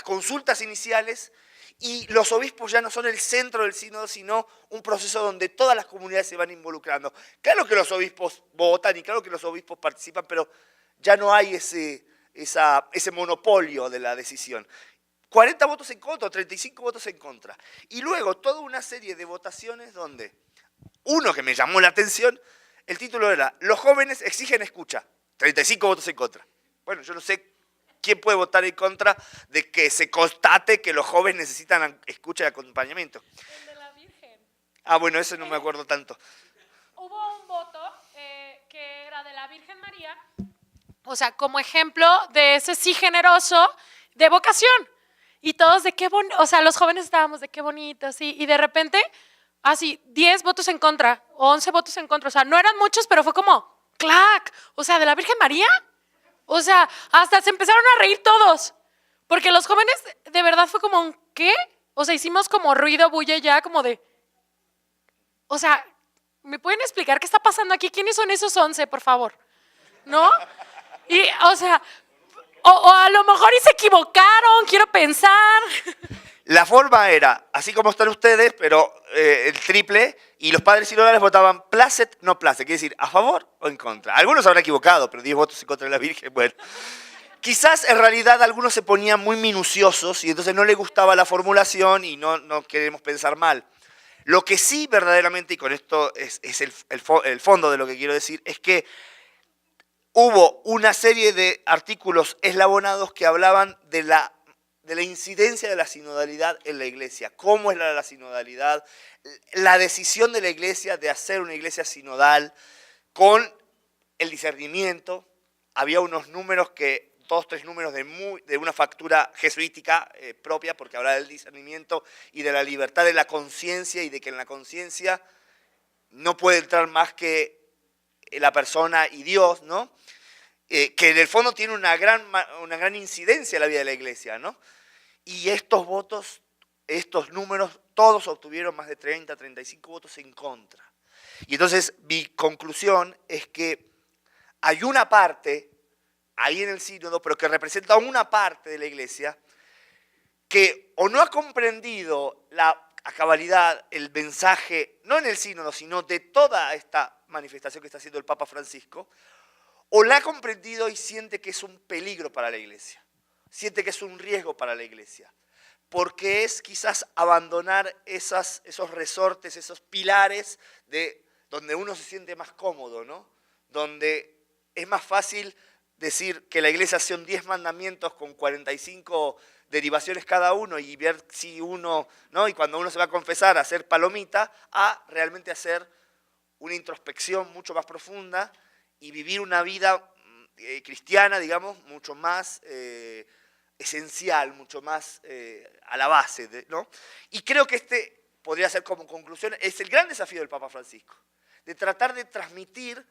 consultas iniciales, y los obispos ya no son el centro del sínodo, sino un proceso donde todas las comunidades se van involucrando. Claro que los obispos votan y claro que los obispos participan, pero ya no hay ese monopolio de la decisión. 40 votos en contra, 35 votos en contra. Y luego toda una serie de votaciones donde, uno que me llamó la atención, el título era "Los jóvenes exigen escucha", 35 votos en contra. Bueno, yo no sé quién puede votar en contra de que se constate que los jóvenes necesitan escucha y acompañamiento. El de la Virgen. Ah, bueno, ese no me acuerdo tanto. Hubo un voto que era de la Virgen María, o sea, como ejemplo de ese sí generoso de vocación. Y todos de qué bonito, o sea, los jóvenes estábamos de qué bonito, así, y de repente, así, 10 votos en contra, 11 votos en contra, o sea, no eran muchos, pero fue como, ¡clac! O sea, ¿de la Virgen María? O sea, hasta se empezaron a reír todos, porque los jóvenes de verdad fue como un ¿qué? O sea, hicimos como ruido, bulla ya, como de, o sea, ¿me pueden explicar qué está pasando aquí? ¿Quiénes son esos 11, por favor? ¿No? Y, o sea, o a lo mejor y se equivocaron, quiero pensar. La forma era, así como están ustedes, pero el triple, y los padres sinodales votaban placet, no placet, quiere decir, a favor o en contra. Algunos habrán equivocado, pero 10 votos en contra de la Virgen, bueno. Quizás en realidad algunos se ponían muy minuciosos y entonces no les gustaba la formulación y no queremos pensar mal. Lo que sí verdaderamente, y con esto es el fondo de lo que quiero decir, es que hubo una serie de artículos eslabonados que hablaban de la incidencia de la sinodalidad en la iglesia. ¿Cómo es la sinodalidad? La decisión de la iglesia de hacer una iglesia sinodal con el discernimiento. Había unos números que, 2, 3 números de una factura jesuítica propia, porque hablaba del discernimiento y de la libertad de la conciencia y de que en la conciencia no puede entrar más que la persona y Dios, ¿no? Que en el fondo tiene una gran incidencia en la vida de la iglesia, ¿no? Y estos votos, estos números, todos obtuvieron más de 30, 35 votos en contra. Y entonces mi conclusión es que hay una parte ahí en el sínodo, pero que representa una parte de la iglesia, que o no ha comprendido a cabalidad el mensaje, no en el sínodo, sino de toda esta manifestación que está haciendo el Papa Francisco, o la ha comprendido y siente que es un peligro para la iglesia, siente que es un riesgo para la iglesia, porque es quizás abandonar esos resortes, esos pilares de donde uno se siente más cómodo, ¿no? Donde es más fácil decir que la iglesia son 10 mandamientos con 45 derivaciones cada uno y ver si uno, ¿no? Y cuando uno se va a confesar, a hacer palomita, a realmente hacer una introspección mucho más profunda y vivir una vida cristiana, digamos, mucho más esencial, mucho más a la base, ¿no? Y creo que este podría ser como conclusión, es el gran desafío del Papa Francisco, de tratar de transmitir,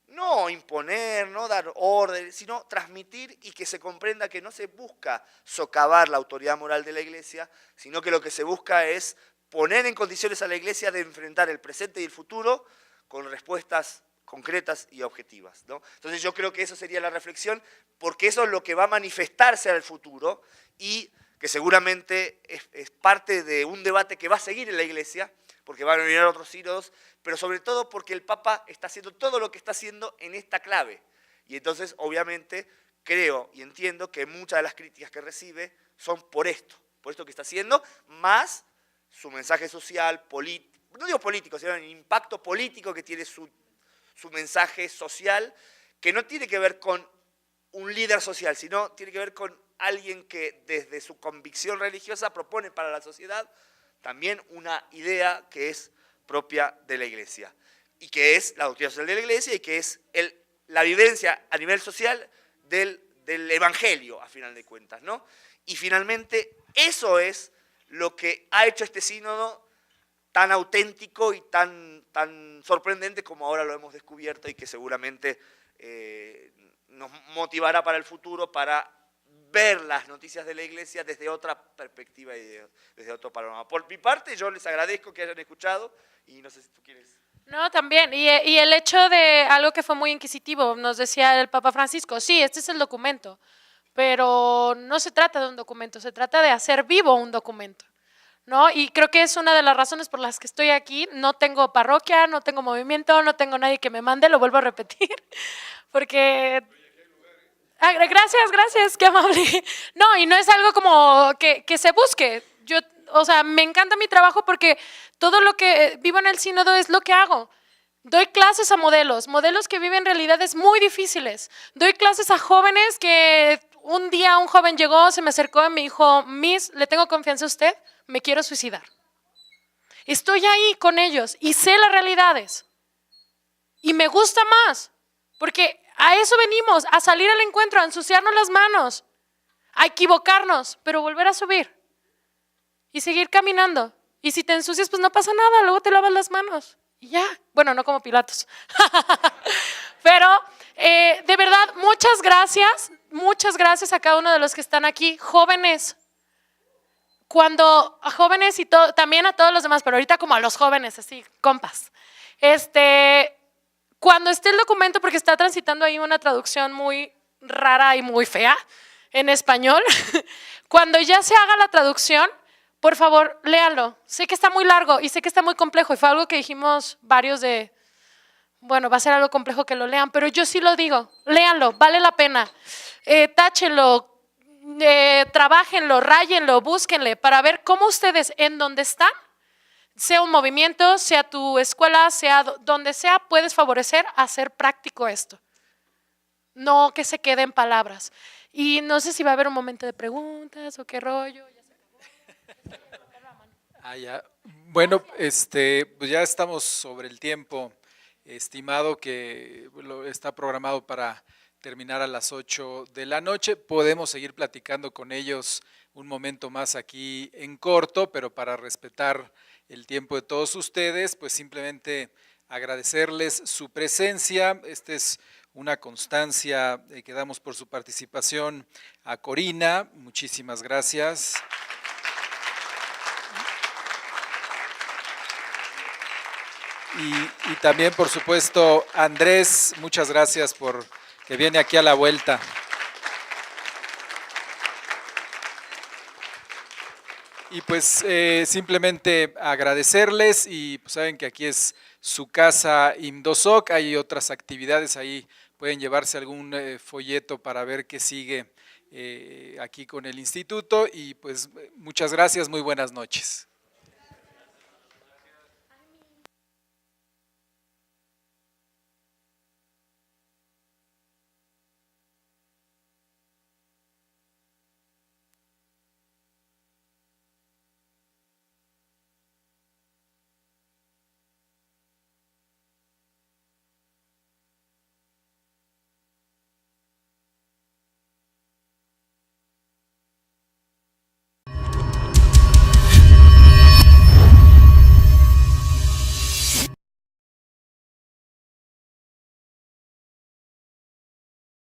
no imponer, no dar órdenes, sino transmitir y que se comprenda que no se busca socavar la autoridad moral de la iglesia, sino que lo que se busca es poner en condiciones a la iglesia de enfrentar el presente y el futuro con respuestas concretas y objetivas, ¿no? Entonces yo creo que eso sería la reflexión, porque eso es lo que va a manifestarse al futuro y que seguramente es parte de un debate que va a seguir en la iglesia, porque van a venir otros sínodos, pero sobre todo porque el Papa está haciendo todo lo que está haciendo en esta clave. Y entonces, obviamente, creo y entiendo que muchas de las críticas que recibe son por esto que está haciendo, más su mensaje social, no digo político, sino el impacto político que tiene su mensaje social, que no tiene que ver con un líder social, sino tiene que ver con alguien que desde su convicción religiosa propone para la sociedad también una idea que es propia de la iglesia, y que es la doctrina social de la iglesia, y que es la vivencia a nivel social del evangelio, a final de cuentas, ¿no? Y finalmente, eso es lo que ha hecho este sínodo tan auténtico y tan sorprendente como ahora lo hemos descubierto, y que seguramente nos motivará para el futuro para ver las noticias de la iglesia desde otra perspectiva y desde otro panorama. Por mi parte, yo les agradezco que hayan escuchado y no sé si tú quieres... No, también. Y el hecho de algo que fue muy inquisitivo, nos decía el Papa Francisco, sí, este es el documento, pero no se trata de un documento, se trata de hacer vivo un documento, ¿no? Y creo que es una de las razones por las que estoy aquí. No tengo parroquia, no tengo movimiento, no tengo nadie que me mande, lo vuelvo a repetir, porque... Gracias, qué amable. No, y no es algo como que se busque. O sea, me encanta mi trabajo porque todo lo que vivo en el sínodo es lo que hago. Doy clases a modelos que viven realidades muy difíciles. Doy clases a jóvenes que un día un joven llegó, se me acercó y me dijo, Miss, ¿le tengo confianza a usted? Me quiero suicidar. Estoy ahí con ellos y sé las realidades. Y me gusta más, porque a eso venimos, a salir al encuentro, a ensuciarnos las manos, a equivocarnos, pero volver a subir y seguir caminando. Y si te ensucias, pues no pasa nada, luego te lavas las manos y ya. Bueno, no como Pilatos. Pero de verdad, muchas gracias a cada uno de los que están aquí, jóvenes. Jóvenes y también a todos los demás, pero ahorita como a los jóvenes, así, compas. Cuando esté el documento, porque está transitando ahí una traducción muy rara y muy fea en español, cuando ya se haga la traducción, por favor, léanlo. Sé que está muy largo y sé que está muy complejo y fue algo que dijimos varios bueno, va a ser algo complejo que lo lean, pero yo sí lo digo, léanlo, vale la pena. Táchenlo, trabájenlo, ráyenlo, búsquenle para ver cómo ustedes en donde están sea un movimiento, sea tu escuela, sea donde sea, puedes favorecer hacer práctico esto. No que se quede en palabras. Y no sé si va a haber un momento de preguntas o qué rollo. Ya. Bueno, pues ya estamos sobre el tiempo estimado que está programado para terminar a las 8 de la noche. Podemos seguir platicando con ellos un momento más aquí en corto, pero para respetar el tiempo de todos ustedes, pues simplemente agradecerles su presencia. Esta es una constancia que damos por su participación a Corina. Muchísimas gracias. Y también, por supuesto, Andrés, muchas gracias por que viene aquí a la vuelta. Y pues simplemente agradecerles y pues, saben que aquí es su casa IMDOSOC, hay otras actividades ahí, pueden llevarse algún folleto para ver qué sigue aquí con el instituto y pues muchas gracias, muy buenas noches.